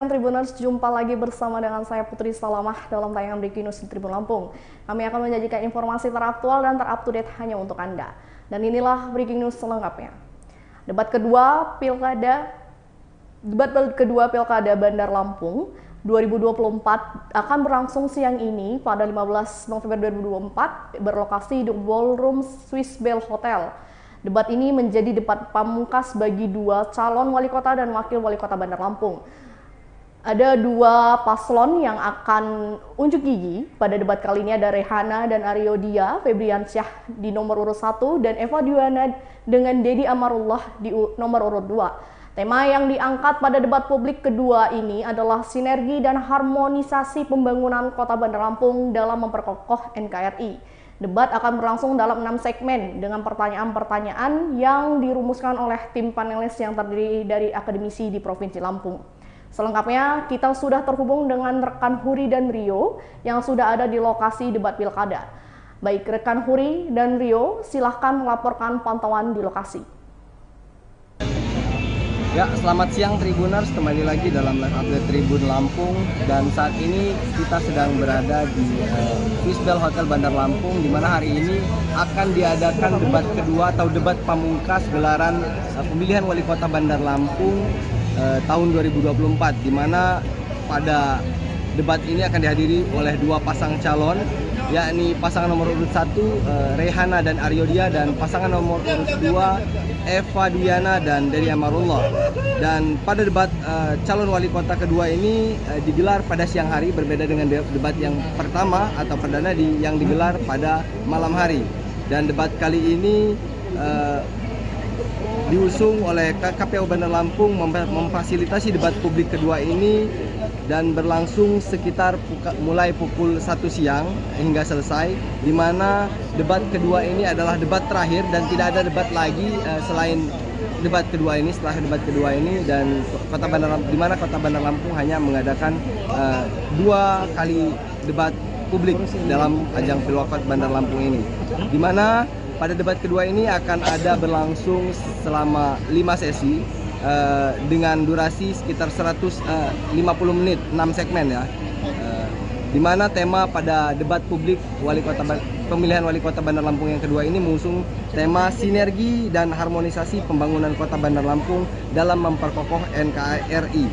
Tribuners, jumpa lagi bersama dengan saya Putri Salamah dalam tayangan Breaking News di Tribun Lampung. Kami akan menyajikan informasi teraktual dan terupdate hanya untuk Anda. Dan inilah Breaking News selengkapnya. Debat kedua Pilkada Bandar Lampung 2024 akan berlangsung siang ini pada 15 November 2024 berlokasi di Ballroom Swiss Bell Hotel. Debat ini menjadi debat pamungkas bagi dua calon wali kota dan wakil wali kota Bandar Lampung. Ada dua paslon yang akan unjuk gigi pada debat kali ini, ada Rehana dan Ariodia Febriansyah di nomor urut 1 dan Eva Diana dengan Dedi Amarullah di nomor urut 2. Tema yang diangkat pada debat publik kedua ini adalah sinergi dan harmonisasi pembangunan Kota Bandar Lampung dalam memperkokoh NKRI. Debat akan berlangsung dalam 6 segmen dengan pertanyaan-pertanyaan yang dirumuskan oleh tim panelis yang terdiri dari akademisi di Provinsi Lampung. Selengkapnya kita sudah terhubung dengan rekan Huri dan Rio yang sudah ada di lokasi debat pilkada. Baik rekan Huri dan Rio, silahkan melaporkan pantauan di lokasi. Ya, selamat siang Tribuners, kembali lagi dalam live update Tribun Lampung. Dan saat ini kita sedang berada di Swiss Bell Hotel Bandar Lampung, di mana hari ini akan diadakan debat kedua atau debat pamungkas gelaran pemilihan wali kota Bandar Lampung tahun 2024, di mana pada debat ini akan dihadiri oleh dua pasang calon, yakni pasangan nomor urut 1 Rehana dan Ariodia dan pasangan nomor urut 2 Eva Diana dan Dedi Amarullah. Dan pada debat calon wali kota kedua ini digelar pada siang hari, berbeda dengan debat yang pertama atau perdana yang digelar pada malam hari. Dan debat kali ini diusung oleh KPU Bandar Lampung memfasilitasi debat publik kedua ini dan berlangsung sekitar mulai pukul 1 siang hingga selesai, di mana debat kedua ini adalah debat terakhir dan tidak ada debat lagi selain debat kedua ini. Setelah debat kedua ini dan Kota Bandar Lampung, di mana Kota Bandar Lampung hanya mengadakan 2 kali debat publik dalam ajang Pilwakot Bandar Lampung ini, di mana pada debat kedua ini akan ada berlangsung selama 5 sesi dengan durasi sekitar 150 menit, 6 segmen ya. Di mana tema pada debat publik pemilihan wali kota Bandar Lampung yang kedua ini mengusung tema sinergi dan harmonisasi pembangunan Kota Bandar Lampung dalam memperkokoh NKRI.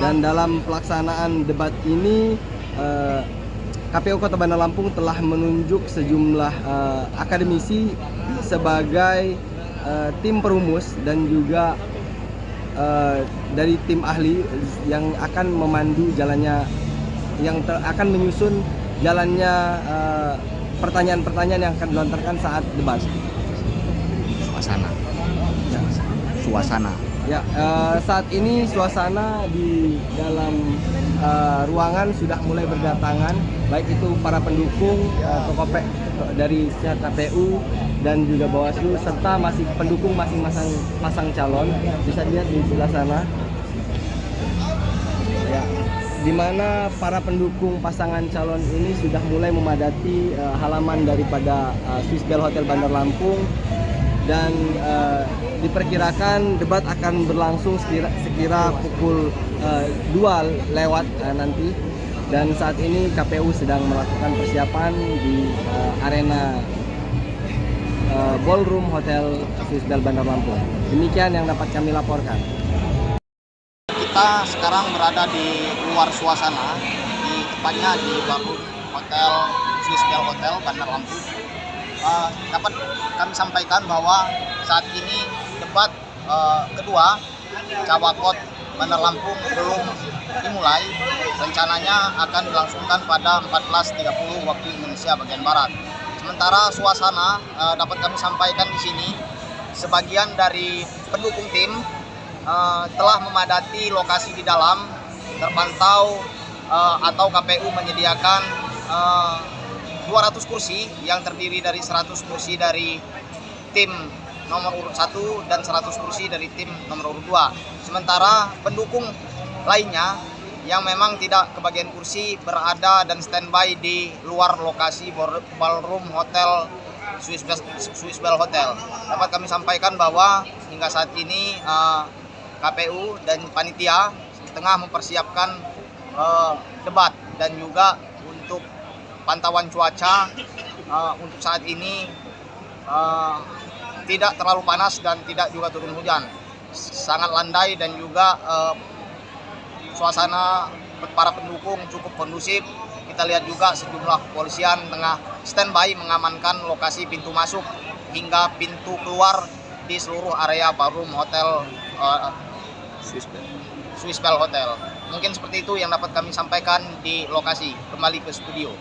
Dan dalam pelaksanaan debat ini KPU Kota Bandar Lampung telah menunjuk sejumlah akademisi sebagai tim perumus dan juga dari tim ahli yang akan memandu jalannya, yang akan menyusun jalannya pertanyaan-pertanyaan yang akan dilontarkan saat debat. Suasana. Ya, saat ini suasana di dalam ruangan sudah mulai berdatangan, baik itu para pendukung tokoh dari KPU dan juga Bawaslu serta pendukung masing-masing pasang calon. Bisa dilihat di sebelah sana. Ya, di mana para pendukung pasangan calon ini sudah mulai memadati halaman daripada Swiss Bell Hotel Bandar Lampung. Dan diperkirakan debat akan berlangsung sekira pukul 2 lewat nanti. Dan saat ini KPU sedang melakukan persiapan di arena Ballroom Hotel Swiss Bell Bandar Lampung. Demikian yang dapat kami laporkan. Kita sekarang berada di luar suasana, tepatnya di Ballroom Hotel Swiss Bell Hotel Bandar Lampung. Dapat kami sampaikan bahwa saat ini debat kedua Cawakot Bandar Lampung belum dimulai. Rencananya akan dilangsungkan pada 14.30 waktu Indonesia bagian Barat. Sementara suasana dapat kami sampaikan di sini, sebagian dari pendukung tim telah memadati lokasi di dalam, terpantau atau KPU menyediakan 200 kursi yang terdiri dari 100 kursi dari tim nomor urut 1 dan 100 kursi dari tim nomor urut 2. Sementara pendukung lainnya yang memang tidak kebagian kursi berada dan standby di luar lokasi Ballroom Hotel Swiss Bell Hotel. Dapat kami sampaikan bahwa hingga saat ini KPU dan panitia tengah mempersiapkan debat dan juga untuk pantauan cuaca untuk saat ini tidak terlalu panas dan tidak juga turun hujan, sangat landai dan juga suasana para pendukung cukup kondusif. Kita lihat juga sejumlah kepolisian tengah standby mengamankan lokasi pintu masuk hingga pintu keluar di seluruh area ballroom hotel Swiss Bell Hotel. Mungkin seperti itu yang dapat kami sampaikan di lokasi. Kembali ke studio.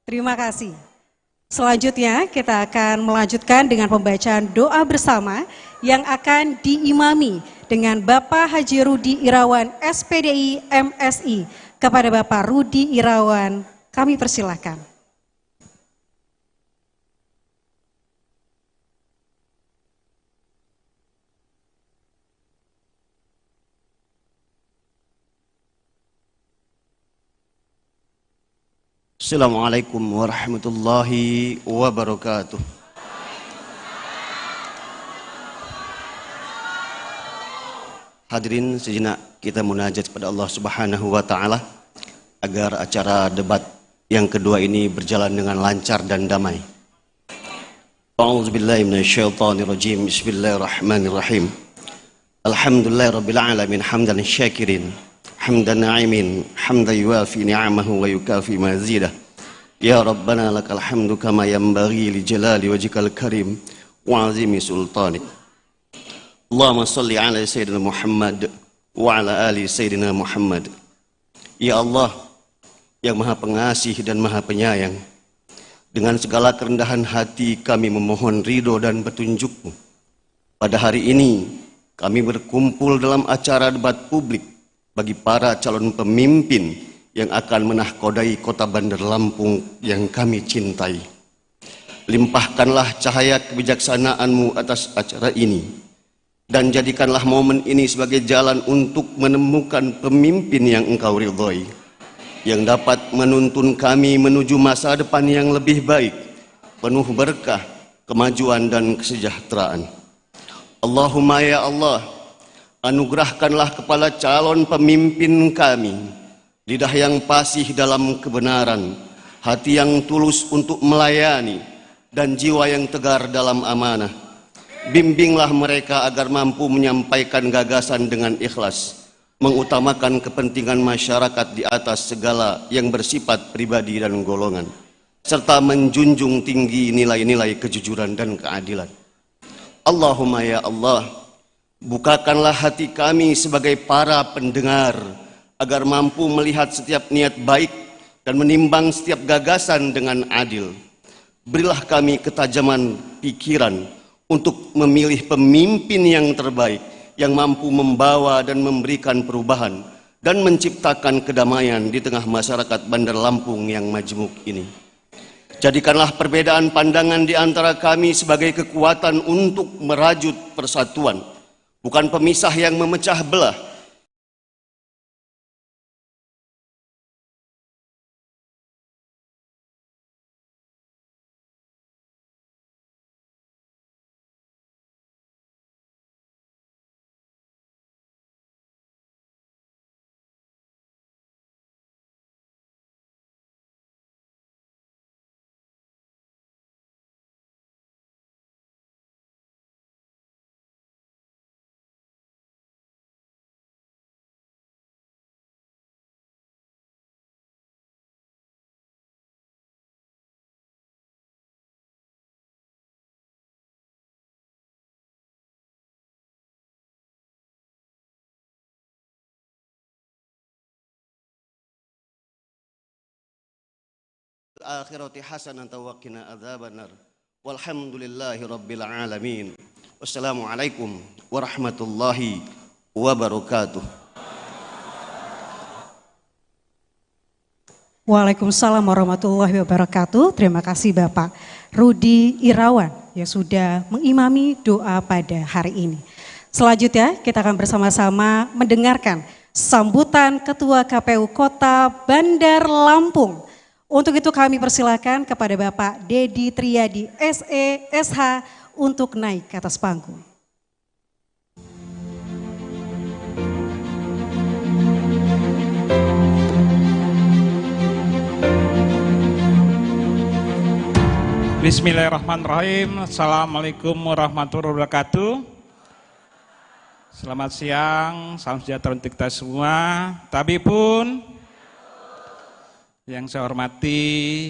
Terima kasih. Selanjutnya kita akan melanjutkan dengan pembacaan doa bersama yang akan diimami dengan Bapak Haji Rudi Irawan SPDI MSI. Kepada Bapak Rudi Irawan, kami persilahkan. Assalamualaikum warahmatullahi wabarakatuh. Hadirin, sejenak kita munajat kepada Allah Subhanahu wa taala agar acara debat yang kedua ini berjalan dengan lancar dan damai. A'udzubillahi minasyaitonirrajim. Bismillahirrahmanirrahim. Alhamdulillahirabbil alamin hamdan syakirin. Hamdan na'imin, hamdan yuwafi ni'amahu wa yukafi mazidah. Ya Rabbana lakal hamdu kama yanbaghi li jalali wajhikal karim wa azimi sultanik. Allahumma salli ala Sayyidina Muhammad wa ala ali Sayyidina Muhammad. Ya Allah yang maha pengasih dan maha penyayang, dengan segala kerendahan hati kami memohon ridho dan petunjuk-Mu. Pada hari ini kami berkumpul dalam acara debat publik bagi para calon pemimpin yang akan menahkodai kota Bandar Lampung yang kami cintai. Limpahkanlah cahaya kebijaksanaan-Mu atas acara ini, dan jadikanlah momen ini sebagai jalan untuk menemukan pemimpin yang Engkau ridhoi, yang dapat menuntun kami menuju masa depan yang lebih baik, penuh berkah, kemajuan dan kesejahteraan. Allahumma ya Allah, anugerahkanlah kepada calon pemimpin kami lidah yang fasih dalam kebenaran, hati yang tulus untuk melayani, dan jiwa yang tegar dalam amanah. Bimbinglah mereka agar mampu menyampaikan gagasan dengan ikhlas, mengutamakan kepentingan masyarakat di atas segala yang bersifat pribadi dan golongan, serta menjunjung tinggi nilai-nilai kejujuran dan keadilan. Allahumma ya Allah, bukakanlah hati kami sebagai para pendengar agar mampu melihat setiap niat baik dan menimbang setiap gagasan dengan adil. Berilah kami ketajaman pikiran untuk memilih pemimpin yang terbaik, yang mampu membawa dan memberikan perubahan dan menciptakan kedamaian di tengah masyarakat Bandar Lampung yang majemuk ini. Jadikanlah perbedaan pandangan di antara kami sebagai kekuatan untuk merajut persatuan, bukan pemisah yang memecah belah. Akhirati hasanatan wa qina adzabannar. Walhamdulillahi rabbil alamin. Wassalamualaikum warahmatullahi wabarakatuh. Waalaikumsalam warahmatullahi wabarakatuh. Terima kasih Bapak Rudi Irawan yang sudah mengimami doa pada hari ini. Selanjutnya kita akan bersama-sama mendengarkan sambutan Ketua KPU Kota Bandar Lampung. Untuk itu kami persilakan kepada Bapak Dedi Triadi SE, SH untuk naik ke atas panggung. Bismillahirrahmanirrahim. Assalamualaikum warahmatullahi wabarakatuh. Selamat siang, salam sejahtera untuk kita semua. Tapi pun yang saya hormati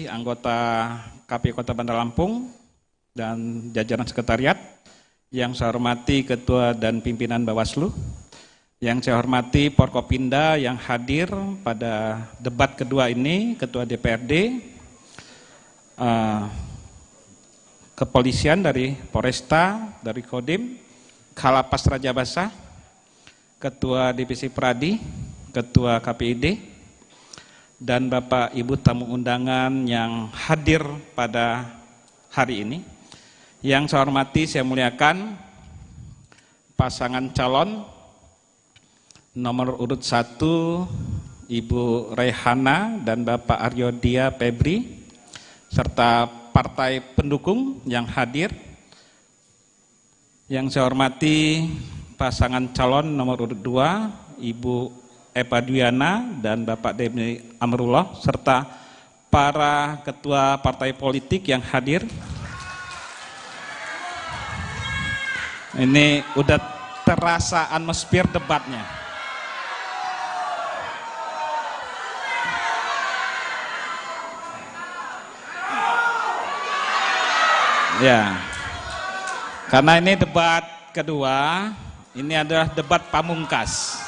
anggota KPU Kota Bandar Lampung dan jajaran sekretariat, yang saya hormati Ketua dan Pimpinan Bawaslu, yang saya hormati Forkopimda yang hadir pada debat kedua ini, Ketua DPRD, kepolisian, dari Polresta, dari Kodim, Kalapas Raja Basah, Ketua Divisi Pradi, Ketua KPID, dan Bapak Ibu tamu undangan yang hadir pada hari ini. Yang saya hormati, saya muliakan pasangan calon nomor urut 1 Ibu Rehana dan Bapak Aryodia Febri, serta partai pendukung yang hadir. Yang saya hormati pasangan calon nomor urut 2 Ibu Eva Dwiana dan Bapak Demi Amrullah, serta para ketua partai politik yang hadir. Ini udah terasa atmosfer debatnya. Ya, karena ini debat kedua, ini adalah debat pamungkas.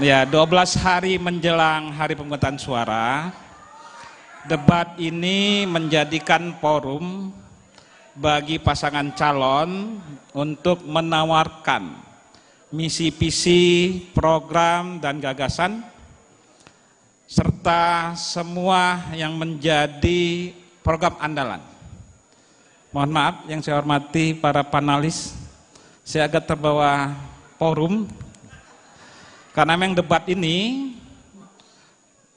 Ya, 12 hari menjelang hari pemungutan suara, debat ini menjadikan forum bagi pasangan calon untuk menawarkan misi-visi, program, dan gagasan, serta semua yang menjadi program andalan. Mohon maaf yang saya hormati para panelis, saya agak terbawa forum, karena memang debat ini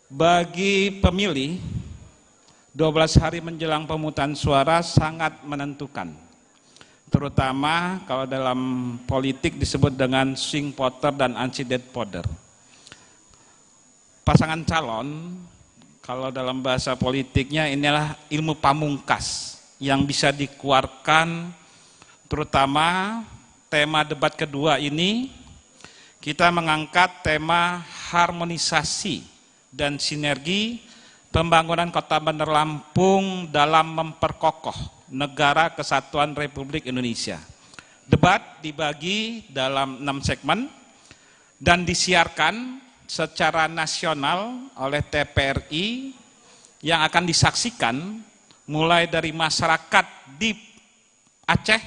bagi pemilih 12 hari menjelang pemungutan suara sangat menentukan. Terutama kalau dalam politik disebut dengan swing voter dan undecided voter. Pasangan calon, kalau dalam bahasa politiknya, inilah ilmu pamungkas yang bisa dikeluarkan, terutama tema debat kedua ini, kita mengangkat tema harmonisasi dan sinergi pembangunan Kota Bandar Lampung dalam memperkokoh Negara Kesatuan Republik Indonesia. Debat dibagi dalam 6 segmen dan disiarkan secara nasional oleh TVRI yang akan disaksikan mulai dari masyarakat di Aceh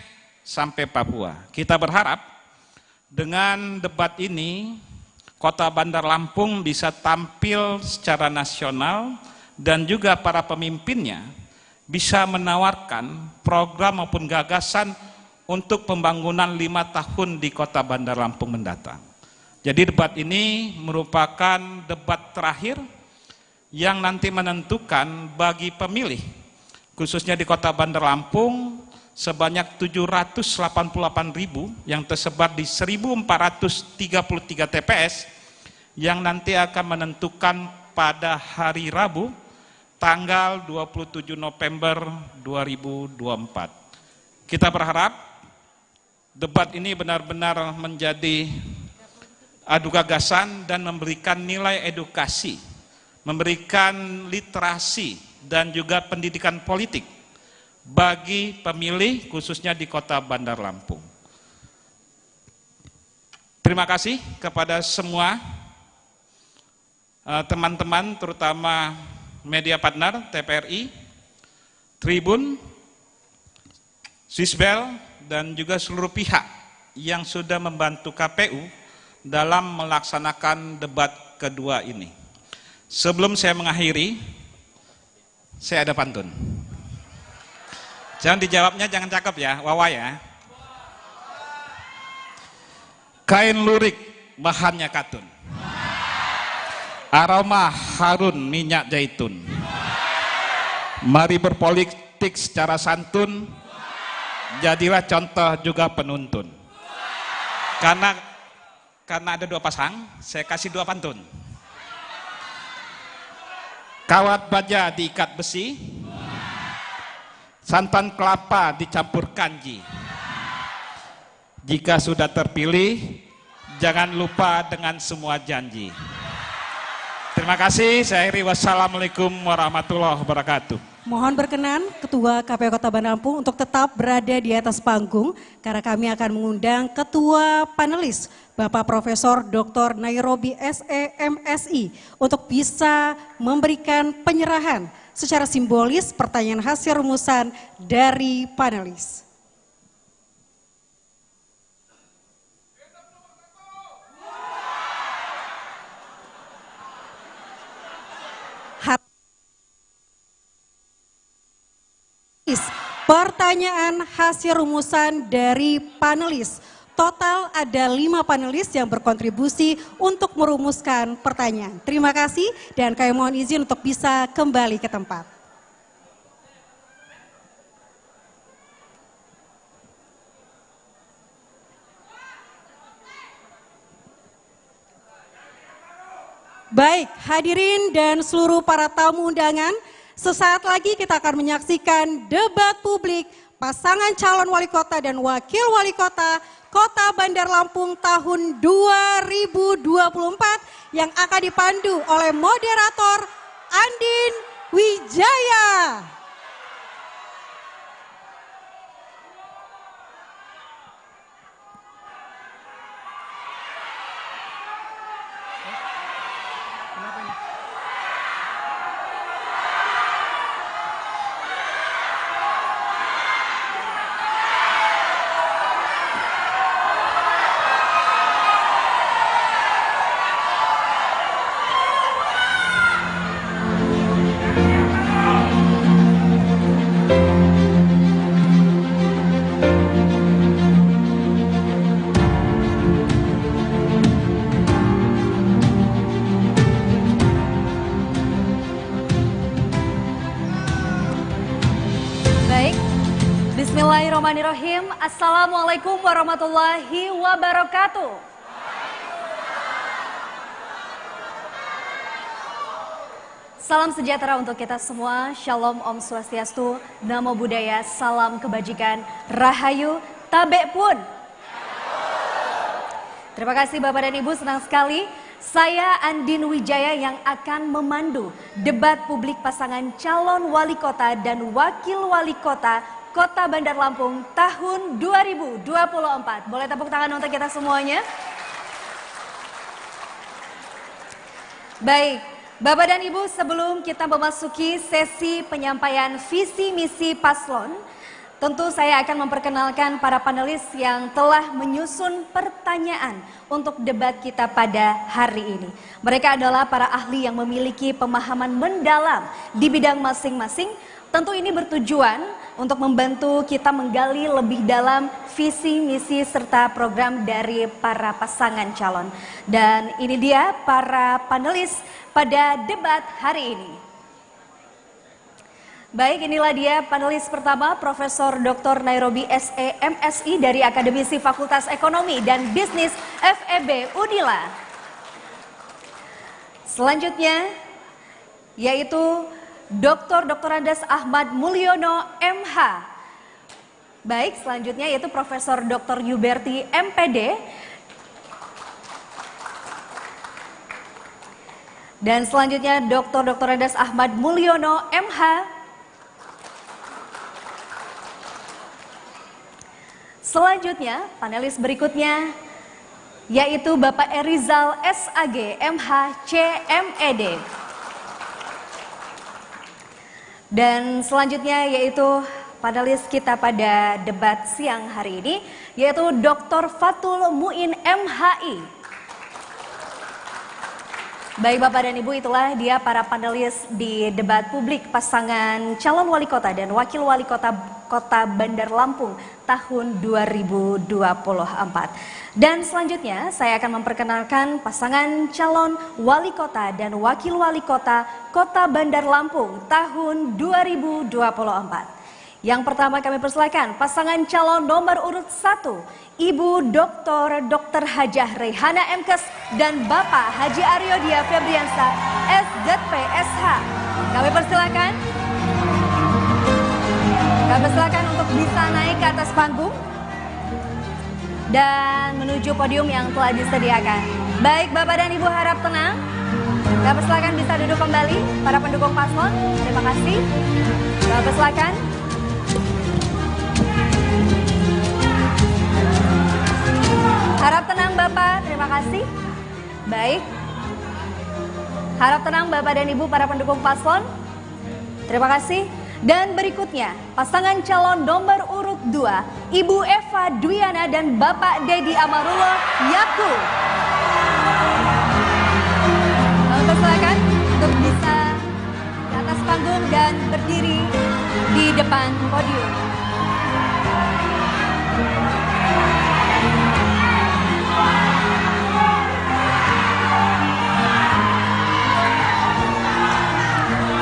sampai Papua. Kita berharap dengan debat ini Kota Bandar Lampung bisa tampil secara nasional dan juga para pemimpinnya bisa menawarkan program maupun gagasan untuk pembangunan 5 tahun di Kota Bandar Lampung mendatang. Jadi debat ini merupakan debat terakhir yang nanti menentukan bagi pemilih, khususnya di Kota Bandar Lampung, sebanyak 788.000 yang tersebar di 1.433 TPS, yang nanti akan menentukan pada hari Rabu, tanggal 27 November 2024. Kita berharap debat ini benar-benar menjadi adu gagasan dan memberikan nilai edukasi, memberikan literasi dan juga pendidikan politik bagi pemilih khususnya di Kota Bandar Lampung. Terima kasih kepada semua teman-teman, terutama media partner TVRI, Tribun, Swissbell, dan juga seluruh pihak yang sudah membantu KPU dalam melaksanakan debat kedua ini. Sebelum saya mengakhiri, saya ada pantun. Jangan dijawabnya, jangan cakep ya, wawa ya. Kain lurik bahannya katun, aroma harum minyak zaitun. Mari berpolitik secara santun, jadilah contoh juga penuntun. Karena ada 2 pasang, saya kasih 2 pantun. Kawat baja diikat besi, santan kelapa dicampur kanji. Jika sudah terpilih, jangan lupa dengan semua janji. Terima kasih, saya akhiri. Wassalamualaikum warahmatullahi wabarakatuh. Mohon berkenan Ketua KPU Kota Bandar Lampung untuk tetap berada di atas panggung karena kami akan mengundang Ketua panelis Bapak Profesor Dr. Nairobi SE MSI untuk bisa memberikan penyerahan secara simbolis pertanyaan hasil rumusan dari panelis. Pertanyaan hasil rumusan dari panelis. Total ada 5 panelis yang berkontribusi untuk merumuskan pertanyaan. Terima kasih dan kami mohon izin untuk bisa kembali ke tempat. Baik, hadirin dan seluruh para tamu undangan, sesaat lagi kita akan menyaksikan debat publik pasangan calon wali kota dan wakil wali kota Kota Bandar Lampung tahun 2024 yang akan dipandu oleh moderator Andin Wijaya. Bismillahirrahmanirrahim. Assalamualaikum warahmatullahi wabarakatuh. Salam sejahtera untuk kita semua. Shalom, Om Swastiastu, Namo Buddhaya, salam kebajikan, Rahayu, Tabek pun. Terima kasih Bapak dan Ibu, senang sekali. Saya Andin Wijaya yang akan memandu debat publik pasangan calon wali kota dan wakil wali kota Kota Bandar Lampung tahun 2024. Boleh tepuk tangan untuk kita semuanya? Baik, Bapak dan Ibu, sebelum kita memasuki sesi penyampaian visi misi paslon, tentu saya akan memperkenalkan para panelis yang telah menyusun pertanyaan untuk debat kita pada hari ini. Mereka adalah para ahli yang memiliki pemahaman mendalam di bidang masing-masing. Tentu ini bertujuan untuk membantu kita menggali lebih dalam visi, misi, serta program dari para pasangan calon. Dan ini dia para panelis pada debat hari ini. Baik, inilah dia panelis pertama, Profesor Dr. Nairobi SE MSI dari Akademisi Fakultas Ekonomi dan Bisnis FEB Unila. Selanjutnya yaitu Dr. Andes Ahmad Mulyono MH. Baik, selanjutnya yaitu Profesor Dr. Yuberti MPD. Dan selanjutnya Dr. Andes Ahmad Mulyono MH. Selanjutnya panelis berikutnya yaitu Bapak Erizal SAG MH CMED. Dan selanjutnya yaitu panelis kita pada debat siang hari ini yaitu Dr. Fatul Muin MHI. Baik Bapak dan Ibu, itulah dia para panelis di debat publik pasangan calon wali kota dan wakil wali kota Kota Bandar Lampung tahun 2024. Dan selanjutnya saya akan memperkenalkan pasangan calon wali kota dan wakil wali kota Kota Bandar Lampung tahun 2024. Yang pertama kami persilakan pasangan calon nomor urut 1, Ibu Dr. Hajah Rehana Mkes dan Bapak Haji Aryo Dia Febriansa SZP SH. Kami persilakan. Kami persilakan untuk bisa naik ke atas panggung dan menuju podium yang telah disediakan. Baik Bapak dan Ibu, harap tenang. Bapak silakan bisa duduk kembali, para pendukung paslon. Terima kasih. Bapak silakan. Harap tenang Bapak, terima kasih. Baik. Harap tenang Bapak dan Ibu para pendukung paslon. Terima kasih. Dan berikutnya, pasangan calon nomor urut 2, Ibu Eva Dwiana dan Bapak Dedi Amarullah Yaku. Bapak silakan untuk bisa di atas panggung dan berdiri di depan podium.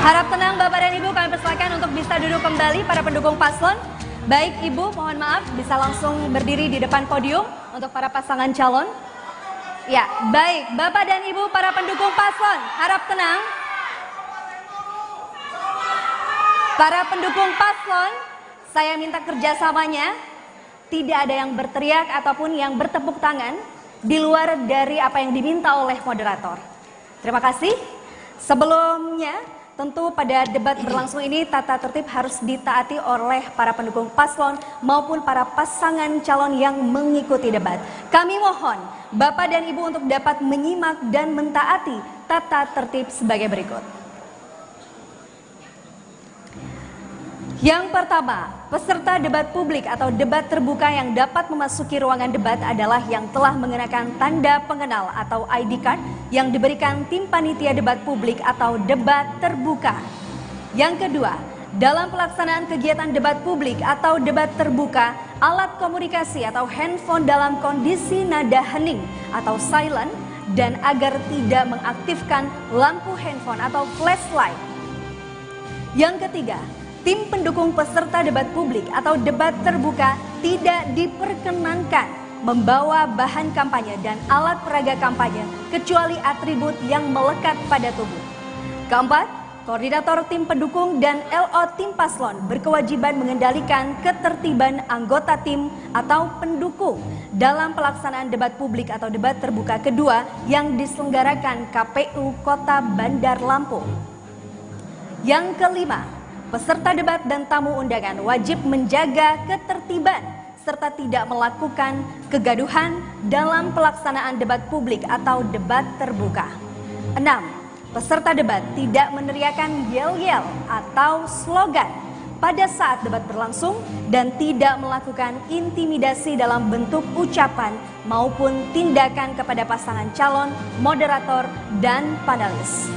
Harap tenang Bapak dan Ibu, kami persilakan untuk bisa duduk kembali para pendukung paslon. Baik Ibu, mohon maaf bisa langsung berdiri di depan podium untuk para pasangan calon. Ya, baik Bapak dan Ibu para pendukung paslon, harap tenang. Para pendukung paslon, saya minta kerjasamanya. Tidak ada yang berteriak ataupun yang bertepuk tangan di luar dari apa yang diminta oleh moderator. Terima kasih. Sebelumnya, tentu pada debat berlangsung ini tata tertib harus ditaati oleh para pendukung paslon maupun para pasangan calon yang mengikuti debat. Kami mohon Bapak dan Ibu untuk dapat menyimak dan mentaati tata tertib sebagai berikut. Yang pertama, peserta debat publik atau debat terbuka yang dapat memasuki ruangan debat adalah yang telah mengenakan tanda pengenal atau ID card yang diberikan tim panitia debat publik atau debat terbuka. Yang kedua, dalam pelaksanaan kegiatan debat publik atau debat terbuka, alat komunikasi atau handphone dalam kondisi nada hening atau silent dan agar tidak mengaktifkan lampu handphone atau flashlight. Yang ketiga, tim pendukung peserta debat publik atau debat terbuka tidak diperkenankan membawa bahan kampanye dan alat peraga kampanye kecuali atribut yang melekat pada tubuh. Keempat, koordinator tim pendukung dan LO tim paslon berkewajiban mengendalikan ketertiban anggota tim atau pendukung dalam pelaksanaan debat publik atau debat terbuka kedua yang diselenggarakan KPU Kota Bandar Lampung. Yang kelima, peserta debat dan tamu undangan wajib menjaga ketertiban serta tidak melakukan kegaduhan dalam pelaksanaan debat publik atau debat terbuka. 6. Peserta debat tidak meneriakan yel-yel atau slogan pada saat debat berlangsung dan tidak melakukan intimidasi dalam bentuk ucapan maupun tindakan kepada pasangan calon, moderator, dan panelis.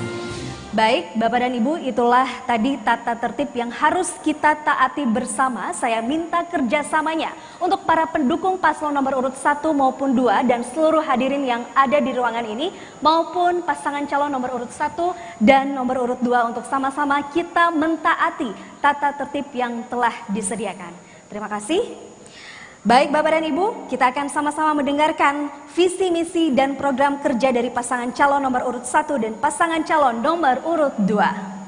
Baik, Bapak dan Ibu, itulah tadi tata tertib yang harus kita taati bersama. Saya minta kerjasamanya untuk para pendukung paslon nomor urut 1 maupun 2 dan seluruh hadirin yang ada di ruangan ini maupun pasangan calon nomor urut 1 dan nomor urut 2 untuk sama-sama kita mentaati tata tertib yang telah disediakan. Terima kasih. Baik Bapak dan Ibu, kita akan sama-sama mendengarkan visi misi dan program kerja dari pasangan calon nomor urut 1 dan pasangan calon nomor urut 2.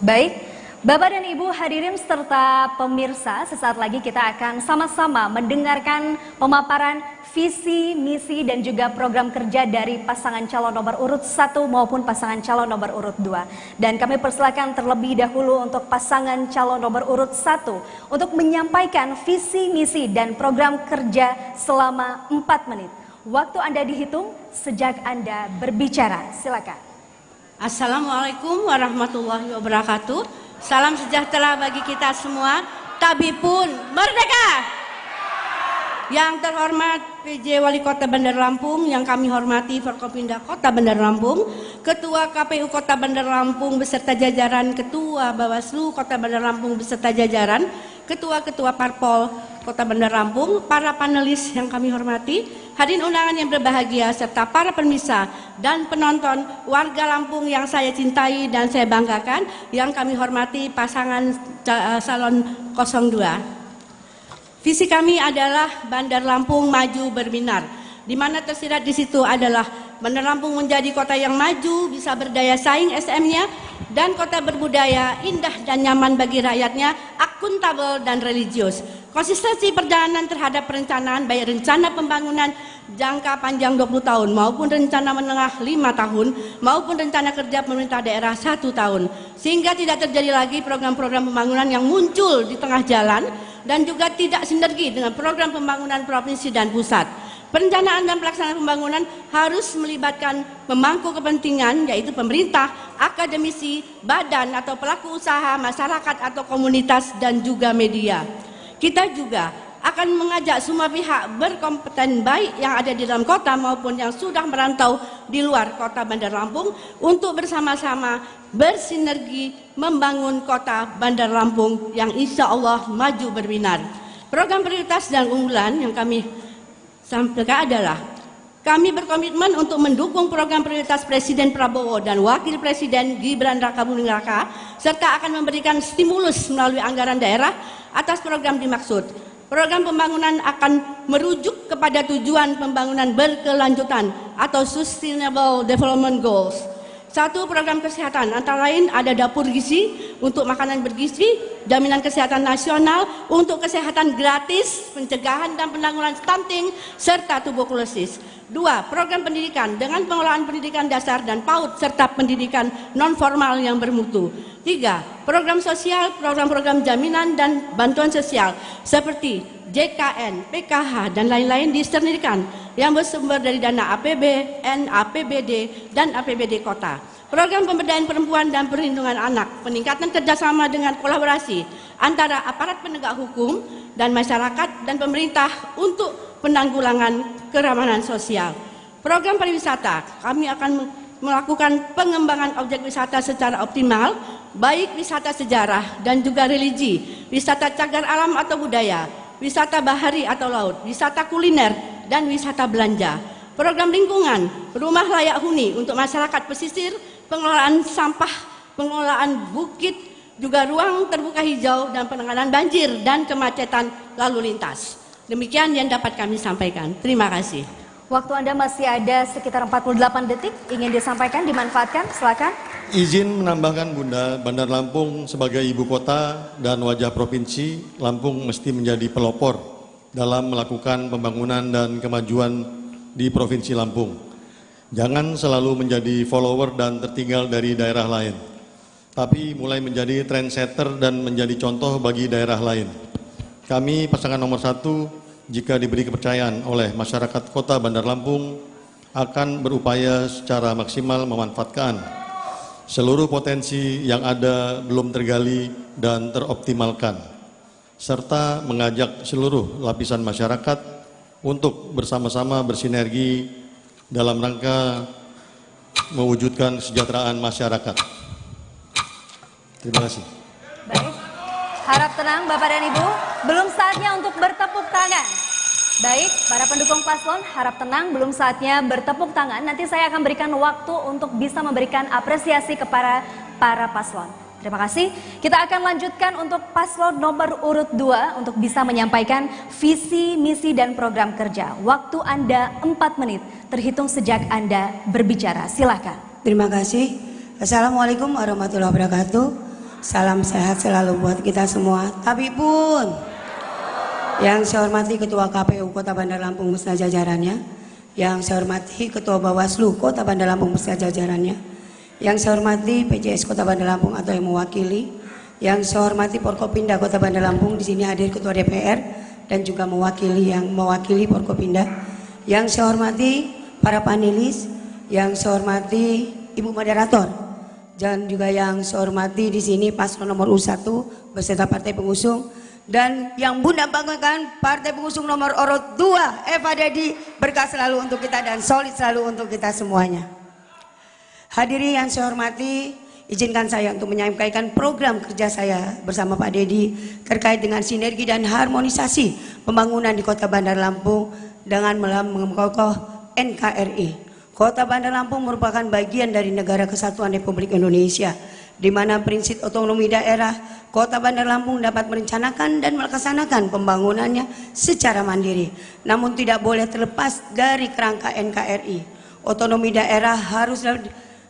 Baik, Bapak dan Ibu hadirin serta pemirsa, sesaat lagi kita akan sama-sama mendengarkan pemaparan visi, misi dan juga program kerja dari pasangan calon nomor urut 1 maupun pasangan calon nomor urut 2. Dan kami persilakan terlebih dahulu untuk pasangan calon nomor urut 1 untuk menyampaikan visi, misi dan program kerja selama 4 menit. Waktu Anda dihitung sejak Anda berbicara. Silakan. Assalamualaikum warahmatullahi wabarakatuh. Salam sejahtera bagi kita semua. Tabipun merdeka. Yang terhormat PJ Wali Kota Bandar Lampung, yang kami hormati Forkopimda Kota Bandar Lampung, Ketua KPU Kota Bandar Lampung beserta jajaran, Ketua Bawaslu Kota Bandar Lampung beserta jajaran, Ketua-ketua Parpol Kota Bandar Lampung, para panelis yang kami hormati, hadirin undangan yang berbahagia, serta para pemirsa dan penonton warga Lampung yang saya cintai dan saya banggakan, yang kami hormati pasangan calon 02. Visi kami adalah Bandar Lampung maju berbinar, di mana tersirat di situ adalah Bandar Lampung menjadi kota yang maju, bisa berdaya saing SM-nya, dan kota berbudaya, indah dan nyaman bagi rakyatnya, akuntabel dan religius. Konsistensi perjalanan terhadap perencanaan, baik rencana pembangunan jangka panjang 20 tahun maupun rencana menengah 5 tahun maupun rencana kerja pemerintah daerah 1 tahun, sehingga tidak terjadi lagi program-program pembangunan yang muncul di tengah jalan dan juga tidak sinergi dengan program pembangunan provinsi dan pusat. Perencanaan dan pelaksanaan pembangunan harus melibatkan pemangku kepentingan, yaitu pemerintah, akademisi, badan atau pelaku usaha, masyarakat atau komunitas, dan juga media. Kita juga akan mengajak semua pihak berkompeten baik yang ada di dalam kota maupun yang sudah merantau di luar kota Bandar Lampung untuk bersama-sama bersinergi membangun kota Bandar Lampung yang insya Allah maju berbinar. Program prioritas dan unggulan yang kami sampaikan adalah kami berkomitmen untuk mendukung program prioritas Presiden Prabowo dan Wakil Presiden Gibran Rakabuming Raka, serta akan memberikan stimulus melalui anggaran daerah atas program dimaksud. Program pembangunan akan merujuk kepada tujuan pembangunan berkelanjutan atau Sustainable Development Goals. 1. Program kesehatan, antara lain ada dapur gizi untuk makanan bergizi, jaminan kesehatan nasional untuk kesehatan gratis, pencegahan dan penanggulangan stunting, serta tuberkulosis. 2. Program pendidikan dengan pengelolaan pendidikan dasar dan PAUD serta pendidikan non formal yang bermutu. 3. Program sosial, program-program jaminan dan bantuan sosial seperti JKN, PKH dan lain-lain disernirkan yang bersumber dari dana APBN, APBD dan APBD kota. Program pemberdayaan perempuan dan perlindungan anak, peningkatan kerjasama dengan kolaborasi antara aparat penegak hukum dan masyarakat dan pemerintah untuk penanggulangan keramahan sosial. Program pariwisata, kami akan melakukan pengembangan objek wisata secara optimal, baik wisata sejarah dan juga religi, wisata cagar alam atau budaya, wisata bahari atau laut, wisata kuliner, dan wisata belanja. Program lingkungan, rumah layak huni untuk masyarakat pesisir, pengelolaan sampah, pengelolaan bukit, juga ruang terbuka hijau dan penanganan banjir dan kemacetan lalu lintas. Demikian yang dapat kami sampaikan. Terima kasih. Waktu Anda masih ada sekitar 48 detik, ingin disampaikan, dimanfaatkan, silakan. Izin menambahkan Bunda, Bandar Lampung sebagai ibu kota dan wajah provinsi, Lampung mesti menjadi pelopor dalam melakukan pembangunan dan kemajuan di Provinsi Lampung. Jangan selalu menjadi follower dan tertinggal dari daerah lain, tapi mulai menjadi trendsetter dan menjadi contoh bagi daerah lain. Kami pasangan nomor 1, jika diberi kepercayaan oleh masyarakat Kota Bandar Lampung, akan berupaya secara maksimal memanfaatkan seluruh potensi yang ada belum tergali dan teroptimalkan, serta mengajak seluruh lapisan masyarakat untuk bersama-sama bersinergi dalam rangka mewujudkan kesejahteraan masyarakat. Terima kasih. Baik, harap tenang Bapak dan Ibu, belum saatnya untuk bertepuk tangan. Baik, para pendukung paslon, harap tenang, belum saatnya bertepuk tangan. Nanti saya akan berikan waktu untuk bisa memberikan apresiasi kepada para paslon. Terima kasih. Kita akan lanjutkan untuk paslon nomor urut 2 untuk bisa menyampaikan visi, misi, dan program kerja. Waktu Anda 4 menit, terhitung sejak Anda berbicara. Silakan. Terima kasih. Assalamualaikum warahmatullahi wabarakatuh. Salam sehat selalu buat kita semua. Tapi pun yang saya hormati Ketua KPU Kota Bandar Lampung beserta jajarannya, yang saya hormati Ketua Bawaslu Kota Bandar Lampung beserta jajarannya, yang saya hormati PJS Kota Bandar Lampung atau yang mewakili, yang saya hormati Forkopimda Kota Bandar Lampung, di sini hadir Ketua DPR dan juga mewakili Forkopimda, yang saya hormati para panelis, yang saya hormati Ibu Moderator, dan juga yang saya hormati di sini paslon nomor urut 1 beserta partai pengusung. Dan yang Bunda banggakan, partai pengusung nomor urut 2 Eva Dedi, berkah selalu untuk kita dan solid selalu untuk kita semuanya. Hadirin yang saya hormati, izinkan saya untuk menyampaikan program kerja saya bersama Pak Dedi terkait dengan sinergi dan harmonisasi pembangunan di Kota Bandar Lampung dengan mengokoh NKRI. Kota Bandar Lampung merupakan bagian dari Negara Kesatuan Republik Indonesia di mana prinsip otonomi daerah Kota Bandar Lampung dapat merencanakan dan melaksanakan pembangunannya secara mandiri, namun tidak boleh terlepas dari kerangka NKRI. Otonomi daerah harus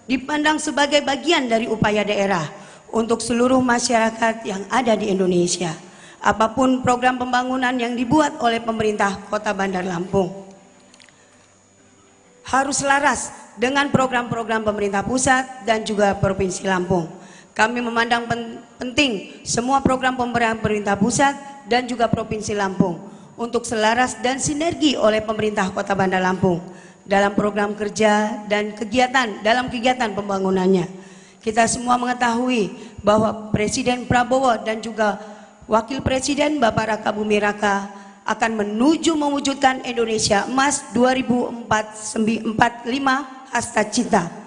dipandang sebagai bagian dari upaya daerah untuk seluruh masyarakat yang ada di Indonesia. Apapun program pembangunan yang dibuat oleh pemerintah Kota Bandar Lampung harus selaras dengan program-program pemerintah pusat dan juga Provinsi Lampung. Kami memandang penting semua program pemerintah pusat dan juga Provinsi Lampung untuk selaras dan sinergi oleh pemerintah Kota Bandar Lampung dalam program kerja dan dalam kegiatan pembangunannya. Kita semua mengetahui bahwa Presiden Prabowo dan juga Wakil Presiden Bapak Raka Buming Raka akan menuju mewujudkan Indonesia Emas 2045 Hasta Cita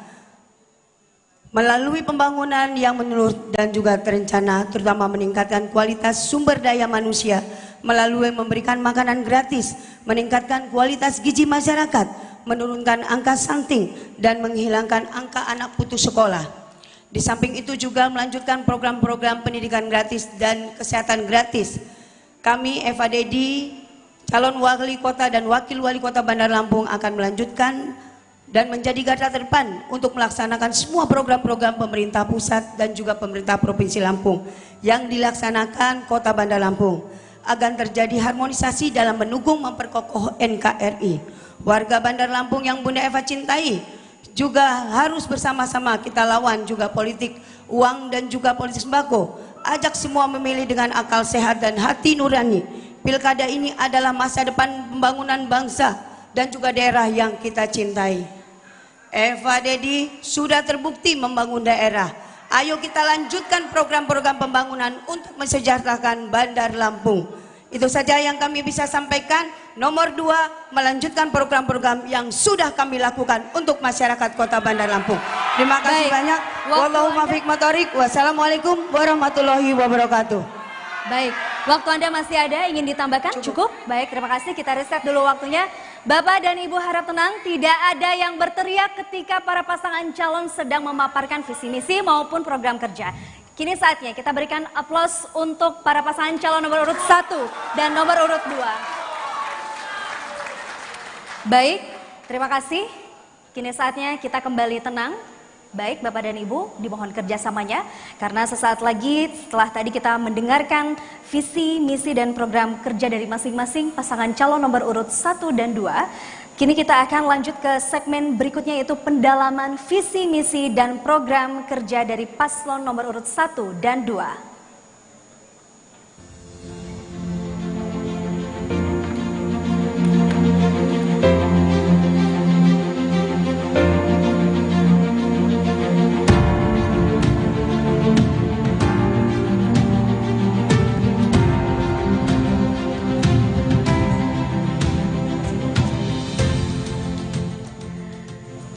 melalui pembangunan yang menyeluruh dan juga terencana, terutama meningkatkan kualitas sumber daya manusia melalui memberikan makanan gratis, meningkatkan kualitas gizi masyarakat, menurunkan angka stunting dan menghilangkan angka anak putus sekolah. Di samping itu juga melanjutkan program-program pendidikan gratis dan kesehatan gratis. Kami Eva Dedi, calon wali kota dan wakil wali kota Bandar Lampung akan melanjutkan dan menjadi garda terdepan untuk melaksanakan semua program-program pemerintah pusat dan juga pemerintah Provinsi Lampung yang dilaksanakan Kota Bandar Lampung agar terjadi harmonisasi dalam mendukung memperkokoh NKRI. Warga Bandar Lampung yang Bunda Eva cintai juga harus bersama-sama kita lawan juga politik uang dan juga politik sembako. Ajak semua memilih dengan akal sehat dan hati nurani. Pilkada ini adalah masa depan pembangunan bangsa dan juga daerah yang kita cintai. Eva Dedi sudah terbukti membangun daerah. Ayo kita lanjutkan program-program pembangunan untuk mensejahterakan Bandar Lampung. Itu saja yang kami bisa sampaikan. Nomor 2, melanjutkan program-program yang sudah kami lakukan untuk masyarakat Kota Bandar Lampung. Terima kasih banyak. Wallahu muwaffiq motorik. Wassalamualaikum warahmatullahi wabarakatuh. Baik, waktu Anda masih ada, ingin ditambahkan? Cukup? Baik, terima kasih. Kita reset dulu waktunya. Bapak dan Ibu harap tenang, tidak ada yang berteriak ketika para pasangan calon sedang memaparkan visi misi maupun program kerja. Kini saatnya kita berikan aplaus untuk para pasangan calon nomor urut 1 dan nomor urut 2. Baik, terima kasih. Kini saatnya kita kembali tenang. Baik, Bapak dan Ibu, dimohon kerjasamanya. Karena sesaat lagi setelah tadi kita mendengarkan visi, misi, dan program kerja dari masing-masing pasangan calon nomor urut 1 dan 2. Kini kita akan lanjut ke segmen berikutnya, yaitu pendalaman visi, misi, dan program kerja dari paslon nomor urut 1 dan 2.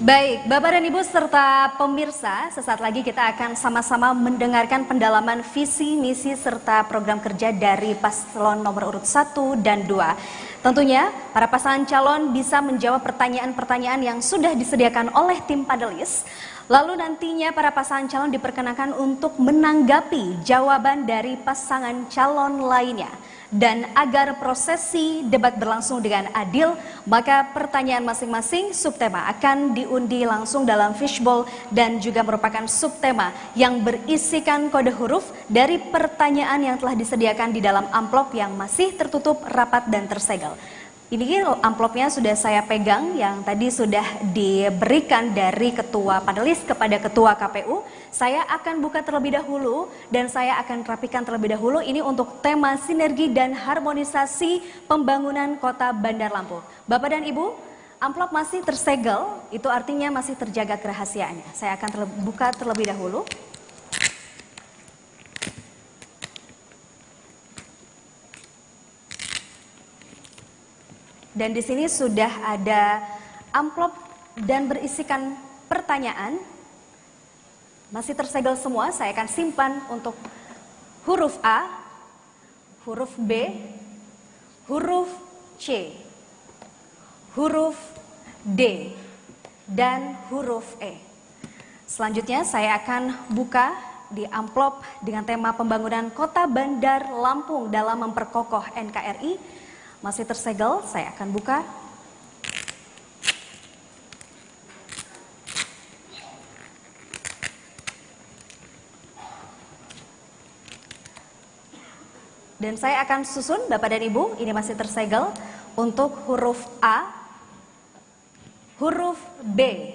Baik, Bapak dan Ibu serta pemirsa, sesaat lagi kita akan sama-sama mendengarkan pendalaman visi, misi, serta program kerja dari paslon nomor urut 1 dan 2. Tentunya, para pasangan calon bisa menjawab pertanyaan-pertanyaan yang sudah disediakan oleh tim panelis. Lalu nantinya para pasangan calon diperkenakan untuk menanggapi jawaban dari pasangan calon lainnya. Dan agar prosesi debat berlangsung dengan adil, maka pertanyaan masing-masing subtema akan diundi langsung dalam fishbowl dan juga merupakan subtema yang berisikan kode huruf dari pertanyaan yang telah disediakan di dalam amplop yang masih tertutup rapat dan tersegel. Ini amplopnya sudah saya pegang yang tadi sudah diberikan dari ketua panelis kepada ketua KPU. Saya akan buka terlebih dahulu dan saya akan rapikan terlebih dahulu. Ini untuk tema sinergi dan harmonisasi pembangunan Kota Bandar Lampung. Bapak dan Ibu, amplop masih tersegel, itu artinya masih terjaga kerahasiaannya. Saya akan buka terlebih dahulu. Dan di sini sudah ada amplop dan berisikan pertanyaan. Masih tersegel semua, saya akan simpan untuk huruf A, huruf B, huruf C, huruf D, dan huruf E. Selanjutnya saya akan buka di amplop dengan tema pembangunan Kota Bandar Lampung dalam memperkokoh NKRI masih tersegel. Saya akan buka. Dan saya akan susun Bapak dan Ibu, ini masih tersegel untuk huruf A, huruf B,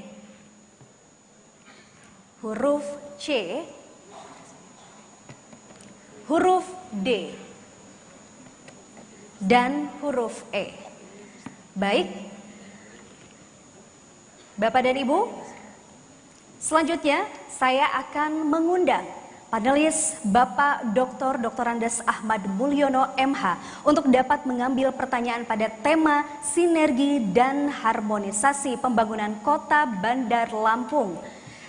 huruf C, huruf D, dan huruf E. Baik, Bapak dan Ibu, selanjutnya saya akan mengundang panelis Bapak Dr. Andes Ahmad Mulyono MH untuk dapat mengambil pertanyaan pada tema sinergi dan harmonisasi pembangunan Kota Bandar Lampung.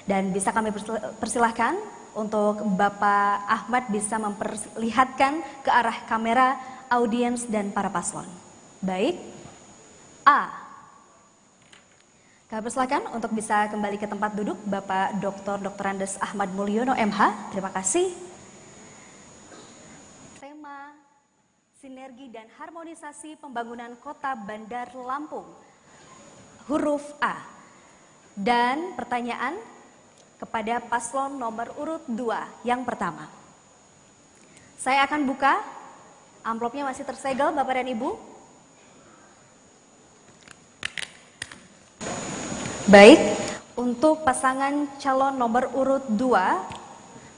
Dan bisa kami persilahkan untuk Bapak Ahmad bisa memperlihatkan ke arah kamera, audiens, dan para paslon. Baik, A. Kami persilakan untuk bisa kembali ke tempat duduk Bapak Dr. Andes Ahmad Mulyono MH. Terima kasih. Tema sinergi dan harmonisasi pembangunan Kota Bandar Lampung. Huruf A. Dan pertanyaan kepada paslon nomor urut 2 yang pertama. Saya akan buka, amplopnya masih tersegel Bapak dan Ibu. Baik, untuk pasangan calon nomor urut 2,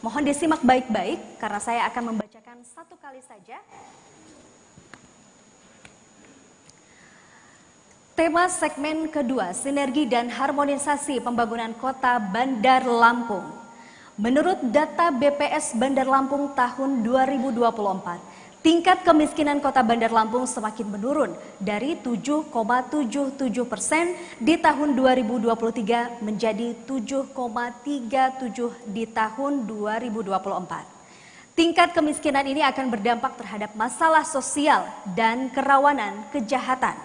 mohon disimak baik-baik karena saya akan membacakan satu kali saja. Tema segmen kedua, sinergi dan harmonisasi pembangunan Kota Bandar Lampung. Menurut data BPS Bandar Lampung tahun 2024, tingkat kemiskinan Kota Bandar Lampung semakin menurun dari 7,77% di tahun 2023 menjadi 7,37% di tahun 2024. Tingkat kemiskinan ini akan berdampak terhadap masalah sosial dan kerawanan kejahatan.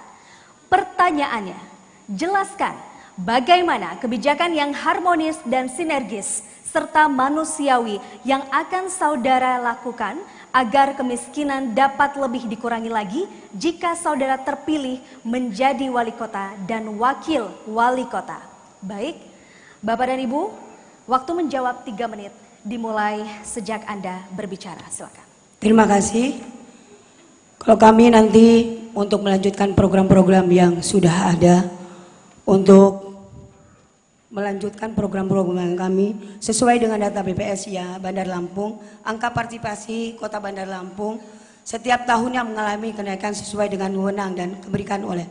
Pertanyaannya, jelaskan bagaimana kebijakan yang harmonis dan sinergis serta manusiawi yang akan saudara lakukan agar kemiskinan dapat lebih dikurangi lagi jika saudara terpilih menjadi wali kota dan wakil wali kota. Baik, Bapak dan Ibu, waktu menjawab 3 menit dimulai sejak Anda berbicara. Silakan. Terima kasih. Kalau kami nanti untuk melanjutkan program-program yang sudah ada, untuk melanjutkan program-program kami sesuai dengan data BPS ya Bandar Lampung, angka partisipasi Kota Bandar Lampung setiap tahunnya mengalami kenaikan sesuai dengan wewenang dan diberikan oleh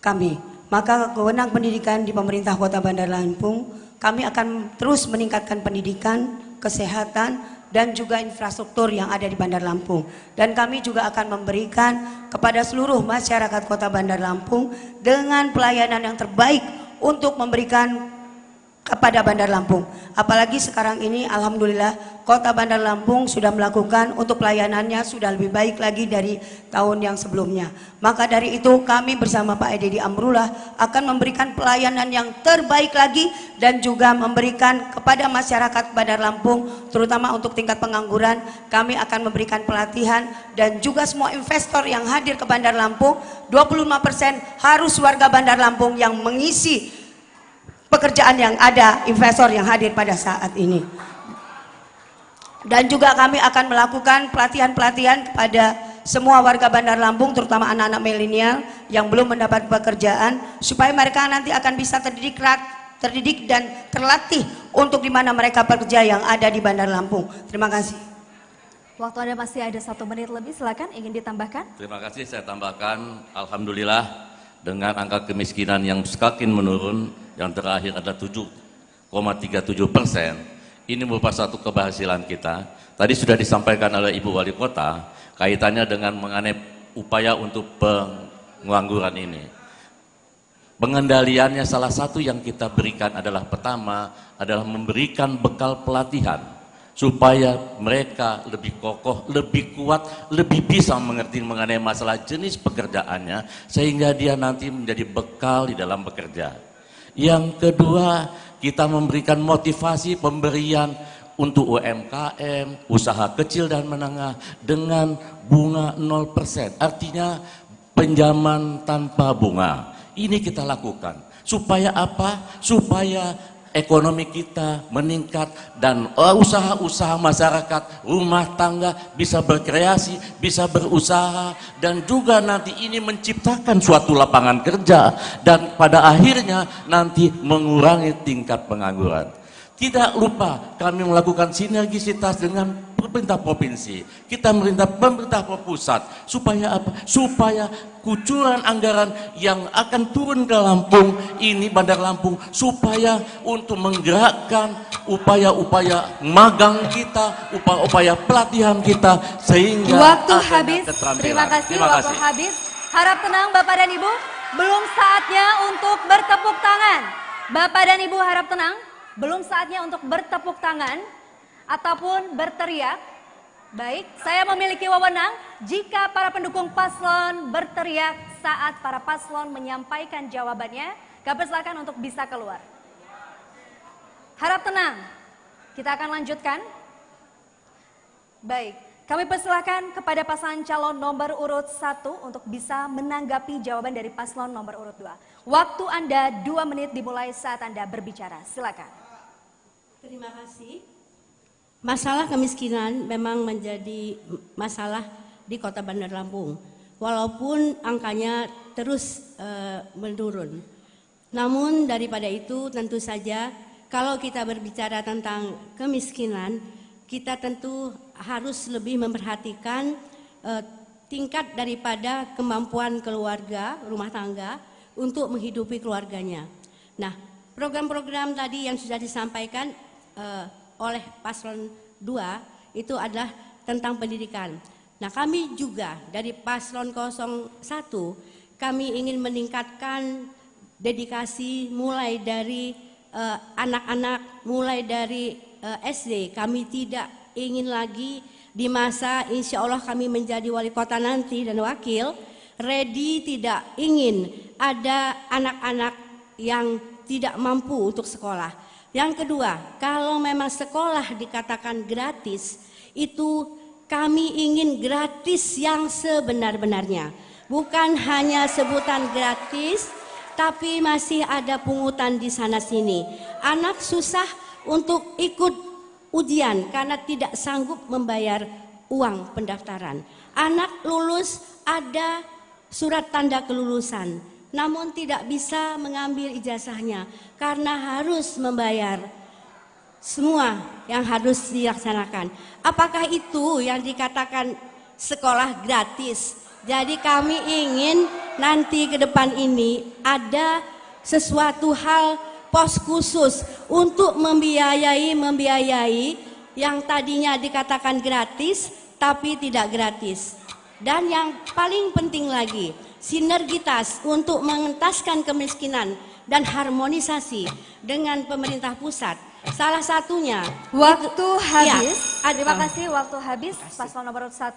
kami. Maka wewenang pendidikan di pemerintah Kota Bandar Lampung, kami akan terus meningkatkan pendidikan, kesehatan, dan juga infrastruktur yang ada di Bandar Lampung. Dan kami juga akan memberikan kepada seluruh masyarakat Kota Bandar Lampung dengan pelayanan yang terbaik untuk memberikan kepada Bandar Lampung. Apalagi sekarang ini alhamdulillah Kota Bandar Lampung sudah melakukan untuk pelayanannya sudah lebih baik lagi dari tahun yang sebelumnya. Maka dari itu kami bersama Pak Deddy Amrullah akan memberikan pelayanan yang terbaik lagi dan juga memberikan kepada masyarakat Bandar Lampung terutama untuk tingkat pengangguran. Kami akan memberikan pelatihan dan juga semua investor yang hadir ke Bandar Lampung 25% harus warga Bandar Lampung yang mengisi pekerjaan yang ada, investor yang hadir pada saat ini. Dan juga kami akan melakukan pelatihan-pelatihan kepada semua warga Bandar Lampung, terutama anak-anak milenial yang belum mendapat pekerjaan, supaya mereka nanti akan bisa terdidik dan terlatih untuk di mana mereka bekerja yang ada di Bandar Lampung. Terima kasih. Waktu Anda masih ada 1 menit lebih, silakan ingin ditambahkan. Terima kasih, saya tambahkan, alhamdulillah dengan angka kemiskinan yang semakin menurun, yang terakhir adalah 7,37%. Ini merupakan satu keberhasilan kita. Tadi sudah disampaikan oleh Ibu Wali Kota, kaitannya dengan mengenai upaya untuk pengangguran ini. Pengendaliannya salah satu yang kita berikan adalah pertama, adalah memberikan bekal pelatihan, supaya mereka lebih kokoh, lebih kuat, lebih bisa mengerti mengenai masalah jenis pekerjaannya, sehingga dia nanti menjadi bekal di dalam bekerja. Yang kedua, kita memberikan motivasi pemberian untuk UMKM, usaha kecil dan menengah dengan bunga 0%. Artinya pinjaman tanpa bunga. Ini kita lakukan. Supaya apa? Supaya ekonomi kita meningkat dan usaha-usaha masyarakat, rumah tangga bisa berkreasi, bisa berusaha, dan juga nanti ini menciptakan suatu lapangan kerja dan pada akhirnya nanti mengurangi tingkat pengangguran. Tidak lupa kami melakukan sinergisitas dengan pemerintah provinsi, kita pemerintah pusat, supaya apa? Supaya kucuran anggaran yang akan turun ke Lampung ini, Bandar Lampung, supaya untuk menggerakkan upaya-upaya magang kita, upaya-upaya pelatihan kita, sehingga waktu habis. Terima kasih. Waktu habis. Harap tenang Bapak dan Ibu, belum saatnya untuk bertepuk tangan. Bapak dan Ibu harap tenang, belum saatnya untuk bertepuk tangan ataupun berteriak. Baik, saya memiliki wewenang jika para pendukung paslon berteriak saat para paslon menyampaikan jawabannya, kami persilakan untuk bisa keluar. Harap tenang, kita akan lanjutkan. Baik, kami persilakan kepada pasangan calon nomor urut 1 untuk bisa menanggapi jawaban dari paslon nomor urut 2. Waktu Anda 2 menit dimulai saat Anda berbicara, silakan. Terima kasih. Masalah kemiskinan memang menjadi masalah di Kota Bandar Lampung, walaupun angkanya terus menurun. Namun daripada itu tentu saja kalau kita berbicara tentang kemiskinan, kita tentu harus lebih memperhatikan tingkat daripada kemampuan keluarga, rumah tangga untuk menghidupi keluarganya. Nah, program-program tadi yang sudah disampaikan oleh paslon 2 itu adalah tentang pendidikan. Nah, kami juga dari paslon 01 kami ingin meningkatkan dedikasi mulai dari anak-anak, mulai dari SD. Kami tidak ingin lagi di masa insya Allah kami menjadi wali kota nanti dan wakil, tidak ingin ada anak-anak yang tidak mampu untuk sekolah. Yang kedua, kalau memang sekolah dikatakan gratis, itu kami ingin gratis yang sebenar-benarnya. Bukan hanya sebutan gratis, tapi masih ada pungutan di sana-sini. Anak susah untuk ikut ujian karena tidak sanggup membayar uang pendaftaran. Anak lulus ada surat tanda kelulusan, namun tidak bisa mengambil ijazahnya karena harus membayar semua yang harus dilaksanakan. Apakah itu yang dikatakan sekolah gratis? Jadi kami ingin nanti ke depan ini ada sesuatu hal pos khusus untuk membiayai yang tadinya dikatakan gratis tapi tidak gratis. Dan yang paling penting lagi, sinergitas untuk mengentaskan kemiskinan dan harmonisasi dengan pemerintah pusat. Salah satunya waktu habis. Ya, terima kasih, waktu habis paslon nomor 1.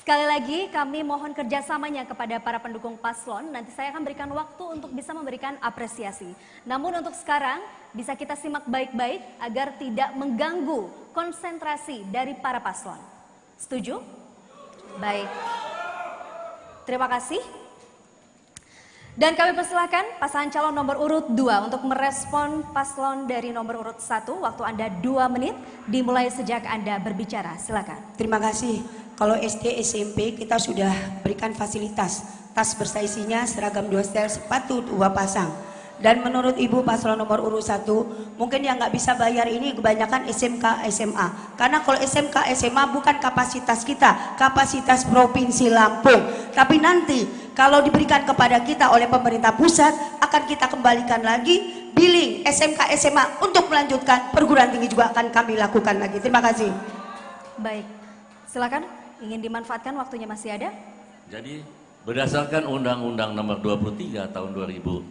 Sekali lagi kami mohon kerjasamanya kepada para pendukung paslon. Nanti saya akan berikan waktu untuk bisa memberikan apresiasi. Namun untuk sekarang bisa kita simak baik-baik agar tidak mengganggu konsentrasi dari para paslon. Setuju? Baik. Terima kasih. Dan kami persilahkan pasangan calon nomor urut 2 untuk merespon paslon dari nomor urut 1. Waktu Anda 2 menit dimulai sejak Anda berbicara. Silakan. Terima kasih. Kalau SD SMP kita sudah berikan fasilitas, tas bersaisinya, seragam 2 setel, sepatu 2 pasang. Dan menurut Ibu paslon nomor urut 1, mungkin yang nggak bisa bayar ini kebanyakan SMK SMA. Karena kalau SMK SMA bukan kapasitas kita, kapasitas Provinsi Lampung. Tapi nanti kalau diberikan kepada kita oleh pemerintah pusat, akan kita kembalikan lagi billing SMK SMA untuk melanjutkan perguruan tinggi juga akan kami lakukan lagi. Terima kasih. Baik, silakan. Ingin dimanfaatkan waktunya masih ada? Jadi berdasarkan Undang-Undang Nomor 23 tahun 2014,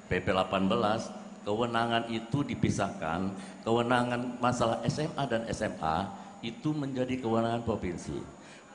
PP 18, kewenangan itu dipisahkan. Kewenangan masalah SMA dan SMA itu menjadi kewenangan provinsi.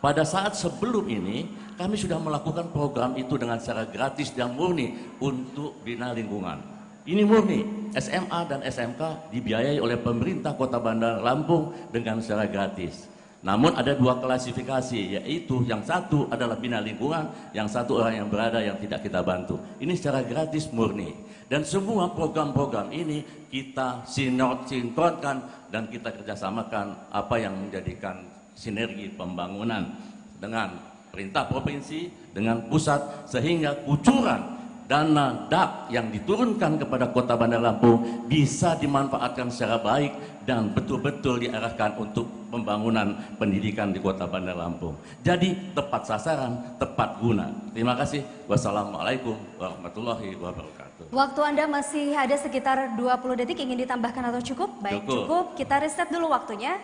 Pada saat sebelum ini kami sudah melakukan program itu dengan secara gratis dan murni untuk bina lingkungan. Ini murni SMA dan SMK dibiayai oleh pemerintah Kota Bandar Lampung dengan secara gratis. Namun ada dua klasifikasi, yaitu yang satu adalah bina lingkungan, yang satu orang yang berada yang tidak kita bantu. Ini secara gratis murni. Dan semua program-program ini kita sinkronkan dan kita kerjasamakan apa yang menjadikan sinergi pembangunan dengan perintah provinsi, dengan pusat, sehingga kucuran dana DAP yang diturunkan kepada Kota Bandar Lampung bisa dimanfaatkan secara baik dan betul-betul diarahkan untuk pembangunan pendidikan di Kota Bandar Lampung. Jadi tepat sasaran, tepat guna. Terima kasih. Wassalamualaikum warahmatullahi wabarakatuh. Waktu Anda masih ada sekitar 20 detik, ingin ditambahkan atau cukup? Baik, cukup. Kita reset dulu waktunya.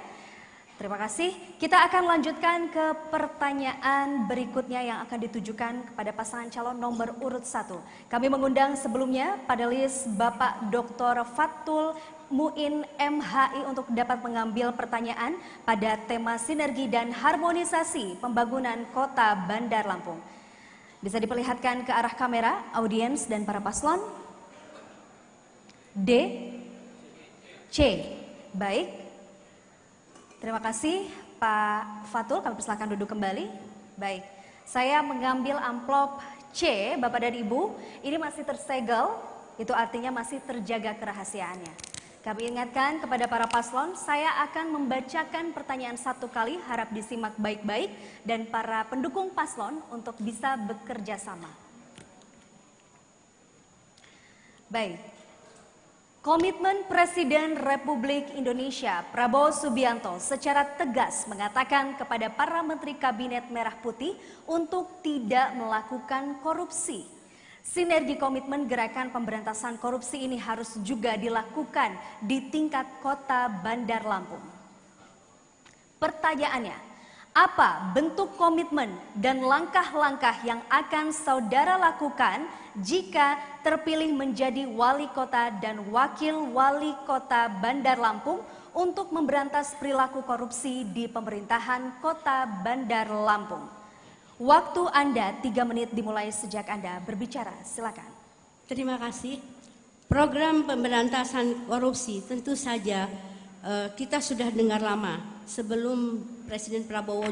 Terima kasih. Kita akan lanjutkan ke pertanyaan berikutnya yang akan ditujukan kepada pasangan calon nomor urut 1. Kami mengundang sebelumnya panelis Bapak Dr. Fatul Muin MHI untuk dapat mengambil pertanyaan pada tema sinergi dan harmonisasi pembangunan Kota Bandar Lampung. Bisa diperlihatkan ke arah kamera, audiens dan para paslon. D, C. Baik. Terima kasih Pak Fatul, kami persilakan duduk kembali. Baik, saya mengambil amplop C, Bapak dan Ibu, ini masih tersegel, itu artinya masih terjaga kerahasiaannya. Kami ingatkan kepada para paslon, saya akan membacakan pertanyaan satu kali, harap disimak baik-baik, dan para pendukung paslon untuk bisa bekerja sama. Baik. Komitmen Presiden Republik Indonesia Prabowo Subianto secara tegas mengatakan kepada para Menteri Kabinet Merah Putih untuk tidak melakukan korupsi. Sinergi komitmen gerakan pemberantasan korupsi ini harus juga dilakukan di tingkat Kota Bandar Lampung. Pertanyaannya, apa bentuk komitmen dan langkah-langkah yang akan saudara lakukan jika terpilih menjadi wali kota dan wakil wali kota Bandar Lampung untuk memberantas perilaku korupsi di pemerintahan Kota Bandar Lampung? Waktu Anda 3 menit dimulai sejak Anda berbicara, silakan. Terima kasih. Program pemberantasan korupsi tentu saja kita sudah dengar lama. Sebelum Presiden Prabowo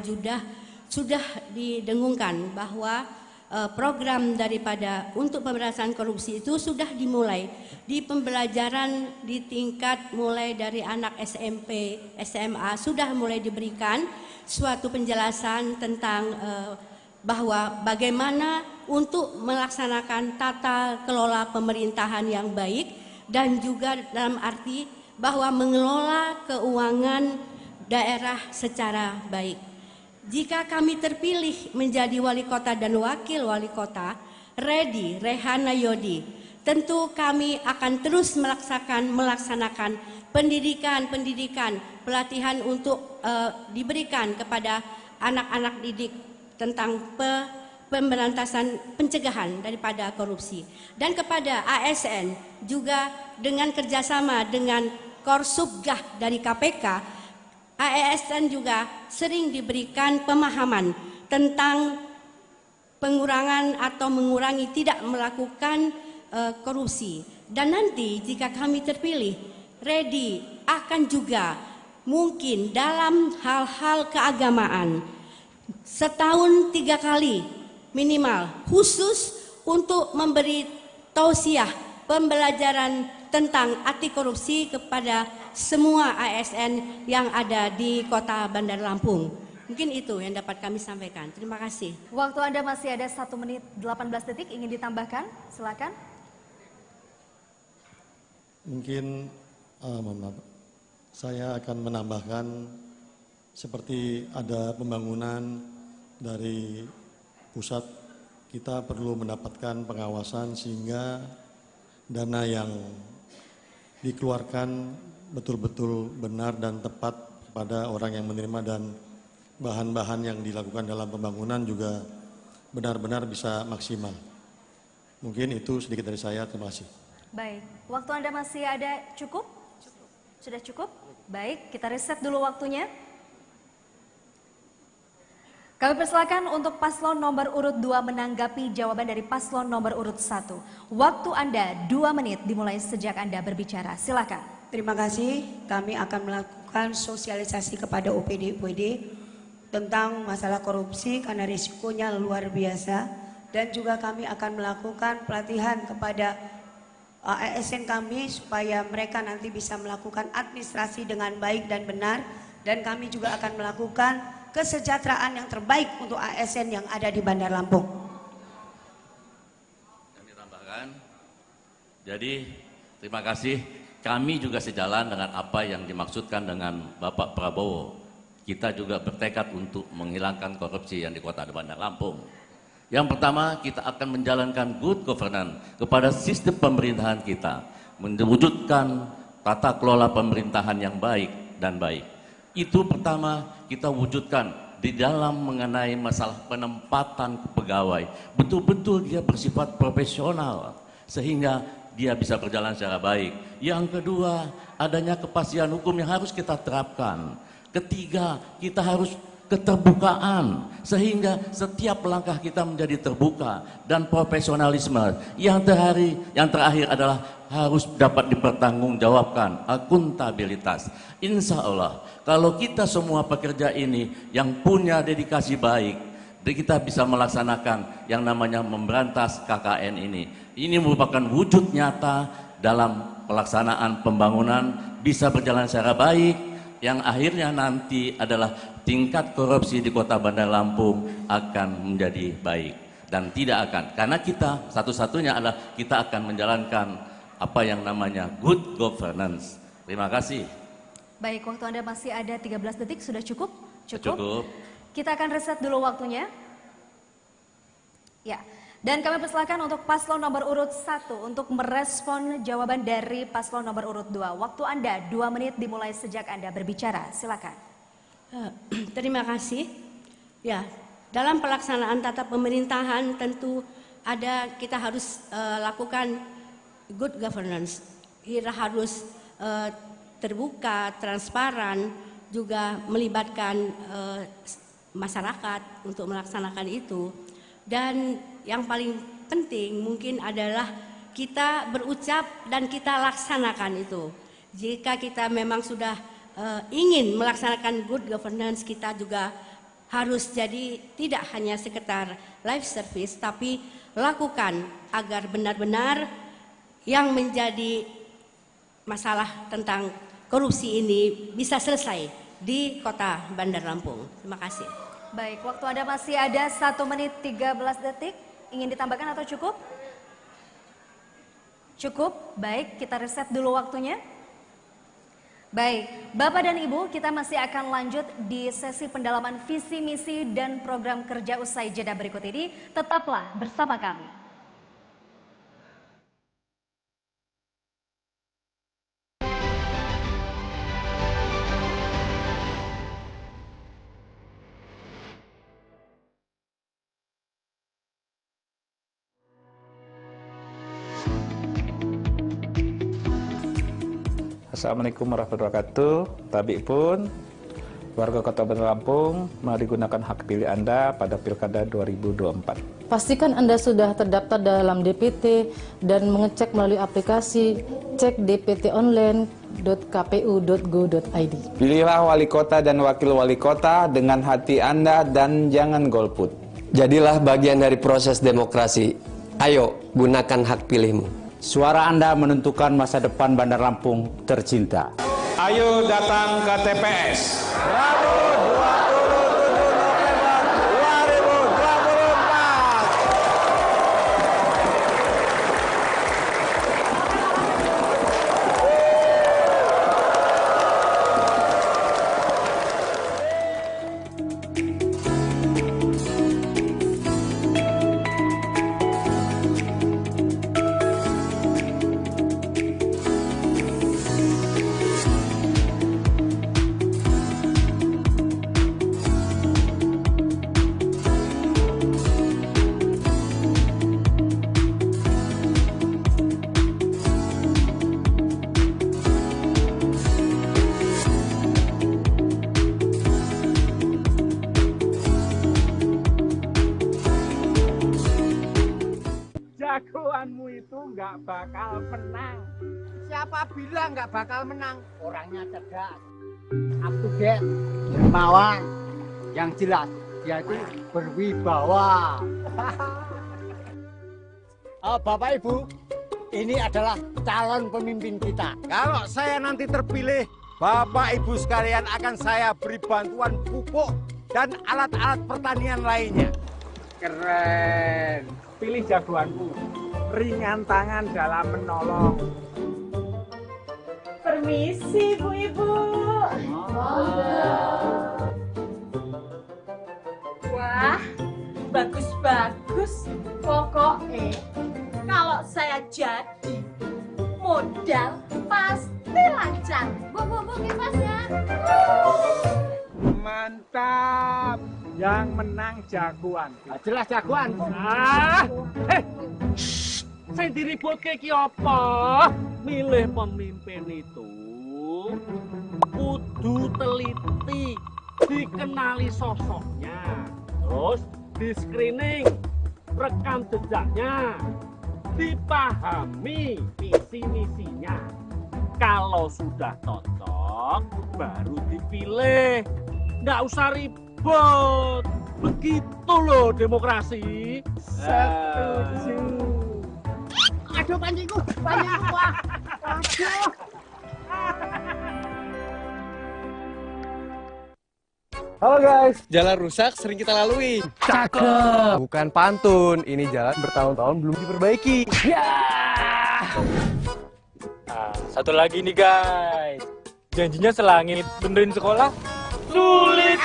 sudah didengungkan bahwa program daripada untuk pemberantasan korupsi itu sudah dimulai di pembelajaran di tingkat mulai dari anak SMP, SMA sudah mulai diberikan suatu penjelasan tentang bahwa bagaimana untuk melaksanakan tata kelola pemerintahan yang baik dan juga dalam arti bahwa mengelola keuangan daerah secara baik. Jika kami terpilih menjadi wali kota dan wakil wali kota, Rehana Yodi, tentu kami akan terus melaksanakan pendidikan, pelatihan untuk diberikan kepada anak-anak didik tentang pemberantasan pencegahan daripada korupsi. Dan kepada ASN juga dengan kerjasama dengan Korsubgah dari KPK, ASN juga sering diberikan pemahaman tentang pengurangan atau mengurangi tidak melakukan korupsi. Dan nanti jika kami terpilih, akan juga mungkin dalam hal-hal keagamaan setahun 3 kali minimal khusus untuk memberi tausiah pembelajaran tentang anti korupsi kepada semua ASN yang ada di Kota Bandar Lampung. Mungkin itu yang dapat kami sampaikan. Terima kasih. Waktu Anda masih ada 1 menit 18 detik, ingin ditambahkan? Silakan. Mungkin saya akan menambahkan seperti ada pembangunan dari pusat, kita perlu mendapatkan pengawasan sehingga dana yang dikeluarkan betul-betul benar dan tepat kepada orang yang menerima dan bahan-bahan yang dilakukan dalam pembangunan juga benar-benar bisa maksimal. Mungkin itu sedikit dari saya, terima kasih. Baik, waktu Anda masih ada cukup? Sudah cukup? Baik, kita reset dulu waktunya. Kami persilakan untuk paslon nomor urut 2 menanggapi jawaban dari paslon nomor urut 1. Waktu Anda 2 menit dimulai sejak Anda berbicara. Silakan. Terima kasih. Kami akan melakukan sosialisasi kepada OPD-OPD tentang masalah korupsi karena risikonya luar biasa. Dan juga kami akan melakukan pelatihan kepada ASN kami supaya mereka nanti bisa melakukan administrasi dengan baik dan benar. Dan kami juga akan melakukan kesejahteraan yang terbaik untuk ASN yang ada di Bandar Lampung. Kami tambahkan, jadi terima kasih, kami juga sejalan dengan apa yang dimaksudkan dengan Bapak Prabowo. Kita juga bertekad untuk menghilangkan korupsi yang di Kota Bandar Lampung. Yang pertama, kita akan menjalankan good governance kepada sistem pemerintahan kita, mewujudkan tata kelola pemerintahan yang baik dan baik. Itu pertama kita wujudkan di dalam mengenai masalah penempatan pegawai. Betul-betul dia bersifat profesional sehingga dia bisa berjalan secara baik. Yang kedua, adanya kepastian hukum yang harus kita terapkan. Ketiga, kita harus keterbukaan sehingga setiap langkah kita menjadi terbuka dan profesionalisme. Yang terakhir adalah harus dapat dipertanggungjawabkan, akuntabilitas. Insya Allah kalau kita semua pekerja ini yang punya dedikasi baik, kita bisa melaksanakan yang namanya memberantas KKN ini. Ini merupakan wujud nyata dalam pelaksanaan pembangunan bisa berjalan secara baik, yang akhirnya nanti adalah tingkat korupsi di Kota Bandar Lampung akan menjadi baik. Dan tidak akan, karena kita satu-satunya adalah kita akan menjalankan apa yang namanya good governance. Terima kasih. Baik, waktu Anda masih ada 13 detik, sudah cukup? Cukup. Kita akan reset dulu waktunya. Ya, dan kami persilakan untuk paslon nomor urut 1 untuk merespon jawaban dari paslon nomor urut 2. Waktu Anda 2 menit dimulai sejak Anda berbicara. Silakan. Terima kasih. Ya, dalam pelaksanaan tata pemerintahan tentu kita harus lakukan good governance. Kita harus terbuka, transparan, juga melibatkan masyarakat untuk melaksanakan itu. Dan yang paling penting mungkin adalah kita berucap dan kita laksanakan itu. Jika kita memang sudah ingin melaksanakan good governance, kita juga harus jadi tidak hanya sekedar lip service, tapi lakukan agar benar-benar yang menjadi masalah tentang korupsi ini bisa selesai di Kota Bandar Lampung. Terima kasih. Baik, waktu Anda masih ada 1 menit 13 detik. Ingin ditambahkan atau cukup? Cukup, baik, kita reset dulu waktunya. Baik, Bapak dan Ibu, kita masih akan lanjut di sesi pendalaman visi, misi, dan program kerja usai jeda berikut ini. Tetaplah bersama kami. Assalamualaikum warahmatullahi wabarakatuh. Tabik pun warga Kota Bandar Lampung, mari gunakan hak pilih Anda pada Pilkada 2024. Pastikan Anda sudah terdaftar dalam DPT dan mengecek melalui aplikasi cek dptonline.kpu.go.id. Pilihlah wali kota dan wakil wali kota dengan hati Anda dan jangan golput. Jadilah bagian dari proses demokrasi. Ayo, gunakan hak pilihmu. Suara Anda menentukan masa depan Bandar Lampung tercinta. Ayo datang ke TPS. Rabu 27 November 2024. jagoanmu itu nggak bakal menang. Siapa bilang nggak bakal menang? Orangnya cerdas, up to date, dermawan. Yang jelas, dia itu berwibawa. Bapak Ibu, ini adalah calon pemimpin kita. Kalau saya nanti terpilih, Bapak Ibu sekalian akan saya beri bantuan pupuk dan alat-alat pertanian lainnya. Keren. Pilih jagoanku. Ringan tangan dalam menolong. Permisi, Bu-Ibu. Wah, bagus-bagus. Pokoknya kalau saya jadi modal pasti lancar. Bu, kipasnya. Mantap. Yang menang jagoan. Jelas jagoan. Saya diribut ke apa? Milih pemimpin itu kudu teliti, dikenali sosoknya, terus di screening, rekam jejaknya, dipahami visi misinya. Kalau sudah cocok, baru dipilih. Nggak usah ribut. Begitu loh demokrasi. Setuju. Aduh pancingku, wah. Aduh. Halo guys, jalan rusak sering kita lalui. Cakep. Bukan pantun, ini jalan bertahun-tahun belum diperbaiki. Ya. Nah, satu lagi nih guys. Janjinya selangit, benerin sekolah sulit.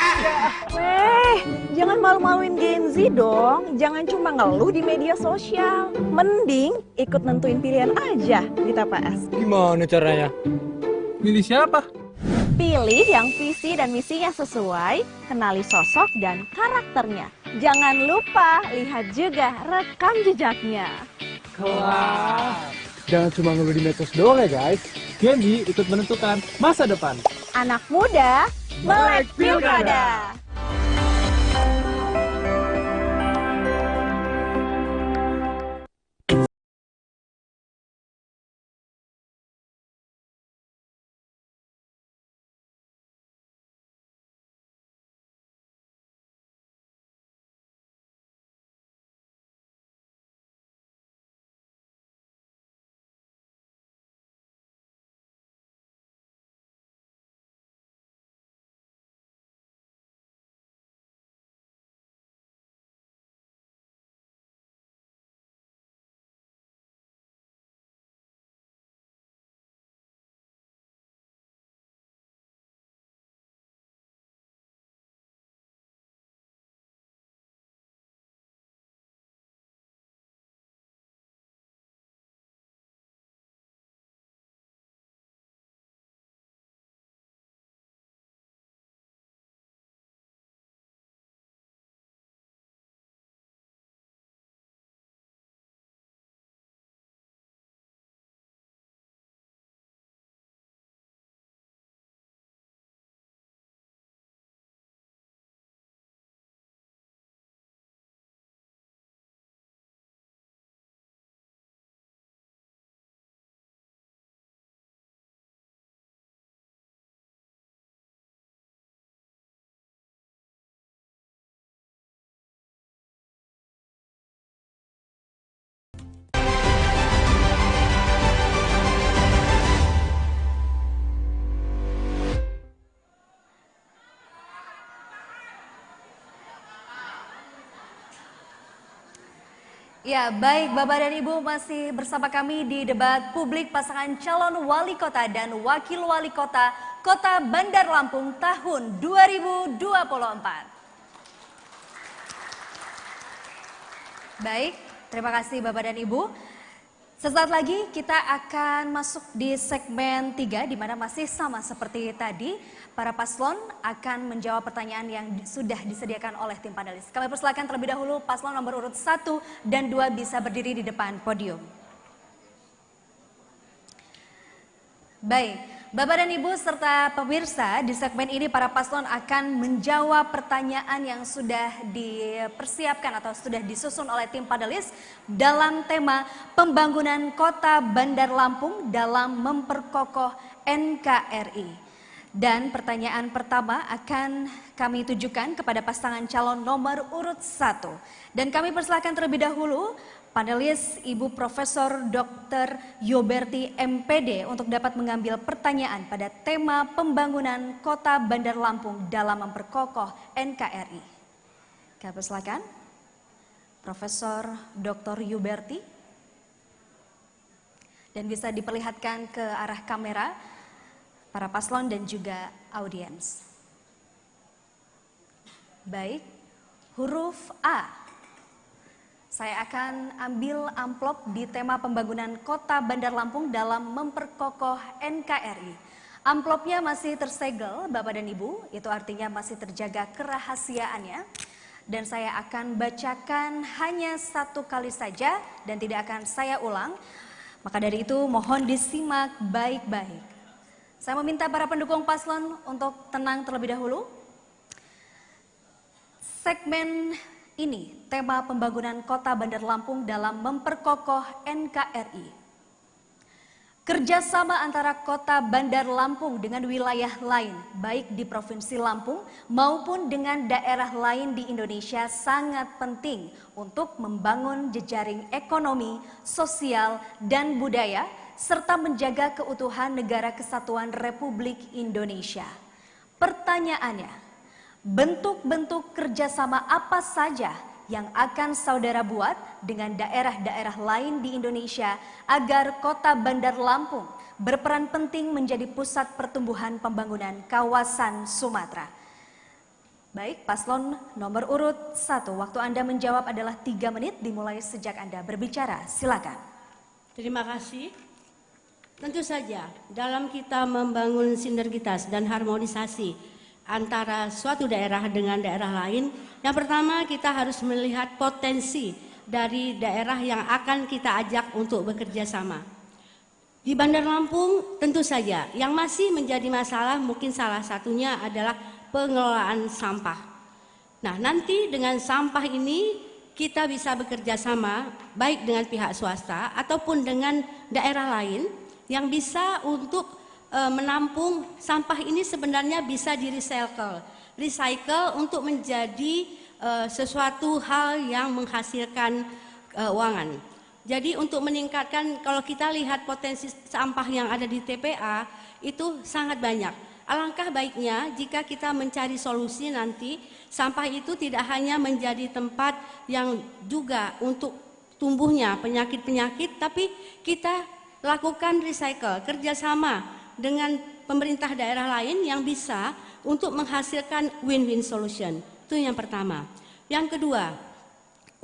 Jangan malu-maluin Gen Z dong. Jangan cuma ngeluh di media sosial. Mending ikut nentuin pilihan aja di TPS. Gimana caranya? Milih siapa? Pilih yang visi dan misinya sesuai, kenali sosok dan karakternya. Jangan lupa lihat juga rekam jejaknya. Kelas. Jangan cuma ngeluh di medsos doang ya guys. Gen Z ikut menentukan masa depan. Anak muda, melek pilkada. Ya, baik Bapak dan Ibu, masih bersama kami di debat publik pasangan calon wali kota dan wakil wali kota Kota Bandar Lampung tahun 2024. Baik, terima kasih Bapak dan Ibu. Sesaat lagi kita akan masuk di segmen 3 di mana masih sama seperti tadi. Para paslon akan menjawab pertanyaan yang sudah disediakan oleh tim panelis. Kami persilakan terlebih dahulu paslon nomor urut 1 dan 2 bisa berdiri di depan podium. Baik, Bapak dan Ibu serta pemirsa, di segmen ini para paslon akan menjawab pertanyaan yang sudah dipersiapkan atau sudah disusun oleh tim panelis dalam tema pembangunan Kota Bandar Lampung dalam memperkokoh NKRI. Dan pertanyaan pertama akan kami tujukan kepada pasangan calon nomor urut 1. Dan kami persilakan terlebih dahulu panelis Ibu Profesor Dr. Yoberti MPD untuk dapat mengambil pertanyaan pada tema pembangunan Kota Bandar Lampung dalam memperkokoh NKRI. Kami persilakan Profesor Dr. Yoberti. Dan bisa diperlihatkan ke arah kamera para paslon dan juga audiens. Baik, huruf A. Saya akan ambil amplop di tema pembangunan Kota Bandar Lampung dalam memperkokoh NKRI. Amplopnya masih tersegel, Bapak dan Ibu, itu artinya masih terjaga kerahasiaannya. Dan saya akan bacakan hanya 1 kali saja dan tidak akan saya ulang. Maka dari itu mohon disimak baik-baik. Saya meminta para pendukung paslon untuk tenang terlebih dahulu. Segmen ini tema pembangunan Kota Bandar Lampung dalam memperkokoh NKRI. Kerjasama antara Kota Bandar Lampung dengan wilayah lain, baik di Provinsi Lampung maupun dengan daerah lain di Indonesia sangat penting untuk membangun jejaring ekonomi, sosial, dan budaya, serta menjaga keutuhan Negara Kesatuan Republik Indonesia. Pertanyaannya, bentuk-bentuk kerjasama apa saja yang akan saudara buat dengan daerah-daerah lain di Indonesia agar Kota Bandar Lampung berperan penting menjadi pusat pertumbuhan pembangunan kawasan Sumatera? Baik, paslon nomor urut 1, waktu Anda menjawab adalah 3 menit dimulai sejak Anda berbicara. Silakan. Terima kasih. Tentu saja dalam kita membangun sinergitas dan harmonisasi antara suatu daerah dengan daerah lain, yang pertama kita harus melihat potensi dari daerah yang akan kita ajak untuk bekerja sama. Di Bandar Lampung tentu saja yang masih menjadi masalah mungkin salah satunya adalah pengelolaan sampah. Nah, nanti dengan sampah ini kita bisa bekerja sama baik dengan pihak swasta ataupun dengan daerah lain yang bisa untuk menampung sampah ini. Sebenarnya bisa recycle untuk menjadi sesuatu hal yang menghasilkan keuangan. Jadi untuk meningkatkan, kalau kita lihat potensi sampah yang ada di TPA itu sangat banyak. Alangkah baiknya jika kita mencari solusi nanti sampah itu tidak hanya menjadi tempat yang juga untuk tumbuhnya penyakit-penyakit, tapi kita lakukan recycle, kerjasama dengan pemerintah daerah lain yang bisa untuk menghasilkan win-win solution. Itu yang pertama. Yang kedua,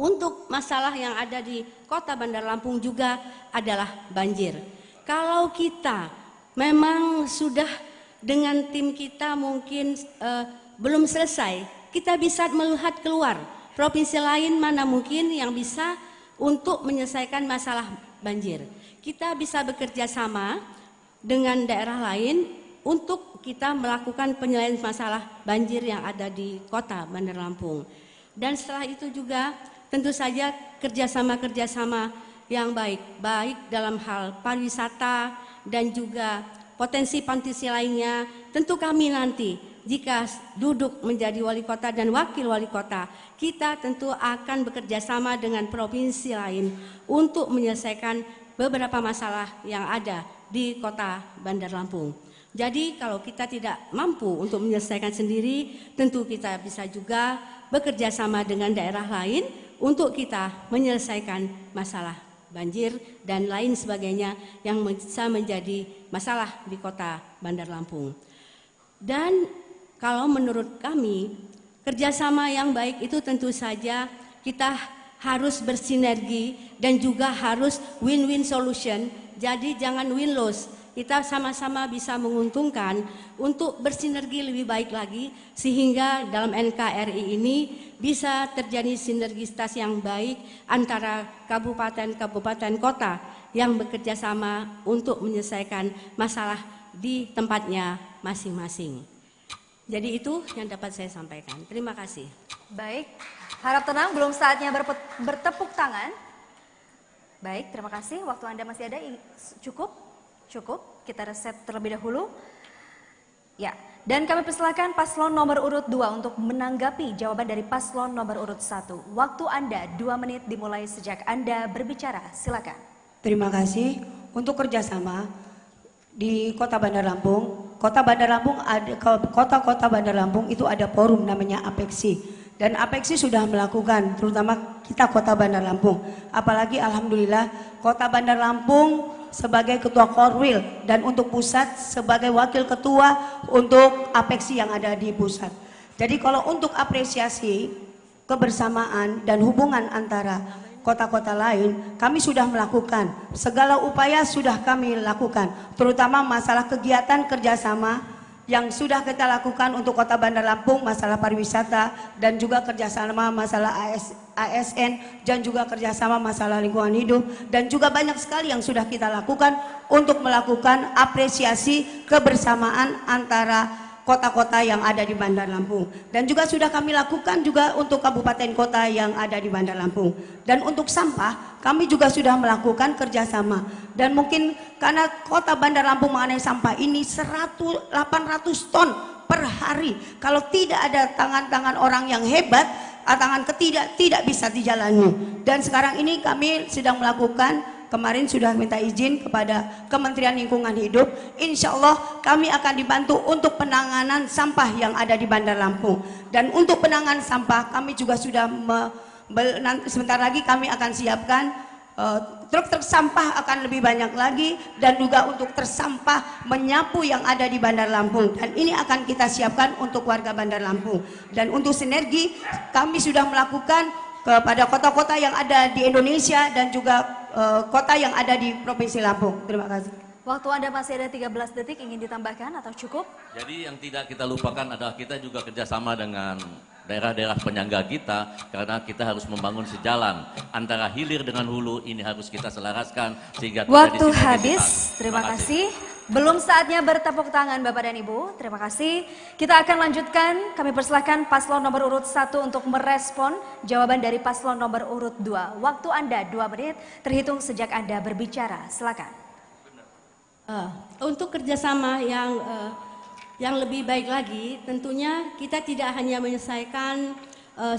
untuk masalah yang ada di Kota Bandar Lampung juga adalah banjir. Kalau kita memang sudah dengan tim kita mungkin belum selesai, kita bisa melihat keluar provinsi lain mana mungkin yang bisa untuk menyelesaikan masalah banjir. Kita bisa bekerja sama dengan daerah lain untuk kita melakukan penyelesaian masalah banjir yang ada di Kota Bandar Lampung. Dan setelah itu juga tentu saja kerjasama yang baik dalam hal pariwisata dan juga potensi-potensi lainnya. Tentu kami nanti jika duduk menjadi wali kota dan wakil wali kota, kita tentu akan bekerja sama dengan provinsi lain untuk menyelesaikan beberapa masalah yang ada di Kota Bandar Lampung. Jadi kalau kita tidak mampu untuk menyelesaikan sendiri, tentu kita bisa juga bekerja sama dengan daerah lain untuk kita menyelesaikan masalah banjir dan lain sebagainya yang bisa menjadi masalah di Kota Bandar Lampung. Dan kalau menurut kami, kerjasama yang baik itu tentu saja kita harus bersinergi dan juga harus win-win solution. Jadi jangan win-loss. Kita sama-sama bisa menguntungkan untuk bersinergi lebih baik lagi sehingga dalam NKRI ini bisa terjadi sinergitas yang baik antara kabupaten-kabupaten kota yang bekerja sama untuk menyelesaikan masalah di tempatnya masing-masing. Jadi itu yang dapat saya sampaikan. Terima kasih. Baik, harap tenang, belum saatnya bertepuk tangan. Baik, terima kasih. Waktu Anda masih ada, cukup? Cukup, kita reset terlebih dahulu. Ya, dan kami persilakan paslon nomor urut 2 untuk menanggapi jawaban dari paslon nomor urut 1. Waktu Anda 2 menit dimulai sejak Anda berbicara, silakan. Terima kasih. Untuk kerjasama di Kota Bandar Lampung, Kota Bandar Lampung itu ada forum namanya APEXI. Dan APEXI sudah melakukan, terutama kita Kota Bandar Lampung. Apalagi alhamdulillah Kota Bandar Lampung sebagai ketua Korwil dan untuk pusat sebagai wakil ketua untuk APEXI yang ada di pusat. Jadi kalau untuk apresiasi kebersamaan dan hubungan antara kota-kota lain, kami sudah melakukan segala upaya, sudah kami lakukan, terutama masalah kegiatan kerjasama yang sudah kita lakukan untuk Kota Bandar Lampung, masalah pariwisata dan juga kerjasama masalah ASN dan juga kerjasama masalah lingkungan hidup, dan juga banyak sekali yang sudah kita lakukan untuk melakukan apresiasi kebersamaan antara kota-kota yang ada di Bandar Lampung, dan juga sudah kami lakukan juga untuk kabupaten kota yang ada di Bandar Lampung. Dan untuk sampah kami juga sudah melakukan kerjasama, dan mungkin karena Kota Bandar Lampung mengenai sampah ini 800 ton per hari, kalau tidak ada tangan-tangan orang yang hebat, tangan tidak bisa dijalani. Dan sekarang ini kami sedang melakukan, kemarin sudah minta izin kepada Kementerian Lingkungan Hidup. Insya Allah kami akan dibantu untuk penanganan sampah yang ada di Bandar Lampung. Dan untuk penanganan sampah kami juga sudah sebentar lagi kami akan siapkan truk-truk sampah akan lebih banyak lagi, dan juga untuk tersampah menyapu yang ada di Bandar Lampung, dan ini akan kita siapkan untuk warga Bandar Lampung. Dan untuk sinergi kami sudah melakukan kepada kota-kota yang ada di Indonesia dan juga kota yang ada di Provinsi Lampung. Terima kasih. Waktu Anda masih ada 13 detik, ingin ditambahkan atau cukup? Jadi yang tidak kita lupakan adalah kita juga kerjasama dengan daerah-daerah penyangga kita, karena kita harus membangun sejalan antara hilir dengan hulu. Ini harus kita selaraskan sehingga waktu habis. Terima kasih. Belum saatnya bertepuk tangan Bapak dan Ibu. Terima kasih. Kita akan lanjutkan. Kami persilahkan paslon nomor urut 1 untuk merespon jawaban dari paslon nomor urut 2. Waktu Anda 2 menit terhitung sejak Anda berbicara. Silakan. Untuk kerjasama yang lebih baik lagi, tentunya kita tidak hanya menyelesaikan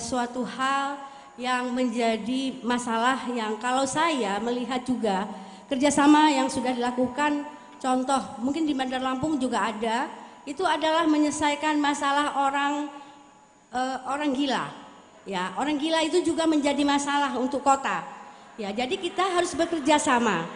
suatu hal yang menjadi masalah, yang kalau saya melihat juga kerjasama yang sudah dilakukan, contoh mungkin di Bandar Lampung juga ada, itu adalah menyelesaikan masalah orang gila. Ya, orang gila itu juga menjadi masalah untuk kota. Ya, jadi kita harus bekerja sama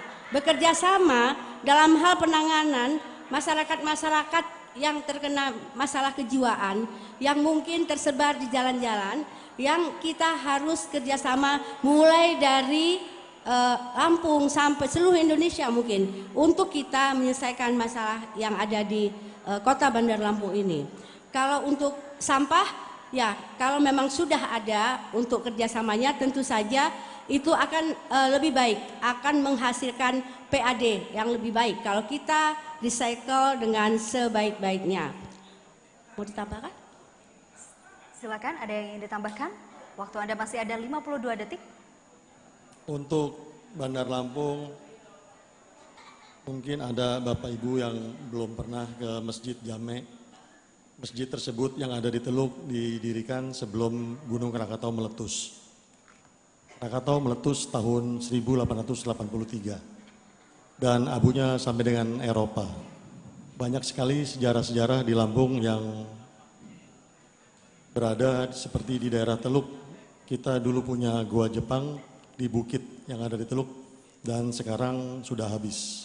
dalam hal penanganan masyarakat yang terkena masalah kejiwaan yang mungkin tersebar di jalan-jalan, yang kita harus kerjasama mulai dari Lampung sampai seluruh Indonesia mungkin untuk kita menyelesaikan masalah yang ada di Kota Bandar Lampung ini. Kalau untuk sampah, ya kalau memang sudah ada untuk kerjasamanya, tentu saja itu akan lebih baik, akan menghasilkan PAD yang lebih baik kalau kita recycle dengan sebaik-baiknya. Mau ditambahkan? Silakan, ada yang ingin ditambahkan? Waktu Anda masih ada 52 detik. Untuk Bandar Lampung, mungkin ada Bapak Ibu yang belum pernah ke Masjid Jame. Masjid tersebut yang ada di Teluk didirikan sebelum Gunung Krakatau meletus. Krakatau meletus tahun 1883 dan abunya sampai dengan Eropa. Banyak sekali sejarah-sejarah di Lampung yang berada seperti di daerah Teluk. Kita dulu punya Gua Jepang di bukit yang ada di Teluk dan sekarang sudah habis.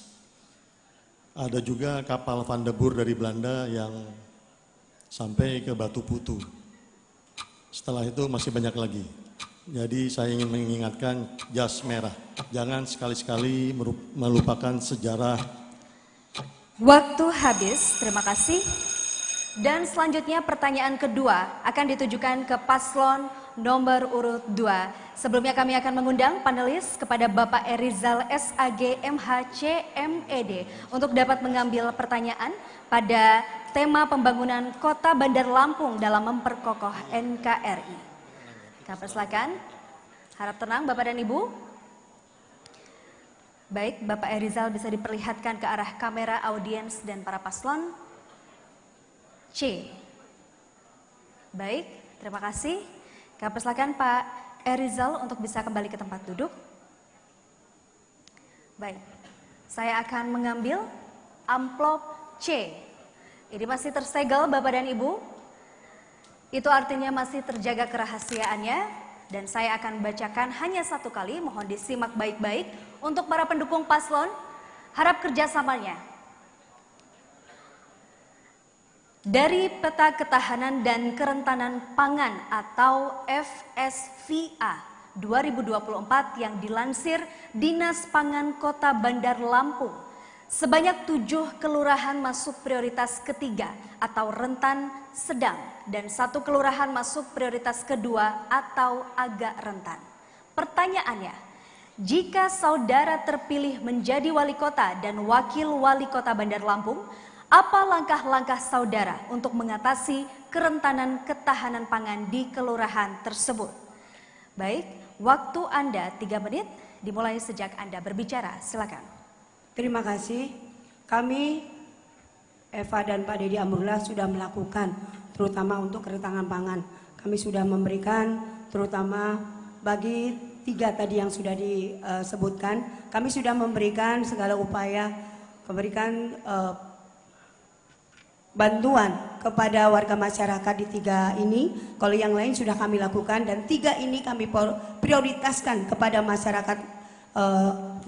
Ada juga kapal Van de Boer dari Belanda yang sampai ke Batu Putu. Setelah itu masih banyak lagi. Jadi saya ingin mengingatkan jas merah. Jangan sekali-sekali melupakan sejarah. Waktu habis, terima kasih. Dan selanjutnya pertanyaan kedua akan ditujukan ke paslon nomor urut 2. Sebelumnya kami akan mengundang panelis kepada Bapak Erizal SAG MHC MED untuk dapat mengambil pertanyaan pada tema pembangunan Kota Bandar Lampung dalam memperkokoh NKRI. Kami persilakan. Harap tenang Bapak dan Ibu. Baik, Bapak Erizal bisa diperlihatkan ke arah kamera audiens dan para paslon. C. Baik, terima kasih. Kami persilakan Pak Erizal untuk bisa kembali ke tempat duduk. Baik, saya akan mengambil amplop C. Ini masih tersegel Bapak dan Ibu. Itu artinya masih terjaga kerahasiaannya. Dan saya akan bacakan hanya satu kali, mohon disimak baik-baik. Untuk para pendukung paslon, harap kerjasamanya. Dari Peta Ketahanan dan Kerentanan Pangan atau FSVA 2024 yang dilansir Dinas Pangan Kota Bandar Lampung, sebanyak 7 kelurahan masuk prioritas ketiga atau rentan sedang dan 1 kelurahan masuk prioritas kedua atau agak rentan. Pertanyaannya, jika saudara terpilih menjadi wali kota dan wakil wali kota Bandar Lampung, apa langkah-langkah saudara untuk mengatasi kerentanan ketahanan pangan di kelurahan tersebut? Baik, waktu Anda 3 menit dimulai sejak Anda berbicara. Silakan. Terima kasih. Kami, Eva dan Pak Deddy Amrullah sudah melakukan terutama untuk kerentanan pangan. Kami sudah memberikan terutama bagi 3 tadi yang sudah disebutkan. Kami sudah memberikan segala upaya memberikan bantuan kepada warga masyarakat di 3 ini. Kalau yang lain sudah kami lakukan dan 3 ini kami prioritaskan kepada masyarakat,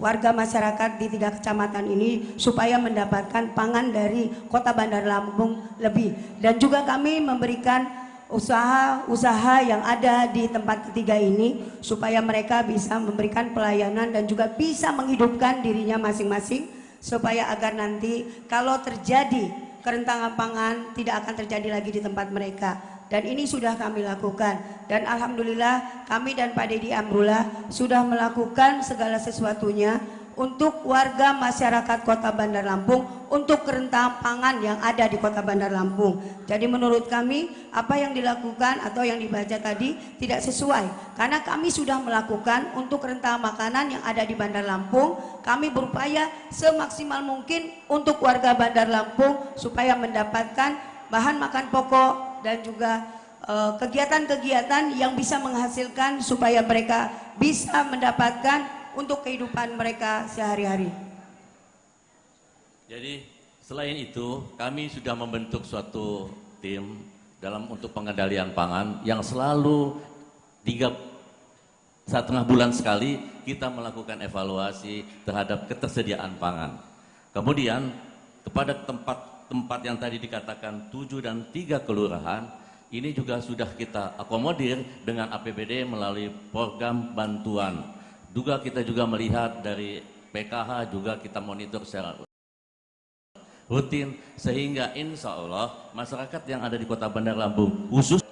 warga masyarakat di 3 kecamatan ini supaya mendapatkan pangan dari Kota Bandar Lampung lebih. Dan juga kami memberikan usaha-usaha yang ada di tempat ketiga ini supaya mereka bisa memberikan pelayanan dan juga bisa menghidupkan dirinya masing-masing supaya agar nanti kalau terjadi kerentanan pangan tidak akan terjadi lagi di tempat mereka. Dan ini sudah kami lakukan. Dan alhamdulillah kami dan Pak Deddy Amrullah sudah melakukan segala sesuatunya untuk warga masyarakat Kota Bandar Lampung, untuk kerentanan pangan yang ada di Kota Bandar Lampung. Jadi menurut kami apa yang dilakukan atau yang dibaca tadi tidak sesuai, karena kami sudah melakukan untuk kerentanan makanan yang ada di Bandar Lampung. Kami berupaya semaksimal mungkin untuk warga Bandar Lampung supaya mendapatkan bahan makan pokok dan juga kegiatan-kegiatan yang bisa menghasilkan supaya mereka bisa mendapatkan untuk kehidupan mereka sehari-hari. Jadi selain itu kami sudah membentuk suatu tim untuk pengendalian pangan yang selalu 3,5 bulan sekali kita melakukan evaluasi terhadap ketersediaan pangan. Kemudian kepada tempat yang tadi dikatakan 7 dan 3 kelurahan, ini juga sudah kita akomodir dengan APBD melalui program bantuan. Juga kita juga melihat dari PKH juga kita monitor secara rutin sehingga insya Allah masyarakat yang ada di Kota Bandar Lampung khusus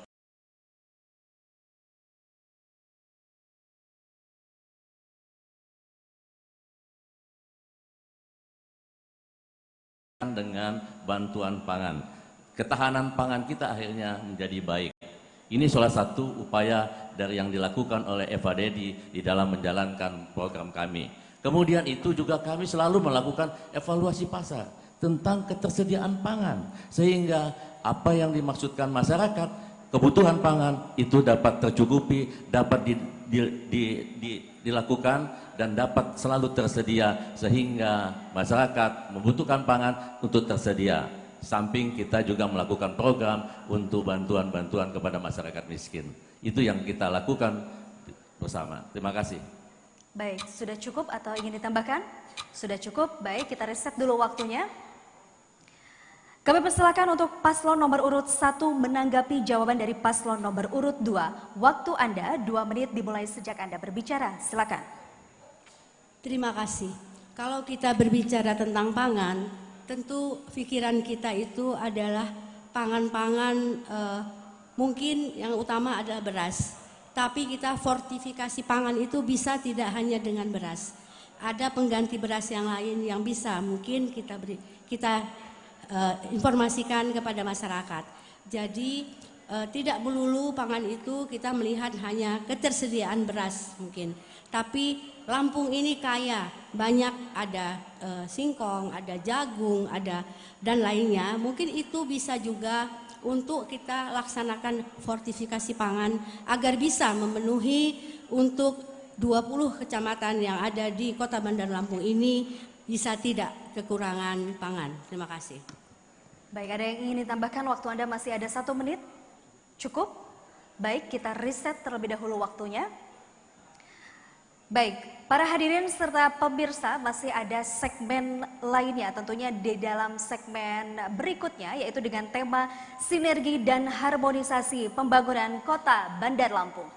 dengan bantuan pangan, ketahanan pangan kita akhirnya menjadi baik. Ini salah satu upaya dari yang dilakukan oleh Eva Deddy di dalam menjalankan program kami. Kemudian itu juga kami selalu melakukan evaluasi pasar tentang ketersediaan pangan. Sehingga apa yang dimaksudkan masyarakat, kebutuhan pangan itu dapat tercukupi, dapat dilakukan dan dapat selalu tersedia. Sehingga masyarakat membutuhkan pangan untuk tersedia. Samping kita juga melakukan program untuk bantuan-bantuan kepada masyarakat miskin. Itu yang kita lakukan bersama. Terima kasih. Baik, sudah cukup atau ingin ditambahkan? Sudah cukup, baik kita reset dulu waktunya. Kami persilakan untuk paslon nomor urut 1 menanggapi jawaban dari paslon nomor urut 2. Waktu Anda 2 menit dimulai sejak Anda berbicara, silakan. Terima kasih. Kalau kita berbicara tentang pangan, tentu pikiran kita itu adalah pangan-pangan mungkin yang utama adalah beras. Tapi kita fortifikasi pangan itu bisa tidak hanya dengan beras. Ada pengganti beras yang lain yang bisa mungkin kita informasikan kepada masyarakat. Jadi tidak melulu pangan itu kita melihat hanya ketersediaan beras mungkin. Tapi Lampung ini kaya, banyak ada singkong, ada jagung, ada dan lainnya. Mungkin itu bisa juga untuk kita laksanakan fortifikasi pangan agar bisa memenuhi untuk 20 kecamatan yang ada di Kota Bandar Lampung ini bisa tidak kekurangan pangan. Terima kasih. Baik, ada yang ingin ditambahkan? Waktu Anda masih ada 1 menit. Cukup? Baik, kita riset terlebih dahulu waktunya. Baik, para hadirin serta pemirsa, masih ada segmen lainnya tentunya di dalam segmen berikutnya, yaitu dengan tema sinergi dan harmonisasi pembangunan Kota Bandar Lampung.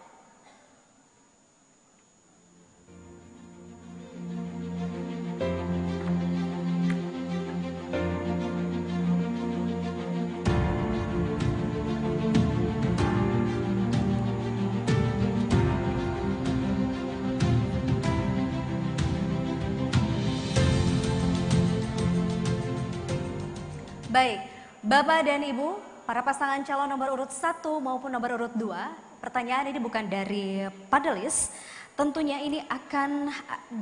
Baik, Bapak dan Ibu, para pasangan calon nomor urut 1 maupun nomor urut 2, pertanyaan ini bukan dari panelis, tentunya ini akan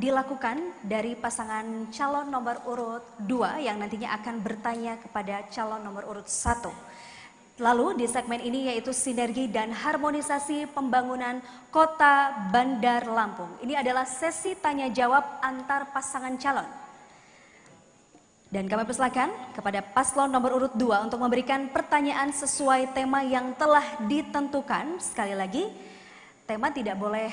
dilakukan dari pasangan calon nomor urut 2 yang nantinya akan bertanya kepada calon nomor urut 1. Lalu di segmen ini yaitu sinergi dan harmonisasi pembangunan Kota Bandar Lampung. Ini adalah sesi tanya jawab antar pasangan calon. Dan kami persilakan kepada paslon nomor urut 2 untuk memberikan pertanyaan sesuai tema yang telah ditentukan. Sekali lagi,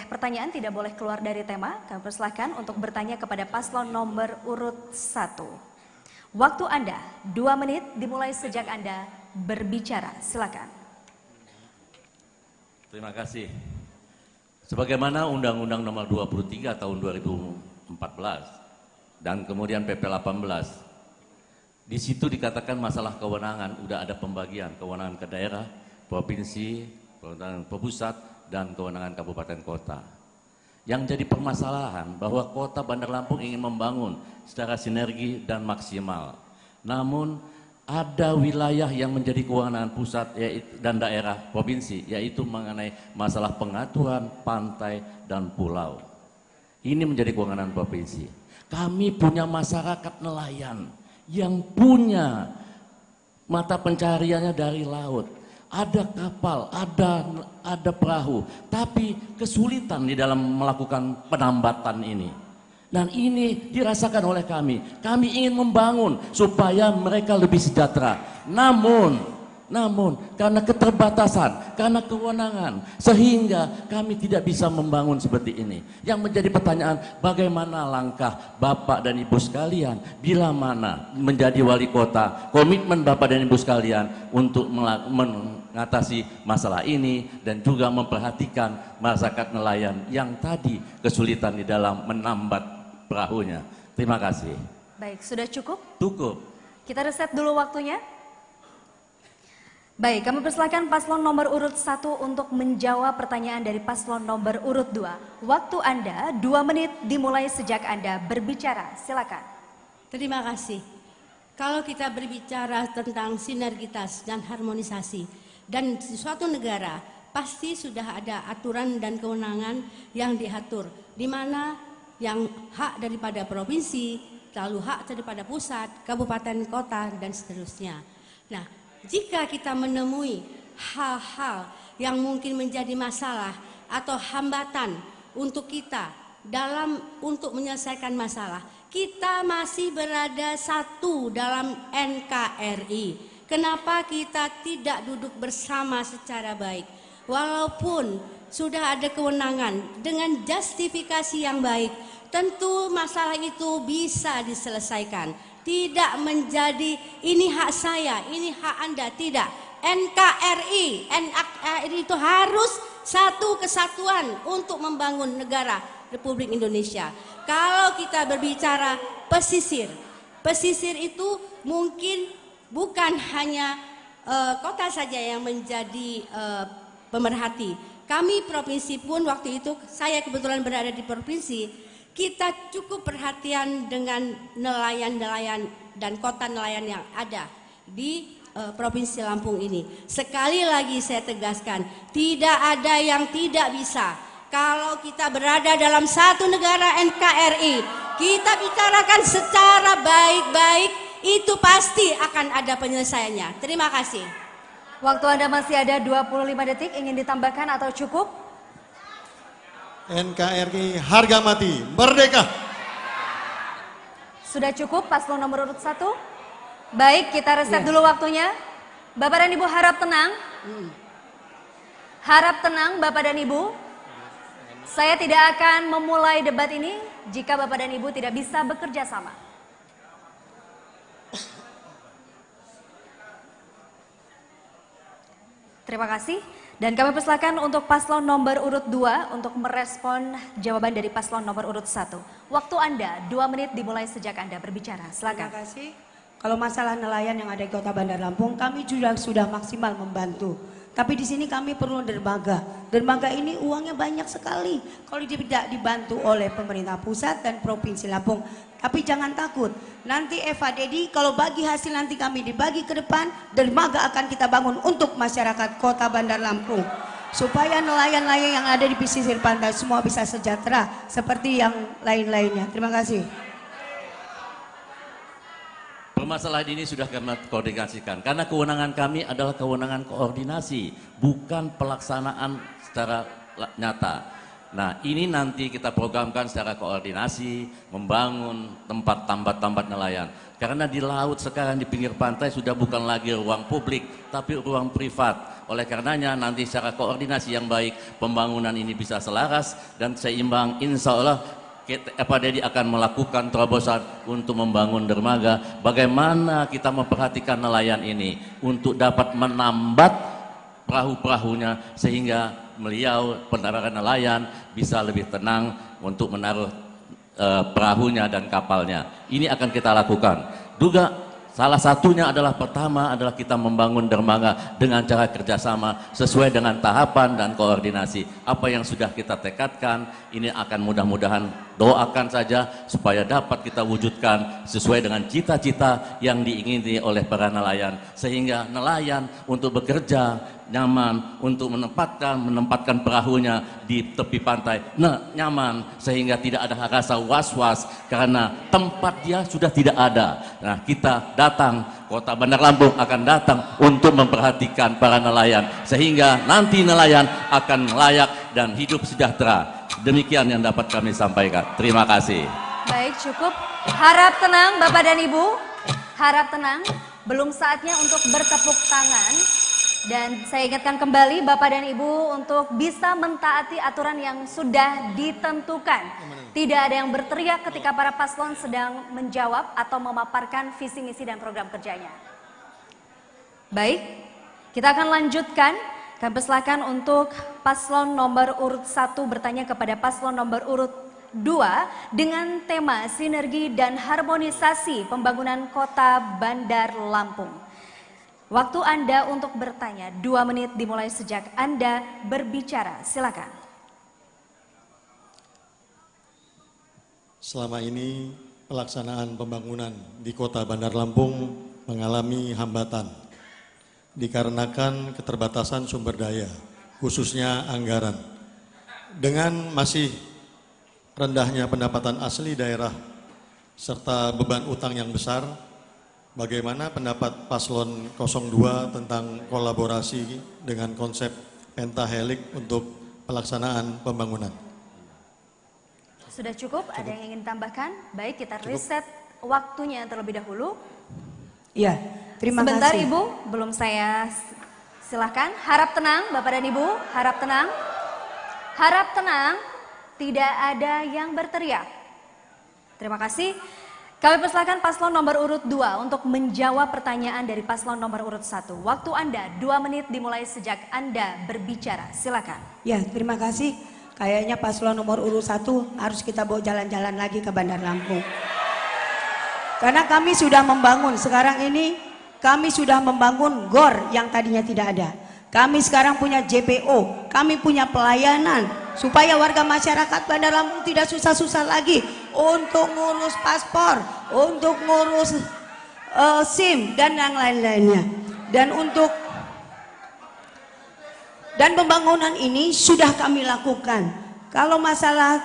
pertanyaan tidak boleh keluar dari tema. Kami persilakan untuk bertanya kepada paslon nomor urut 1. Waktu Anda 2 menit dimulai sejak Anda berbicara. Silakan. Terima kasih. Sebagaimana Undang-Undang Nomor 23 Tahun 2014 dan kemudian PP 18. Di situ dikatakan masalah kewenangan, udah ada pembagian kewenangan ke daerah, provinsi, kewenangan ke pusat, dan kewenangan kabupaten kota. Yang jadi permasalahan bahwa Kota Bandar Lampung ingin membangun secara sinergi dan maksimal. Namun ada wilayah yang menjadi kewenangan pusat dan daerah provinsi, yaitu mengenai masalah pengaturan pantai dan pulau. Ini menjadi kewenangan provinsi. Kami punya masyarakat nelayan yang punya mata pencariannya dari laut. Ada kapal, ada perahu, tapi kesulitan di dalam melakukan penambatan ini. Dan ini dirasakan oleh kami. Kami ingin membangun supaya mereka lebih sejahtera. Namun karena keterbatasan, karena kewenangan, sehingga kami tidak bisa membangun seperti ini. Yang menjadi pertanyaan, bagaimana langkah Bapak dan Ibu sekalian bila mana menjadi wali kota, komitmen Bapak dan Ibu sekalian untuk mengatasi masalah ini dan juga memperhatikan masyarakat nelayan yang tadi kesulitan di dalam menambat perahunya. Terima kasih. Baik, sudah cukup? Cukup. Kita reset dulu waktunya. Baik, kami persilakan paslon nomor urut 1 untuk menjawab pertanyaan dari paslon nomor urut 2. Waktu Anda 2 menit dimulai sejak Anda berbicara. Silakan. Terima kasih. Kalau kita berbicara tentang sinergitas dan harmonisasi, dan di suatu negara pasti sudah ada aturan dan kewenangan yang diatur, di mana yang hak daripada provinsi, lalu hak daripada pusat, kabupaten, kota, dan seterusnya. Nah, jika kita menemui hal-hal yang mungkin menjadi masalah atau hambatan untuk kita untuk menyelesaikan masalah, kita masih berada satu dalam NKRI. Kenapa kita tidak duduk bersama secara baik? Walaupun sudah ada kewenangan dengan justifikasi yang baik, tentu masalah itu bisa diselesaikan. Tidak menjadi ini hak saya, ini hak Anda, tidak. NKRI itu harus satu kesatuan untuk membangun negara Republik Indonesia. Kalau kita berbicara pesisir itu mungkin bukan hanya kota saja yang menjadi pemerhati. Kami provinsi pun waktu itu, saya kebetulan berada di provinsi, kita cukup perhatian dengan nelayan-nelayan dan kota nelayan yang ada di Provinsi Lampung ini. Sekali lagi saya tegaskan, tidak ada yang tidak bisa. Kalau kita berada dalam satu negara NKRI, kita bicarakan secara baik-baik, itu pasti akan ada penyelesaiannya. Terima kasih. Waktu Anda masih ada 25 detik, ingin ditambahkan atau cukup? NKRI harga mati, merdeka. Sudah cukup paslon nomor urut 1? Baik, kita reset dulu waktunya. Bapak dan Ibu harap tenang. Harap tenang Bapak dan Ibu. Saya tidak akan memulai debat ini jika Bapak dan Ibu tidak bisa bekerja sama. Terima kasih. Dan kami persilakan untuk paslon nomor urut 2 untuk merespon jawaban dari paslon nomor urut 1. Waktu Anda 2 menit dimulai sejak Anda berbicara. Silakan. Terima kasih. Kalau masalah nelayan yang ada di Kota Bandar Lampung, kami sudah maksimal membantu. Tapi di sini kami perlu dermaga. Dermaga ini uangnya banyak sekali. Kalau tidak dibantu oleh pemerintah pusat dan Provinsi Lampung. Tapi jangan takut. Nanti Eva Dedi kalau bagi hasil nanti kami dibagi ke depan, dermaga akan kita bangun untuk masyarakat Kota Bandar Lampung. Supaya nelayan-nelayan yang ada di pesisir pantai semua bisa sejahtera seperti yang lain-lainnya. Terima kasih. Permasalahan ini sudah kami koordinasikan karena kewenangan kami adalah kewenangan koordinasi, bukan pelaksanaan secara nyata. Nah, ini nanti kita programkan secara koordinasi, membangun tempat tambat-tambat nelayan. Karena di laut sekarang di pinggir pantai sudah bukan lagi ruang publik, tapi ruang privat. Oleh karenanya nanti secara koordinasi yang baik, pembangunan ini bisa selaras dan seimbang, insya Allah Pak Dedi akan melakukan terobosan untuk membangun dermaga. Bagaimana kita memperhatikan nelayan ini untuk dapat menambat perahu-perahunya sehingga beliau pendarat nelayan bisa lebih tenang untuk menaruh perahunya dan kapalnya. Ini akan kita lakukan. Juga salah satunya adalah pertama adalah kita membangun dermaga dengan cara kerjasama sesuai dengan tahapan dan koordinasi. Apa yang sudah kita tekadkan ini akan mudah-mudahan doakan saja supaya dapat kita wujudkan sesuai dengan cita-cita yang diingini oleh para nelayan. Sehingga nelayan untuk bekerja nyaman, untuk menempatkan perahunya di tepi pantai nyaman, sehingga tidak ada rasa was-was karena tempat dia sudah tidak ada. Nah, kita datang, Kota Bandar Lampung akan datang untuk memperhatikan para nelayan sehingga nanti nelayan akan layak dan hidup sejahtera. Demikian yang dapat kami sampaikan. Terima kasih. Baik, cukup. Harap tenang Bapak dan Ibu. Harap tenang. Belum saatnya untuk bertepuk tangan. Dan saya ingatkan kembali Bapak dan Ibu untuk bisa mentaati aturan yang sudah ditentukan. Tidak ada yang berteriak ketika para paslon sedang menjawab atau memaparkan visi misi dan program kerjanya. Baik, kita akan lanjutkan. Kami persilakan untuk paslon nomor urut 1 bertanya kepada paslon nomor urut 2 dengan tema sinergi dan harmonisasi pembangunan Kota Bandar Lampung. Waktu Anda untuk bertanya 2 menit dimulai sejak Anda berbicara. Silakan. Selama ini pelaksanaan pembangunan di Kota Bandar Lampung mengalami hambatan dikarenakan keterbatasan sumber daya, khususnya anggaran. Dengan masih rendahnya pendapatan asli daerah serta beban utang yang besar, bagaimana pendapat Paslon 02 tentang kolaborasi dengan konsep pentahelik untuk pelaksanaan pembangunan? Sudah cukup? Ada yang ingin tambahkan? Baik, kita reset waktunya terlebih dahulu. Iya, terima Sebentar kasih. Ibu, belum saya silahkan. Harap tenang Bapak dan Ibu, harap tenang. Harap tenang, tidak ada yang berteriak. Terima kasih. Kami persilakan paslon nomor urut 2 untuk menjawab pertanyaan dari paslon nomor urut 1. Waktu Anda 2 menit dimulai sejak Anda berbicara. Silakan. Ya, terima kasih. Kayaknya paslon nomor urut 1 harus kita bawa jalan-jalan lagi ke Bandar Lampung. Karena kami sudah membangun, sekarang ini Kami sudah membangun GOR yang tadinya tidak ada. Kami sekarang punya JPO, kami punya pelayanan supaya warga masyarakat Bandar Lampung tidak susah-susah lagi untuk ngurus paspor, untuk ngurus SIM dan yang lain-lainnya. Dan pembangunan ini sudah kami lakukan. Kalau masalah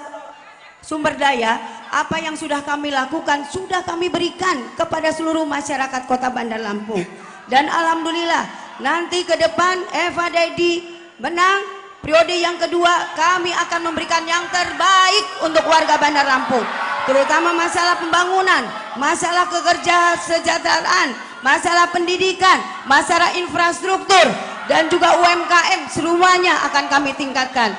sumber daya, apa yang sudah kami lakukan sudah kami berikan kepada seluruh masyarakat Kota Bandar Lampung. Dan alhamdulillah nanti ke depan Eva Dedi menang periode yang kedua, kami akan memberikan yang terbaik untuk warga Bandar Lampung, terutama masalah pembangunan, masalah kesejahteraan, masalah pendidikan, masalah infrastruktur, dan juga UMKM, semuanya akan kami tingkatkan.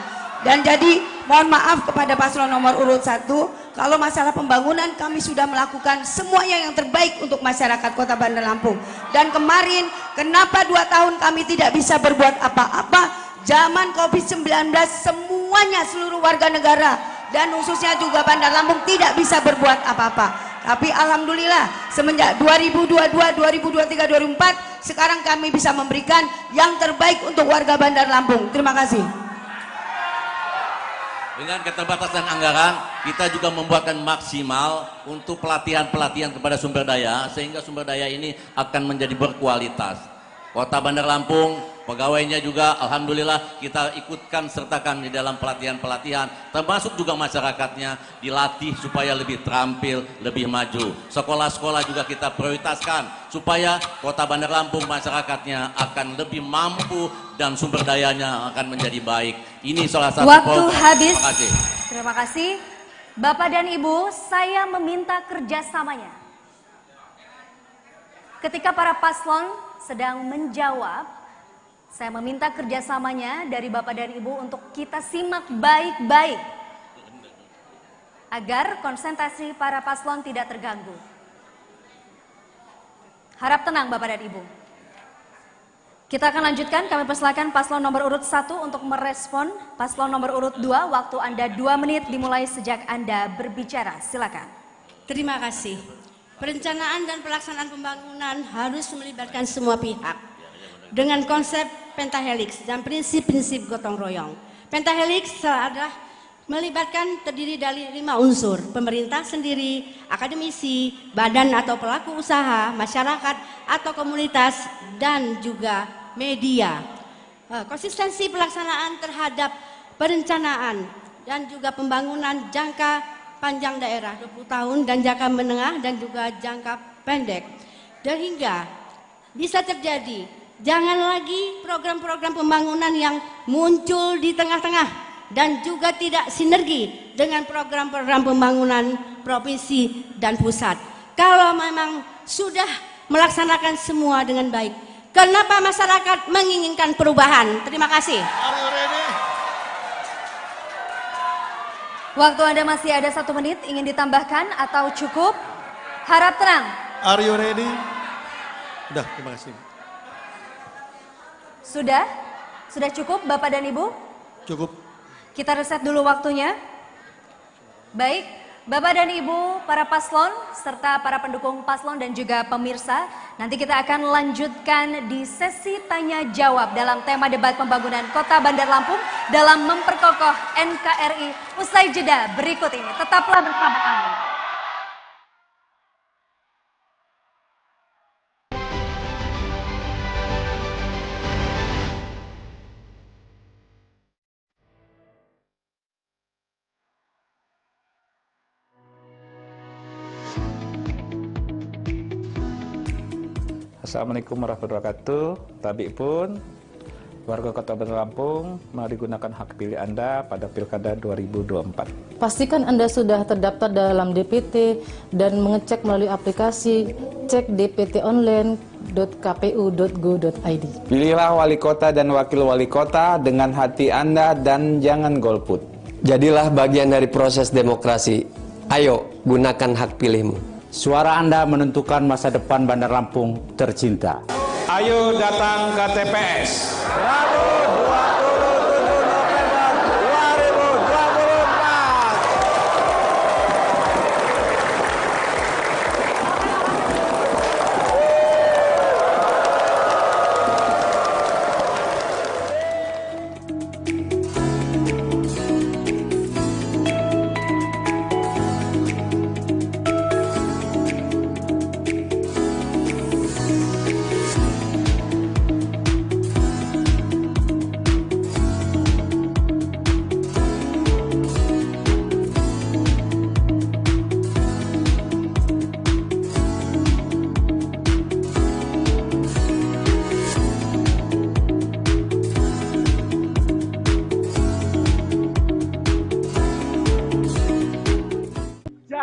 Dan jadi mohon maaf kepada paslon nomor urut 1, kalau masalah pembangunan kami sudah melakukan semuanya yang terbaik untuk masyarakat Kota Bandar Lampung. Dan kemarin kenapa 2 tahun kami tidak bisa berbuat apa-apa? Zaman COVID-19 semuanya, seluruh warga negara dan khususnya juga Bandar Lampung tidak bisa berbuat apa-apa. Tapi alhamdulillah semenjak 2022, 2023, 2024 sekarang kami bisa memberikan yang terbaik untuk warga Bandar Lampung. Terima kasih. Dengan keterbatasan anggaran, kita juga membuatkan maksimal untuk pelatihan-pelatihan kepada sumber daya, sehingga sumber daya ini akan menjadi berkualitas. Kota Bandar Lampung, pegawainya juga alhamdulillah kita ikutkan sertakan di dalam pelatihan-pelatihan, termasuk juga masyarakatnya dilatih supaya lebih terampil, lebih maju. Sekolah-sekolah juga kita prioritaskan supaya Kota Bandar Lampung masyarakatnya akan lebih mampu dan sumber dayanya akan menjadi baik. Ini salah satu waktu program. habis. Terima kasih. Terima kasih. Bapak dan Ibu, saya meminta kerjasamanya. Ketika para paslon sedang menjawab, saya meminta kerjasamanya dari Bapak dan Ibu untuk kita simak baik-baik agar konsentrasi para paslon tidak terganggu. Harap tenang Bapak dan Ibu. Kita akan lanjutkan, kami persilakan paslon nomor urut 1 untuk merespon paslon nomor urut 2. Waktu Anda 2 menit dimulai sejak Anda berbicara. Silakan. Terima kasih. Perencanaan dan pelaksanaan pembangunan harus melibatkan semua pihak dengan konsep pentahelix dan prinsip-prinsip gotong royong. Pentahelix adalah melibatkan terdiri dari 5 unsur: pemerintah sendiri, akademisi, badan atau pelaku usaha, masyarakat atau komunitas, dan juga media. Konsistensi pelaksanaan terhadap perencanaan dan juga pembangunan jangka panjang daerah 20 tahun dan jangka menengah dan juga jangka pendek. Sehingga bisa terjadi jangan lagi program-program pembangunan yang muncul di tengah-tengah dan juga tidak sinergi dengan program-program pembangunan provinsi dan pusat. Kalau memang sudah melaksanakan semua dengan baik, kenapa masyarakat menginginkan perubahan? Terima kasih. Waktu Anda masih ada 1 menit, ingin ditambahkan atau cukup? Harap tenang. Are you ready? Udah, terima kasih. Sudah? Sudah cukup Bapak dan Ibu? Cukup. Kita reset dulu waktunya. Baik, Bapak dan Ibu, para paslon, serta para pendukung paslon dan juga pemirsa, nanti kita akan lanjutkan di sesi tanya jawab dalam tema debat pembangunan Kota Bandar Lampung dalam memperkokoh NKRI usai jeda berikut ini. Tetaplah bersama kami. Assalamualaikum warahmatullahi wabarakatuh. Tabik pun, warga Kota Bandar Lampung, mari gunakan hak pilih Anda pada Pilkada 2024. Pastikan Anda sudah terdaftar dalam DPT dan mengecek melalui aplikasi cekdptonline.kpu.go.id. Pilihlah wali kota dan wakil wali kota dengan hati Anda dan jangan golput. Jadilah bagian dari proses demokrasi. Ayo, gunakan hak pilihmu. Suara Anda menentukan masa depan Bandar Lampung tercinta. Ayo datang ke TPS. Rabu 27 November 2024.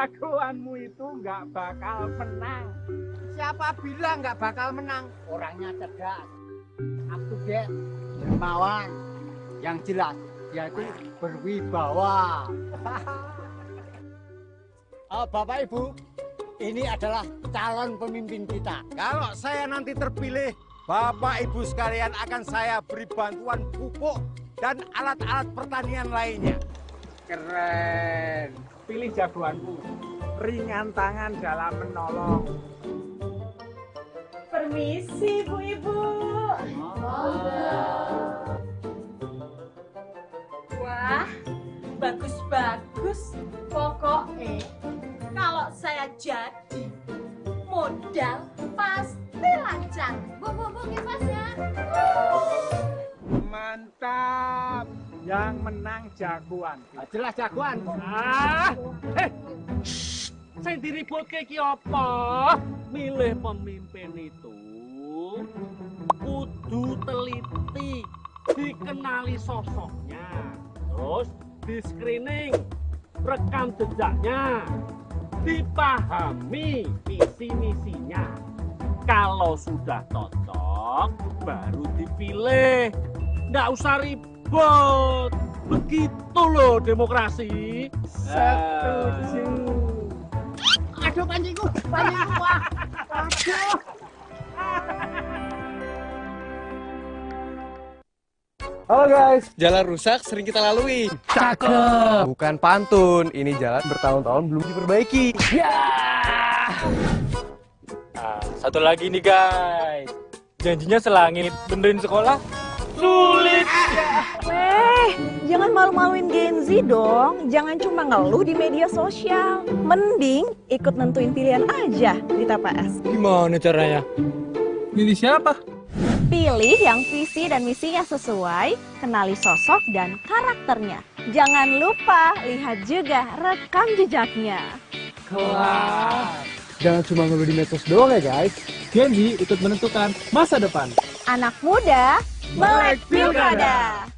Jagoanmu itu nggak bakal menang. Siapa bilang nggak bakal menang? Orangnya cerdas, up to date, dermawan. Yang jelas dia itu berwibawa. Bapak Ibu, ini adalah calon pemimpin kita. Kalau saya nanti terpilih, Bapak Ibu sekalian akan saya beri bantuan pupuk dan alat-alat pertanian lainnya. Keren. Pilih jagoanku. Ringan tangan dalam menolong. Permisi Bu Ibu. Wah, bagus-bagus. Pokoknya kalau saya jadi modal pasti lancar. Bu, kipas ya. Mantap. Yang menang jagoan. Jelas jagoan. Saya diribut kayak apa? Milih pemimpin itu kudu teliti, dikenali sosoknya, terus di screening, rekam jejaknya, dipahami visi misinya. Kalau sudah cocok, baru dipilih. Nggak usah ribut. Begitu loh demokrasi. Setuju. Aduh pancingku, wah. Aduh. Halo guys, jalan rusak sering kita lalui. Cakep. Bukan pantun, ini jalan bertahun-tahun belum diperbaiki. Ya. Satu lagi nih guys, janjinya selangit, benerin sekolah sulit. Jangan malu-maluin Gen Z dong. Jangan cuma ngeluh di media sosial. Mending ikut nentuin pilihan aja di TPS. Gimana caranya? Milih siapa? Pilih yang visi dan misinya sesuai, kenali sosok dan karakternya. Jangan lupa lihat juga rekam jejaknya. Kelas. Jangan cuma ngeluh di medsos doang ya guys. Gen Z ikut menentukan masa depan. Anak muda, melek pilkada.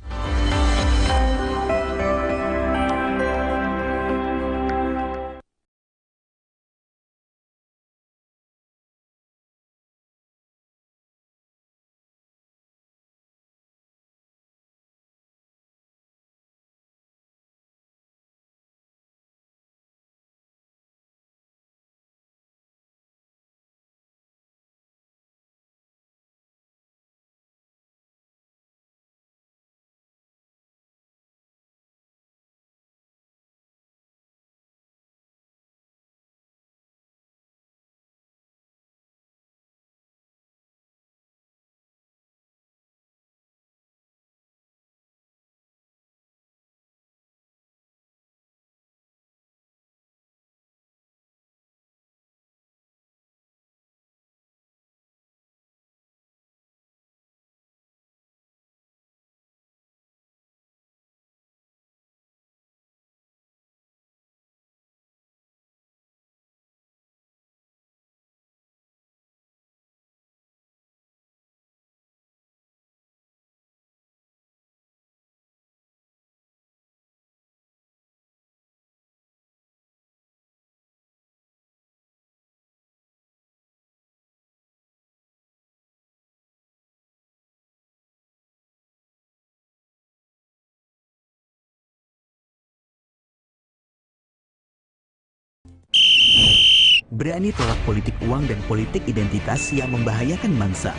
Berani tolak politik uang dan politik identitas yang membahayakan bangsa.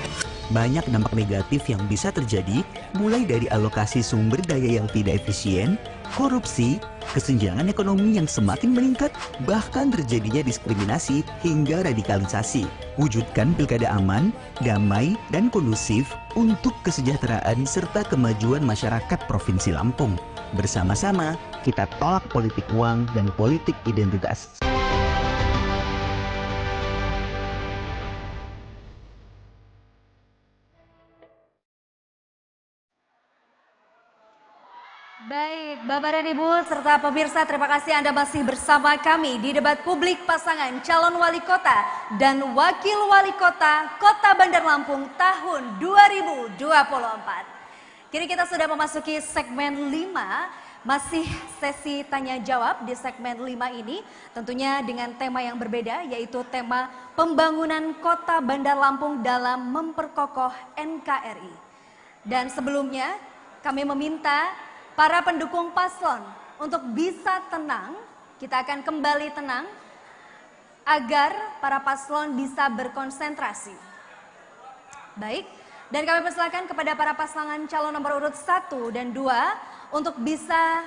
Banyak dampak negatif yang bisa terjadi, mulai dari alokasi sumber daya yang tidak efisien, korupsi, kesenjangan ekonomi yang semakin meningkat, bahkan terjadinya diskriminasi hingga radikalisasi. Wujudkan pilkada aman, damai, dan kondusif untuk kesejahteraan serta kemajuan masyarakat Provinsi Lampung. Bersama-sama, kita tolak politik uang dan politik identitas. Baik, Bapak dan Ibu serta pemirsa, terima kasih Anda masih bersama kami di debat publik pasangan calon wali kota dan wakil wali kota Kota Bandar Lampung tahun 2024. Kini kita sudah memasuki segmen 5, Masih sesi tanya jawab di segmen 5 ini, tentunya dengan tema yang berbeda, yaitu tema pembangunan Kota Bandar Lampung dalam memperkokoh NKRI. Dan sebelumnya kami meminta para pendukung paslon untuk bisa tenang, kita akan kembali tenang agar para paslon bisa berkonsentrasi. Baik, dan kami persilakan kepada para pasangan calon nomor urut 1 dan 2 untuk bisa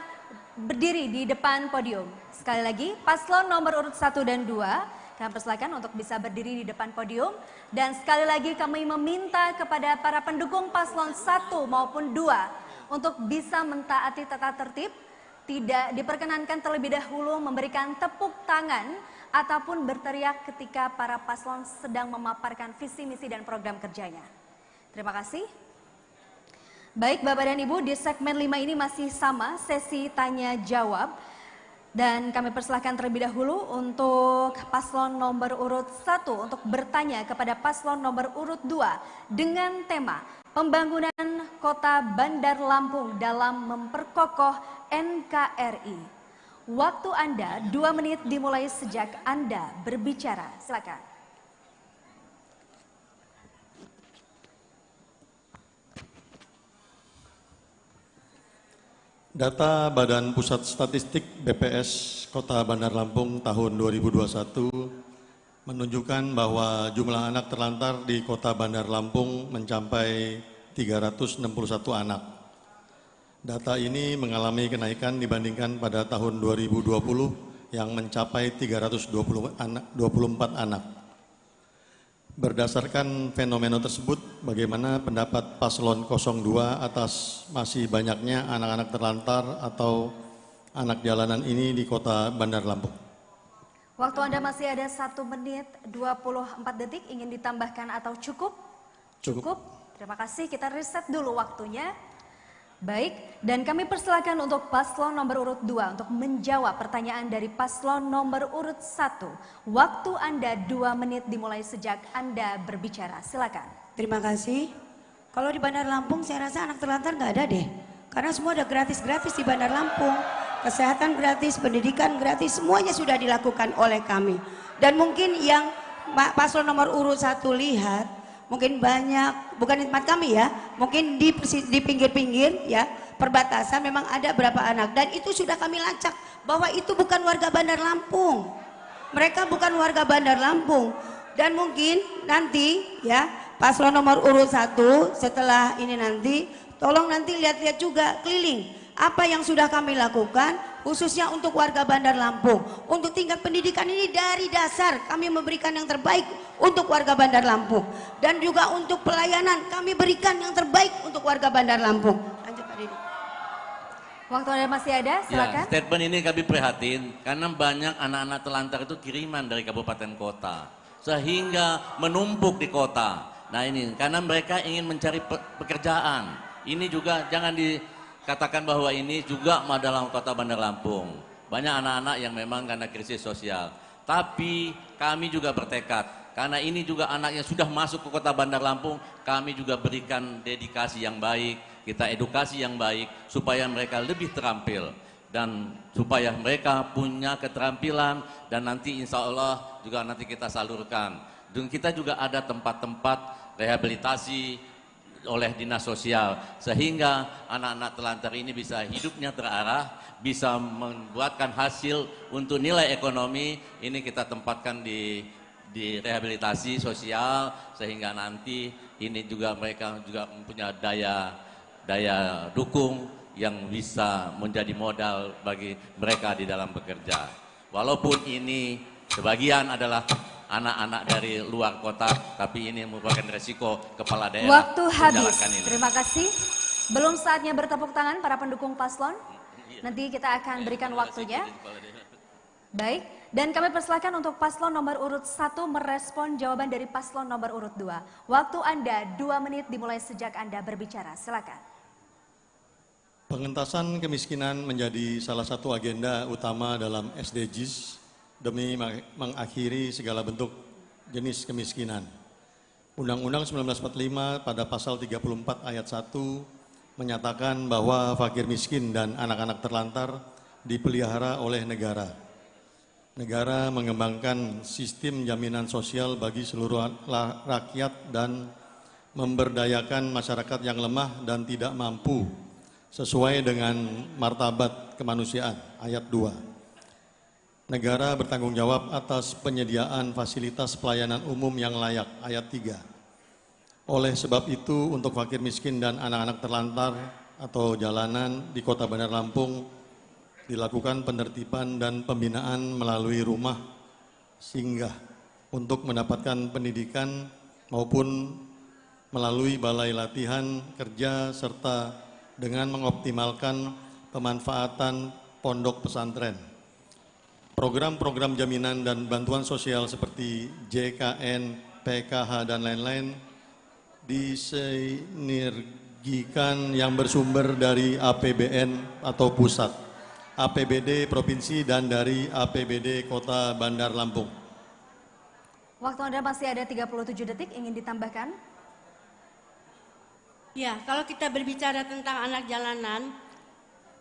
berdiri di depan podium. Sekali lagi, paslon nomor urut 1 dan 2, kami persilakan untuk bisa berdiri di depan podium. Dan sekali lagi kami meminta kepada para pendukung paslon 1 maupun 2 untuk bisa mentaati tata tertib, tidak diperkenankan terlebih dahulu memberikan tepuk tangan ataupun berteriak ketika para paslon sedang memaparkan visi, misi, dan program kerjanya. Terima kasih. Baik Bapak dan Ibu, di segmen 5 ini masih sama sesi tanya jawab. Dan kami persilahkan terlebih dahulu untuk paslon nomor urut 1 untuk bertanya kepada paslon nomor urut 2 dengan tema pembangunan Kota Bandar Lampung dalam memperkokoh NKRI. Waktu Anda 2 menit dimulai sejak Anda berbicara. Silakan. Data Badan Pusat Statistik BPS Kota Bandar Lampung tahun 2021 menunjukkan bahwa jumlah anak terlantar di Kota Bandar Lampung mencapai 361 anak. Data ini mengalami kenaikan dibandingkan pada tahun 2020 yang mencapai 324 anak. Berdasarkan fenomena tersebut, bagaimana pendapat paslon 02 atas masih banyaknya anak-anak terlantar atau anak jalanan ini di Kota Bandar Lampung? Waktu Anda masih ada 1 menit 24 detik, ingin ditambahkan atau cukup? Cukup. Terima kasih, kita reset dulu waktunya. Baik, dan kami persilakan untuk paslon nomor urut 2 untuk menjawab pertanyaan dari paslon nomor urut 1. Waktu Anda 2 menit dimulai sejak Anda berbicara. Silakan. Terima kasih. Kalau di Bandar Lampung saya rasa anak terlantar nggak ada deh. Karena semua ada gratis-gratis di Bandar Lampung. Kesehatan gratis, pendidikan gratis, semuanya sudah dilakukan oleh kami. Dan mungkin yang paslon nomor urut 1 lihat, mungkin banyak, bukan di tempat kami ya, mungkin di pinggir-pinggir ya, perbatasan memang ada berapa anak. Dan itu sudah kami lacak bahwa itu bukan warga Bandar Lampung. Mereka bukan warga Bandar Lampung. Dan mungkin nanti ya, paslon nomor urut 1 setelah ini nanti, tolong nanti lihat-lihat juga keliling. Apa yang sudah kami lakukan khususnya untuk warga Bandar Lampung. Untuk tingkat pendidikan ini dari dasar kami memberikan yang terbaik untuk warga Bandar Lampung. Dan juga untuk pelayanan kami berikan yang terbaik untuk warga Bandar Lampung. Lanjut Pak Didi. Waktu Anda masih ada, silakan. Ya, statement ini kami prihatin karena banyak anak-anak telantar itu kiriman dari kabupaten kota. Sehingga menumpuk di kota. Nah ini, karena mereka ingin mencari pekerjaan. Ini juga jangan dikatakan bahwa ini juga dalam Kota Bandar Lampung. Banyak anak-anak yang memang karena krisis sosial. Tapi kami juga bertekad, karena ini juga anak yang sudah masuk ke Kota Bandar Lampung, kami juga berikan dedikasi yang baik, kita edukasi yang baik, supaya mereka lebih terampil. Dan supaya mereka punya keterampilan, dan nanti insya Allah juga nanti kita salurkan. Dan kita juga ada tempat-tempat rehabilitasi oleh dinas sosial, sehingga anak-anak telantar ini bisa hidupnya terarah, bisa membuatkan hasil untuk nilai ekonomi. Ini kita tempatkan di rehabilitasi sosial, sehingga nanti ini juga mereka juga mempunyai daya dukung yang bisa menjadi modal bagi mereka di dalam bekerja. Walaupun ini sebagian adalah anak-anak dari luar kota, tapi ini merupakan resiko kepala daerah. Waktu habis. Terima kasih. Belum saatnya bertepuk tangan para pendukung paslon. Nanti kita akan berikan waktunya. Baik, dan kami persilakan untuk paslon nomor urut 1 merespon jawaban dari paslon nomor urut 2. Waktu Anda 2 menit dimulai sejak Anda berbicara. Silakan. Pengentasan kemiskinan menjadi salah satu agenda utama dalam SDGs demi mengakhiri segala bentuk jenis kemiskinan. Undang-Undang 1945 pada pasal 34 ayat 1 menyatakan bahwa fakir miskin dan anak-anak terlantar dipelihara oleh negara. Negara mengembangkan sistem jaminan sosial bagi seluruh rakyat dan memberdayakan masyarakat yang lemah dan tidak mampu sesuai dengan martabat kemanusiaan. Ayat 2. Negara bertanggung jawab atas penyediaan fasilitas pelayanan umum yang layak. Ayat 3. Oleh sebab itu, untuk fakir miskin dan anak-anak terlantar atau jalanan di Kota Bandar Lampung dilakukan penertiban dan pembinaan melalui rumah singgah untuk mendapatkan pendidikan maupun melalui balai latihan kerja serta dengan mengoptimalkan pemanfaatan pondok pesantren. Program-program jaminan dan bantuan sosial seperti JKN, PKH, dan lain-lain disinergikan yang bersumber dari APBN atau pusat, APBD provinsi, dan dari APBD Kota Bandar Lampung. Waktu Anda masih ada 37 detik, ingin ditambahkan? Ya, kalau kita berbicara tentang anak jalanan,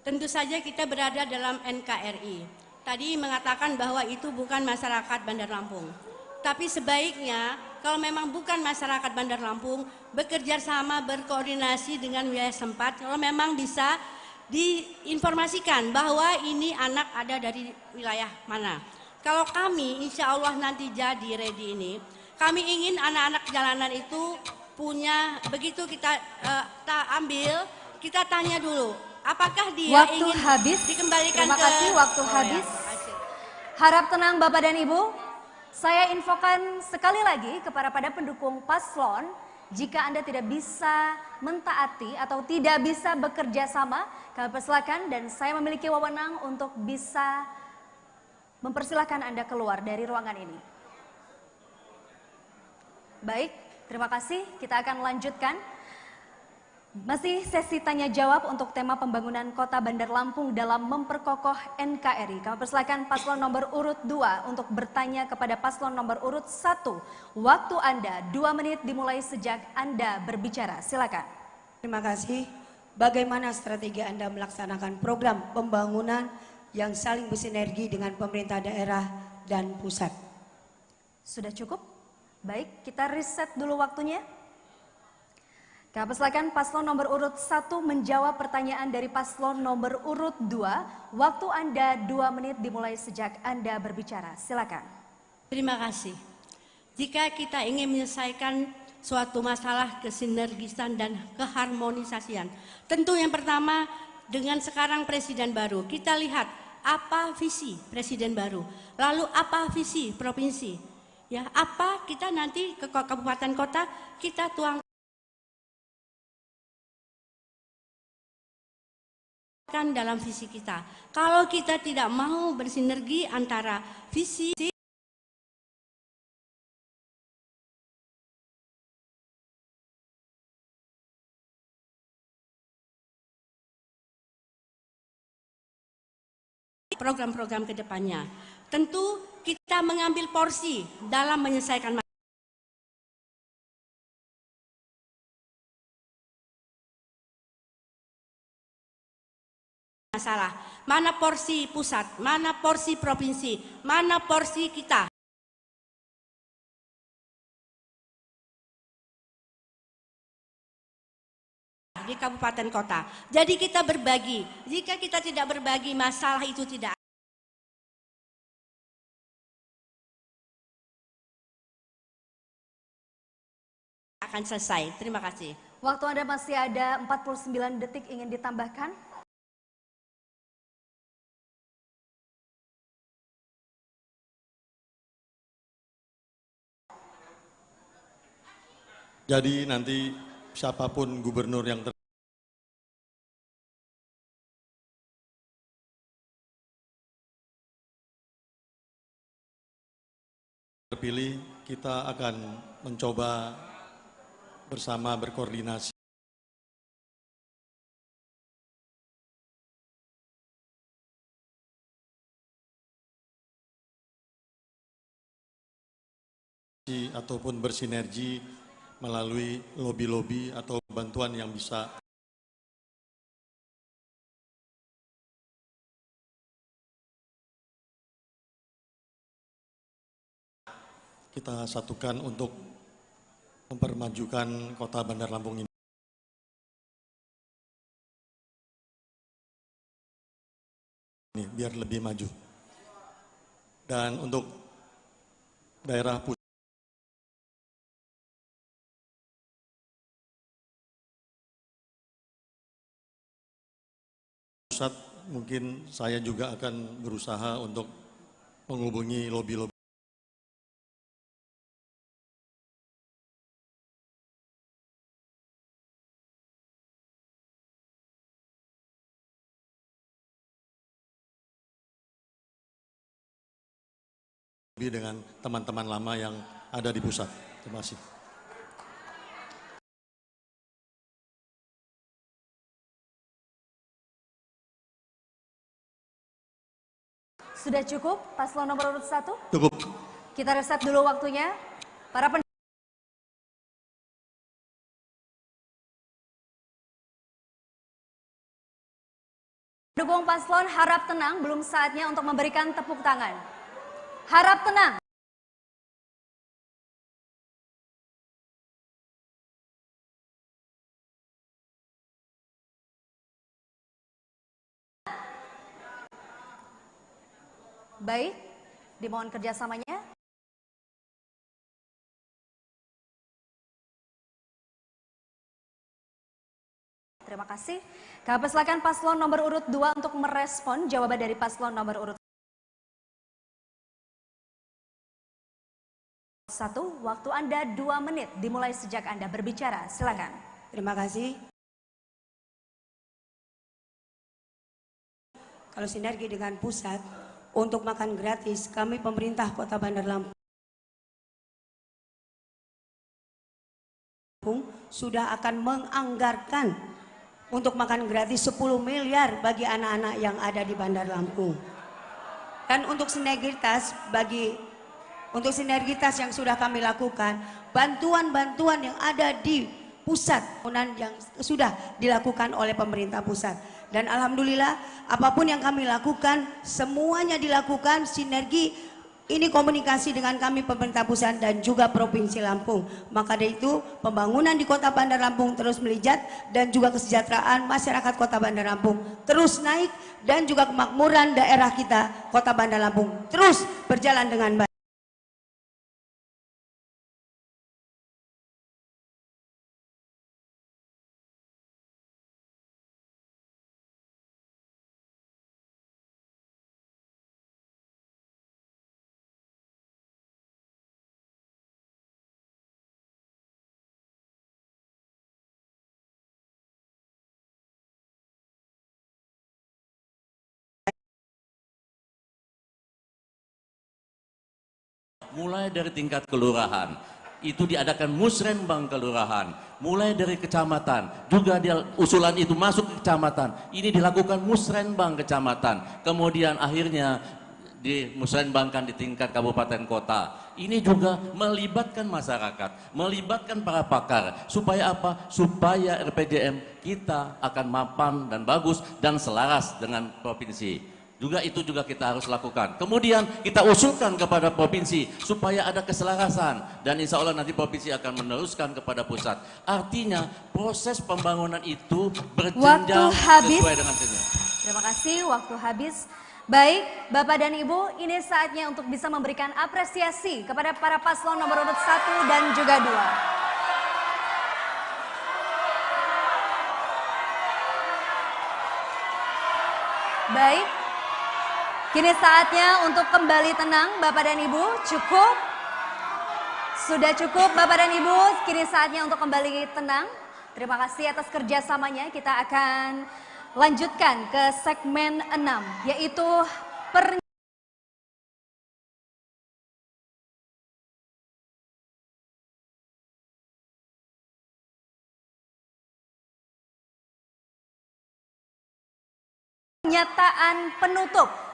tentu saja kita berada dalam NKRI. Tadi mengatakan bahwa itu bukan masyarakat Bandar Lampung. Tapi sebaiknya kalau memang bukan masyarakat Bandar Lampung, bekerja sama, berkoordinasi dengan wilayah setempat, kalau memang bisa diinformasikan bahwa ini anak ada dari wilayah mana. Kalau kami insya Allah nanti jadi ready ini, kami ingin anak-anak jalanan itu punya, begitu kita ambil, kita tanya dulu, apakah dia Waktu ingin habis. dikembalikan Terima kasih, waktu habis. Harap tenang Bapak dan Ibu. Saya infokan sekali lagi kepada pendukung paslon, jika Anda tidak bisa mentaati atau tidak bisa bekerja sama, kami persilakan dan saya memiliki wewenang untuk bisa mempersilahkan Anda keluar dari ruangan ini. Baik, terima kasih. Kita akan lanjutkan. Masih sesi tanya jawab untuk tema pembangunan Kota Bandar Lampung dalam memperkokoh NKRI. Kami persilakan paslon nomor urut 2 untuk bertanya kepada paslon nomor urut 1. Waktu Anda 2 menit dimulai sejak Anda berbicara. Silakan. Terima kasih. Bagaimana strategi Anda melaksanakan program pembangunan yang saling bersinergi dengan pemerintah daerah dan pusat? Sudah cukup? Baik, kita reset dulu waktunya. Kami persilakan paslon nomor urut 1 menjawab pertanyaan dari paslon nomor urut 2. Waktu Anda 2 menit dimulai sejak Anda berbicara. Silakan. Terima kasih. Jika kita ingin menyelesaikan suatu masalah kesinergisan dan keharmonisasian, tentu yang pertama dengan sekarang presiden baru, kita lihat apa visi presiden baru, lalu apa visi provinsi, ya apa kita nanti ke kabupaten kota kita tuang dalam visi kita. Kalau kita tidak mau bersinergi antara visi program-program ke depannya, tentu kita mengambil porsi dalam menyelesaikan masalah, mana porsi pusat, mana porsi provinsi, mana porsi kita. Di kabupaten kota. Jadi kita berbagi. Jika kita tidak berbagi, masalah itu tidak akan selesai. Terima kasih. Waktu Anda masih ada 49 detik, ingin ditambahkan? Jadi nanti siapapun gubernur yang terpilih, kita akan mencoba bersama berkoordinasi ataupun bersinergi melalui lobi-lobi atau bantuan yang bisa kita satukan untuk mempermajukan kota Bandar Lampung ini. Biar lebih maju. Dan untuk daerah pusat, mungkin saya juga akan berusaha untuk menghubungi lobi-lobi dengan teman-teman lama yang ada di pusat. Terima kasih. Sudah cukup paslon nomor urut 1? Cukup. Kita reset dulu waktunya. Para pendukung paslon harap tenang, belum saatnya untuk memberikan tepuk tangan. Harap tenang. Baik, dimohon kerjasamanya. Terima kasih. Kami persilakan paslon nomor urut 2 untuk merespon jawaban dari paslon nomor urut 1. Waktu Anda 2 menit dimulai sejak Anda berbicara. Silakan. Terima kasih. Kalau sinergi dengan pusat, untuk makan gratis, kami pemerintah Kota Bandar Lampung sudah akan menganggarkan untuk makan gratis 10 miliar bagi anak-anak yang ada di Bandar Lampung. Dan untuk sinergitas yang sudah kami lakukan, bantuan-bantuan yang ada di pusat yang sudah dilakukan oleh pemerintah pusat. Dan alhamdulillah apapun yang kami lakukan semuanya dilakukan sinergi, ini komunikasi dengan kami pemerintah pusat dan juga Provinsi Lampung. Maka dari itu pembangunan di Kota Bandar Lampung terus melejit dan juga kesejahteraan masyarakat Kota Bandar Lampung terus naik dan juga kemakmuran daerah kita Kota Bandar Lampung terus berjalan dengan baik. Mulai dari tingkat kelurahan, itu diadakan musrenbang kelurahan, mulai dari kecamatan, juga dia usulan itu masuk ke kecamatan, ini dilakukan musrenbang kecamatan, kemudian akhirnya dimusrenbangkan di tingkat kabupaten kota. Ini juga melibatkan masyarakat, melibatkan para pakar, supaya apa? Supaya RPJM kita akan mapan dan bagus dan selaras dengan provinsi. Juga itu juga kita harus lakukan. Kemudian kita usulkan kepada provinsi supaya ada keselarasan dan insya Allah nanti provinsi akan meneruskan kepada pusat. Artinya proses pembangunan itu berjenjang sesuai dengan ini. Terima kasih, waktu habis. Baik, Bapak dan Ibu, ini saatnya untuk bisa memberikan apresiasi kepada para paslon nomor urut 1 dan juga 2. Baik. Kini saatnya untuk kembali tenang Bapak dan Ibu, cukup? Sudah cukup Bapak dan Ibu, kini saatnya untuk kembali tenang. Terima kasih atas kerjasamanya, kita akan lanjutkan ke segmen 6, yaitu pernyataan penutup.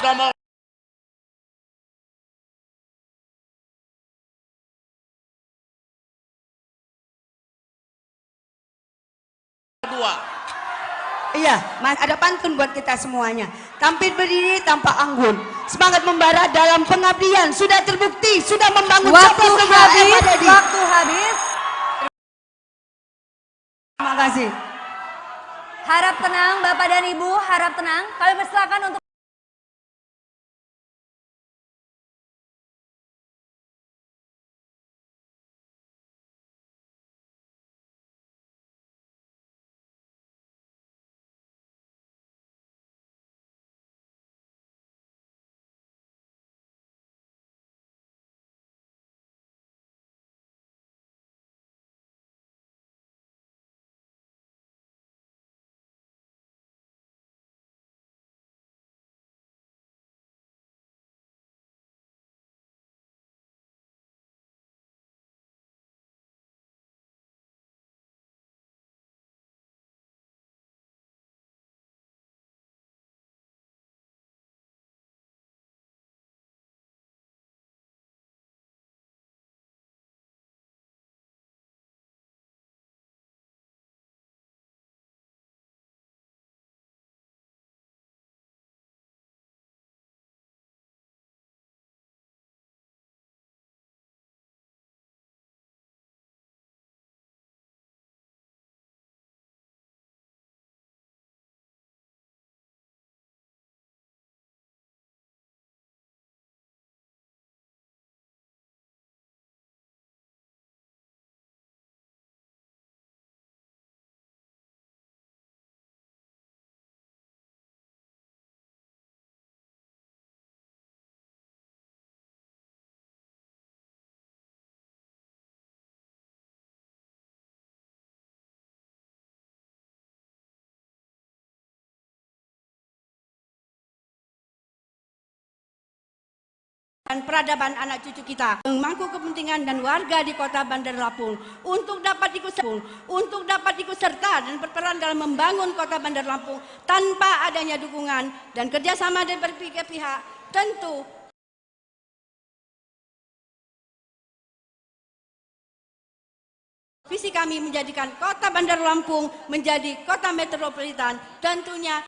Bersama iya, ada pantun buat kita semuanya. Tampil berdiri tanpa anggun, semangat membara dalam pengabdian, sudah terbukti, sudah membangun. Waktu habis, waktu habis. Terima kasih. Harap tenang Bapak dan Ibu, harap tenang. Kami persilakan untuk dan peradaban anak cucu kita, memangku kepentingan dan warga di Kota Bandar Lampung untuk dapat ikut serta dan berperan dalam membangun Kota Bandar Lampung tanpa adanya dukungan dan kerjasama dari berbagai pihak. Tentu visi kami menjadikan Kota Bandar Lampung menjadi kota metropolitan, tentunya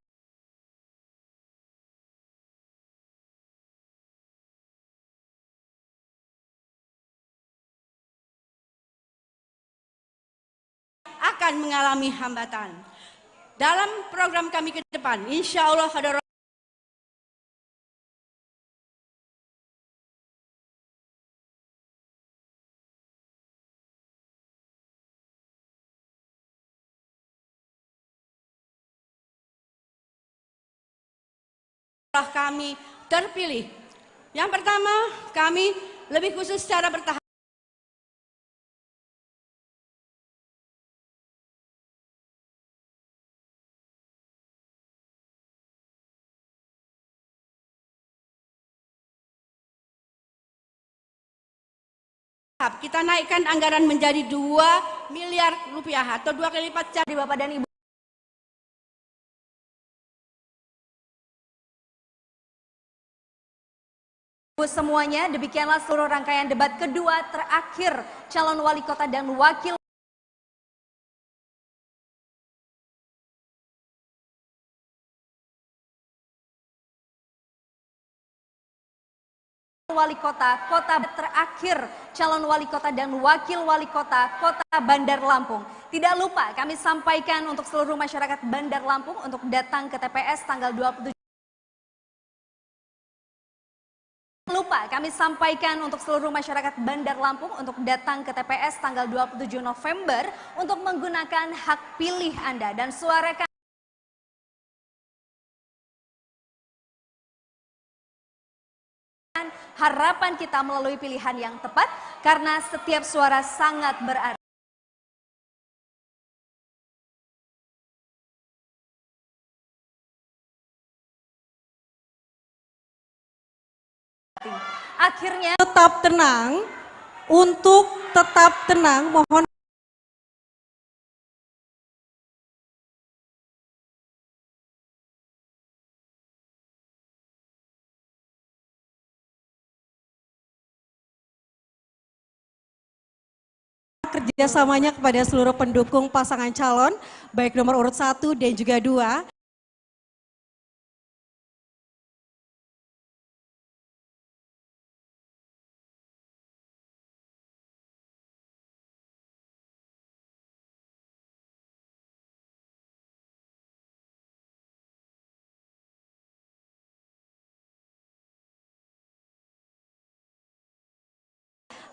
akan mengalami hambatan. Dalam program kami ke depan, insya Allah ada kami terpilih. Yang pertama, kami lebih khusus secara bertahap. Kita naikkan anggaran menjadi 2 miliar rupiah atau 2 kali lipat dari Bapak dan Ibu. Semuanya, demikianlah seluruh rangkaian debat kedua terakhir calon wali kota dan wakil wali kota, terakhir calon wali kota dan wakil wali kota Kota Bandar Lampung. Tidak lupa kami sampaikan untuk seluruh masyarakat Bandar Lampung untuk datang ke TPS tanggal 27. Lupa kami sampaikan untuk seluruh masyarakat Bandar Lampung untuk datang ke TPS tanggal 27 November untuk menggunakan hak pilih Anda dan suarakan harapan kita melalui pilihan yang tepat karena setiap suara sangat berarti. Akhirnya tetap tenang, untuk tetap tenang mohon kerjasamanya kepada seluruh pendukung pasangan calon, baik nomor urut 1 dan juga 2.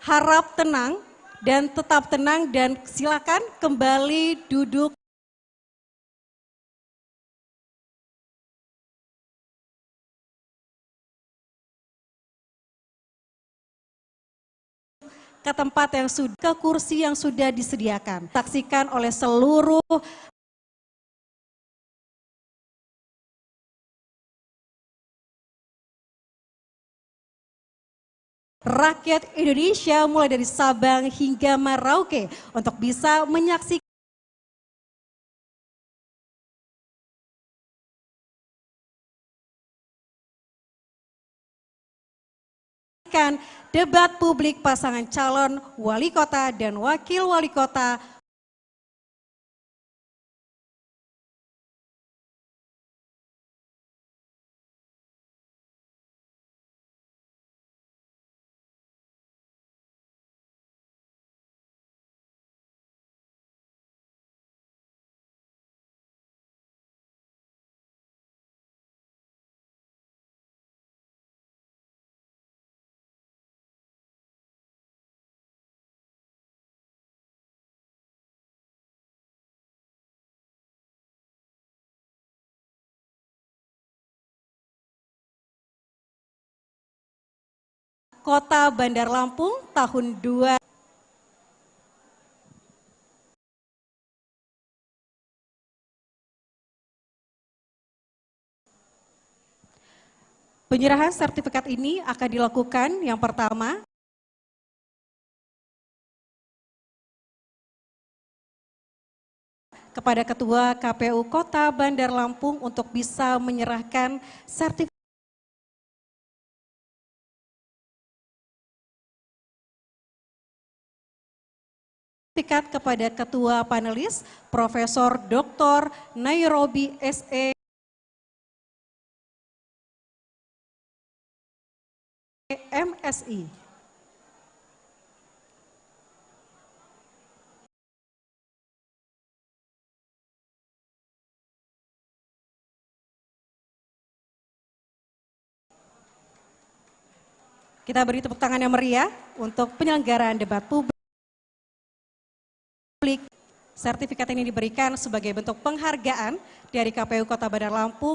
Harap tenang dan tetap tenang dan silakan kembali duduk. Ke tempat yang sudah, ke kursi yang sudah disediakan. Saksikan oleh seluruh rakyat Indonesia mulai dari Sabang hingga Merauke untuk bisa menyaksikan debat publik pasangan calon wali kota dan wakil wali kota Kota Bandar Lampung tahun 2. Penyerahan sertifikat ini akan dilakukan yang pertama kepada Ketua KPU Kota Bandar Lampung untuk bisa menyerahkan sertifikat kepada Ketua panelis Profesor Dr. Nairobi SE MSI. Kita beri tepuk tangan yang meriah untuk penyelenggaraan debat publik. Sertifikat ini diberikan sebagai bentuk penghargaan dari KPU Kota Bandar Lampung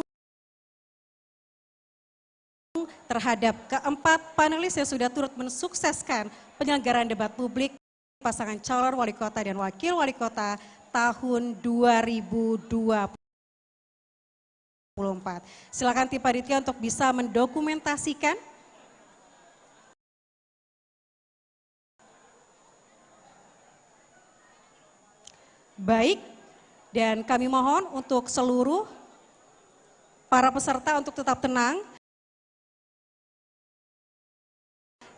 terhadap keempat panelis yang sudah turut mensukseskan penyelenggaraan debat publik pasangan calon wali kota dan wakil wali kota tahun 2024. Silakan tim panitia untuk bisa mendokumentasikan baik, dan kami mohon untuk seluruh para peserta untuk tetap tenang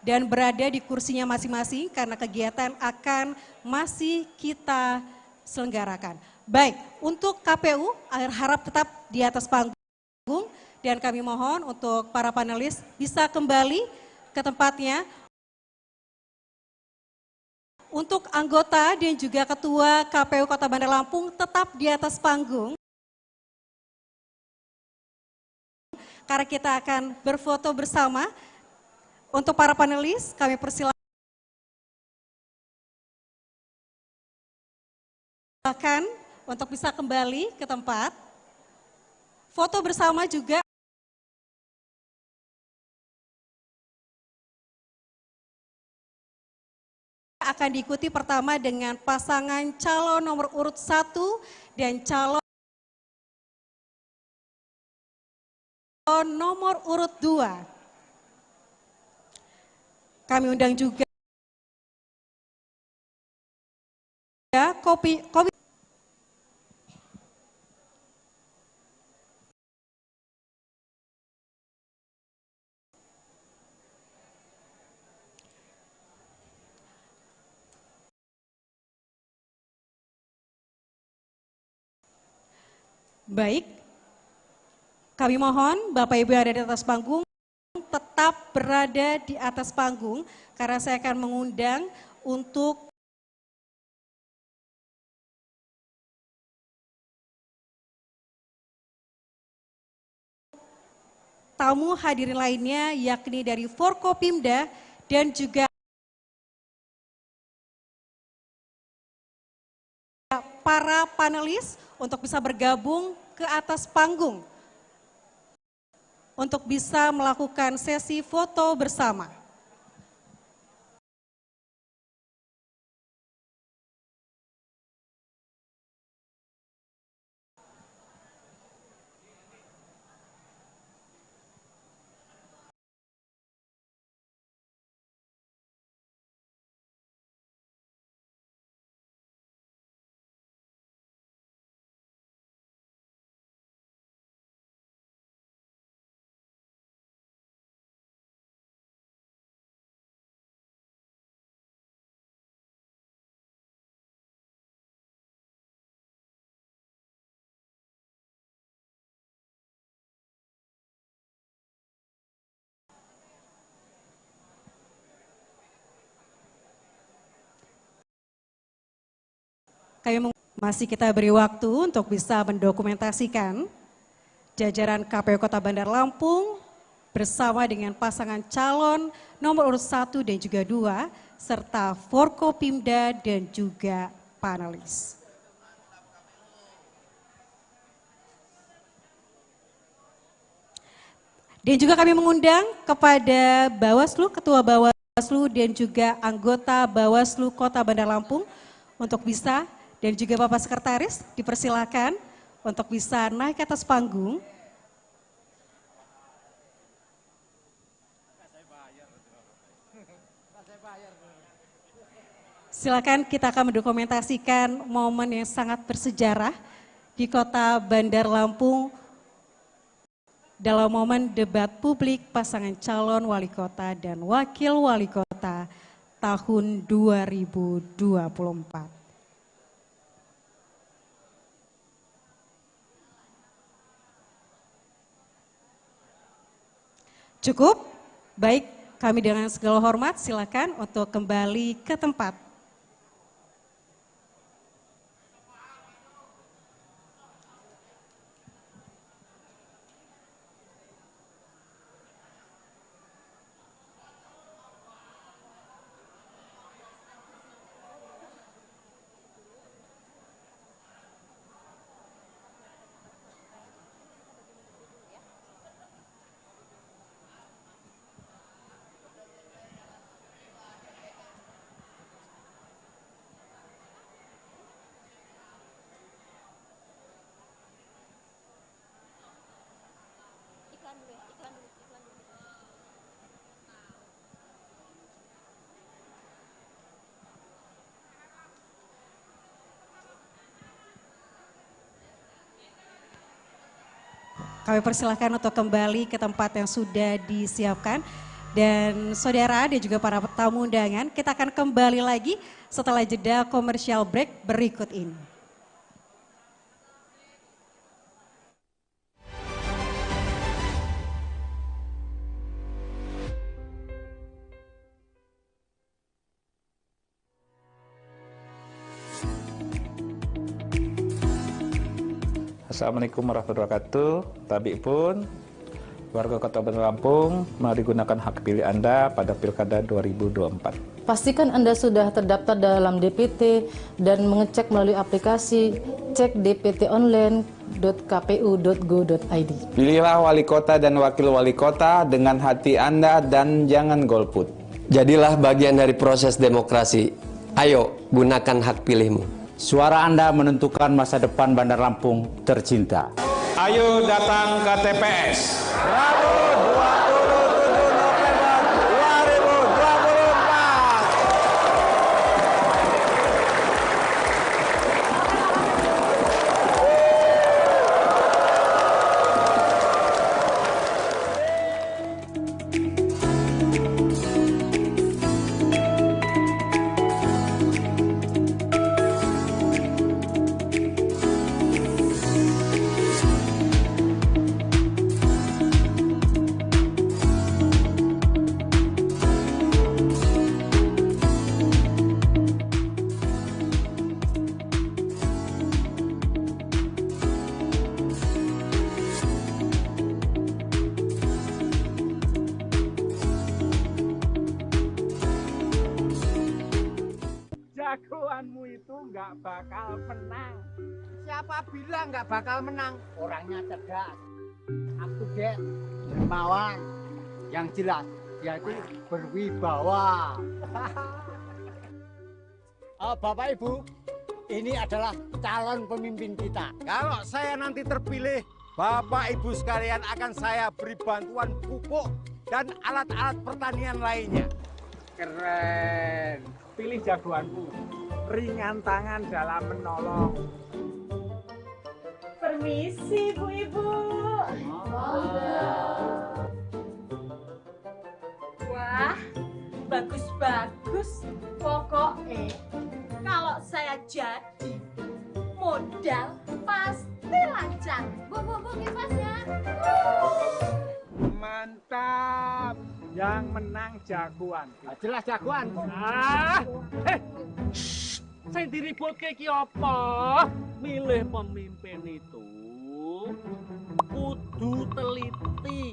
dan berada di kursinya masing-masing karena kegiatan akan masih kita selenggarakan. Baik, untuk KPU harap tetap di atas panggung dan kami mohon untuk para panelis bisa kembali ke tempatnya. Untuk anggota dan juga Ketua KPU Kota Bandar Lampung tetap di atas panggung. Karena kita akan berfoto bersama. Untuk para panelis kami persilakan untuk bisa kembali ke tempat. Foto bersama juga akan diikuti pertama dengan pasangan calon nomor urut 1 dan calon nomor urut 2. Kami undang juga kopi Baik, kami mohon Bapak Ibu yang ada di atas panggung tetap berada di atas panggung karena saya akan mengundang untuk tamu hadirin lainnya yakni dari Forkopimda dan juga para panelis untuk bisa bergabung ke atas panggung untuk bisa melakukan sesi foto bersama. Masih kita beri waktu untuk bisa mendokumentasikan jajaran KPU Kota Bandar Lampung bersama dengan pasangan calon nomor urut 1 dan juga 2 serta Forkopimda dan juga panelis. Dan juga kami mengundang kepada Bawaslu, Ketua Bawaslu dan juga anggota Bawaslu Kota Bandar Lampung untuk bisa, dan juga Bapak Sekretaris dipersilakan untuk bisa naik ke atas panggung. Silakan, kita akan mendokumentasikan momen yang sangat bersejarah di Kota Bandar Lampung dalam momen debat publik pasangan calon wali kota dan wakil wali kota tahun 2024. Cukup? Baik, kami dengan segala hormat silakan untuk kembali ke tempat. Kami persilahkan untuk kembali ke tempat yang sudah disiapkan. Dan saudara dan juga para tamu undangan, kita akan kembali lagi setelah jeda komersial break berikut ini. Assalamualaikum warahmatullahi wabarakatuh. Tabik pun, warga Kota Bandar Lampung, mari gunakan hak pilih Anda pada Pilkada 2024. Pastikan Anda sudah terdaftar dalam DPT dan mengecek melalui aplikasi cekdptonline.kpu.go.id. Pilihlah wali kota dan wakil wali kota dengan hati Anda dan jangan golput. Jadilah bagian dari proses demokrasi. Ayo, gunakan hak pilihmu. Suara Anda menentukan masa depan Bandar Lampung tercinta. Ayo datang ke TPS. Rabu 27 November 2024. jagoanmu itu nggak bakal menang. Siapa bilang nggak bakal menang? Orangnya cerdas, up to date, dermawan. Yang jelas, dia itu berwibawa. Bapak Ibu, ini adalah calon pemimpin kita. Kalau saya nanti terpilih, Bapak Ibu sekalian akan saya beri bantuan pupuk dan alat-alat pertanian lainnya. Keren. Pilih jagoanmu. Ringan tangan dalam menolong. Permisi Bu-Ibu. Wah, bagus-bagus. Pokoknya kalau saya jadi modal pasti lancar. Bu, kipas ya. Mantap. Yang menang jagoan. Jelas jagoan. Saya diribut kayak apa? Milih pemimpin itu kudu teliti,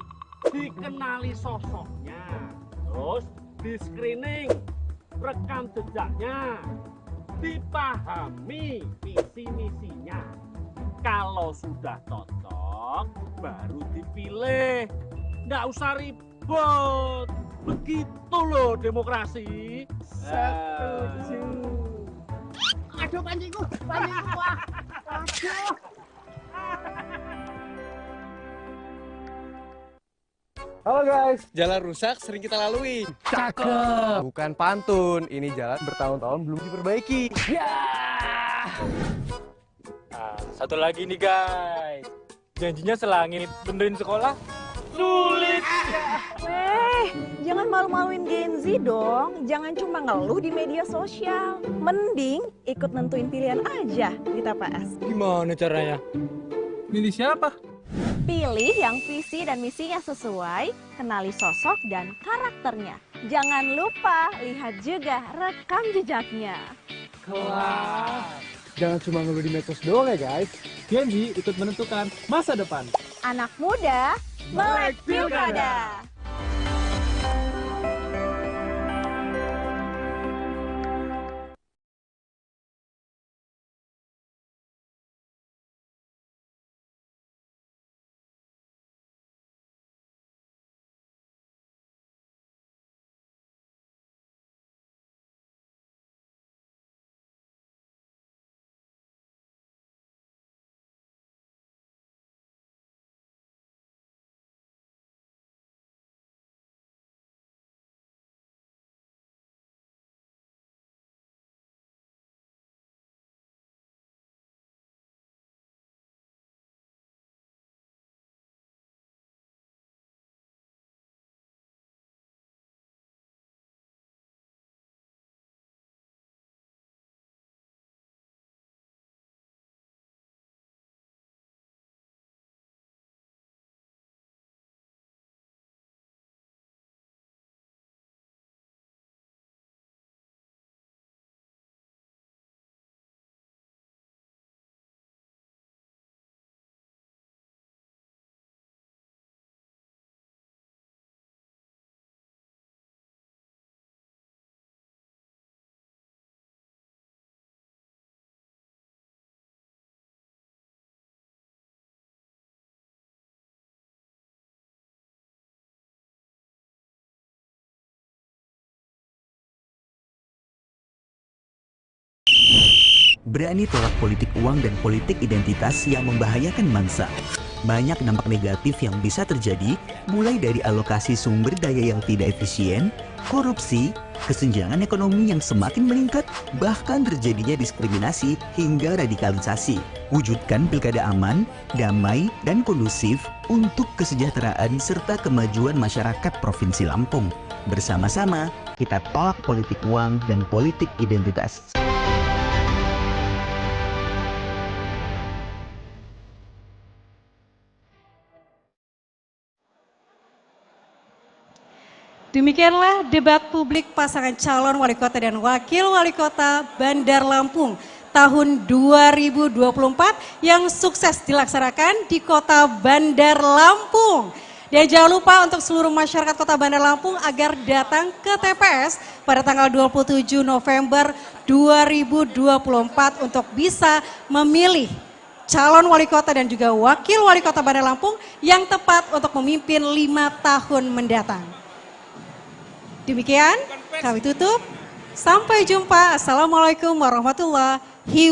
dikenali sosoknya, terus di screening, rekam jejaknya, dipahami visi misinya. Kalau sudah cocok, baru dipilih. Nggak usah ribut. Begitu loh demokrasi. Setuju. Aduh pancingku. Wah. Aduh. Halo guys, jalan rusak sering kita lalui. Cakep. Bukan pantun, ini jalan bertahun-tahun belum diperbaiki. Ya. Nah, satu lagi nih guys. Janjinya selangit, benerin sekolah sulit. Jangan malu-maluin Gen Z dong. Jangan cuma ngeluh di media sosial. Mending ikut nentuin pilihan aja di TPS. Gimana caranya? Milih siapa? Pilih yang visi dan misinya sesuai, kenali sosok dan karakternya. Jangan lupa lihat juga rekam jejaknya. Kelas. Jangan cuma ngeluh di medsos doang ya guys. Gen Z ikut menentukan masa depan. Anak muda, melek pilkada. Berani tolak politik uang dan politik identitas yang membahayakan bangsa. Banyak dampak negatif yang bisa terjadi, mulai dari alokasi sumber daya yang tidak efisien, korupsi, kesenjangan ekonomi yang semakin meningkat, bahkan terjadinya diskriminasi hingga radikalisasi. Wujudkan pilkada aman, damai, dan kondusif untuk kesejahteraan serta kemajuan masyarakat Provinsi Lampung. Bersama-sama, kita tolak politik uang dan politik identitas. Demikianlah debat publik pasangan calon wali kota dan wakil wali kota Bandar Lampung tahun 2024 yang sukses dilaksanakan di kota Bandar Lampung. Dan jangan lupa untuk seluruh masyarakat Kota Bandar Lampung agar datang ke TPS pada tanggal 27 November 2024 untuk bisa memilih calon wali kota dan juga wakil wali kota Bandar Lampung yang tepat untuk memimpin 5 tahun mendatang. Demikian kami tutup. Sampai jumpa. Assalamualaikum warahmatullahi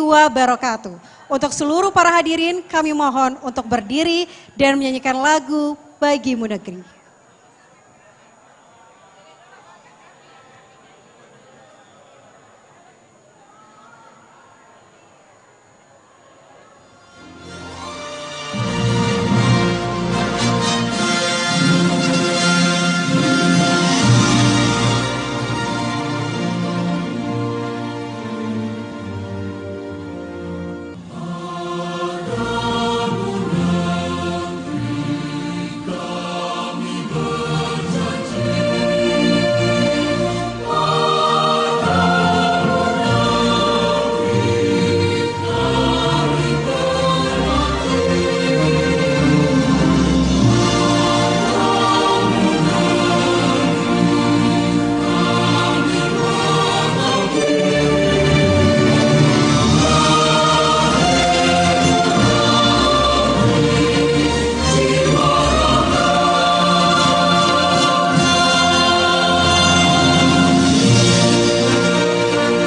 wabarakatuh. Untuk seluruh para hadirin kami mohon untuk berdiri dan menyanyikan lagu Bagimu Negeri.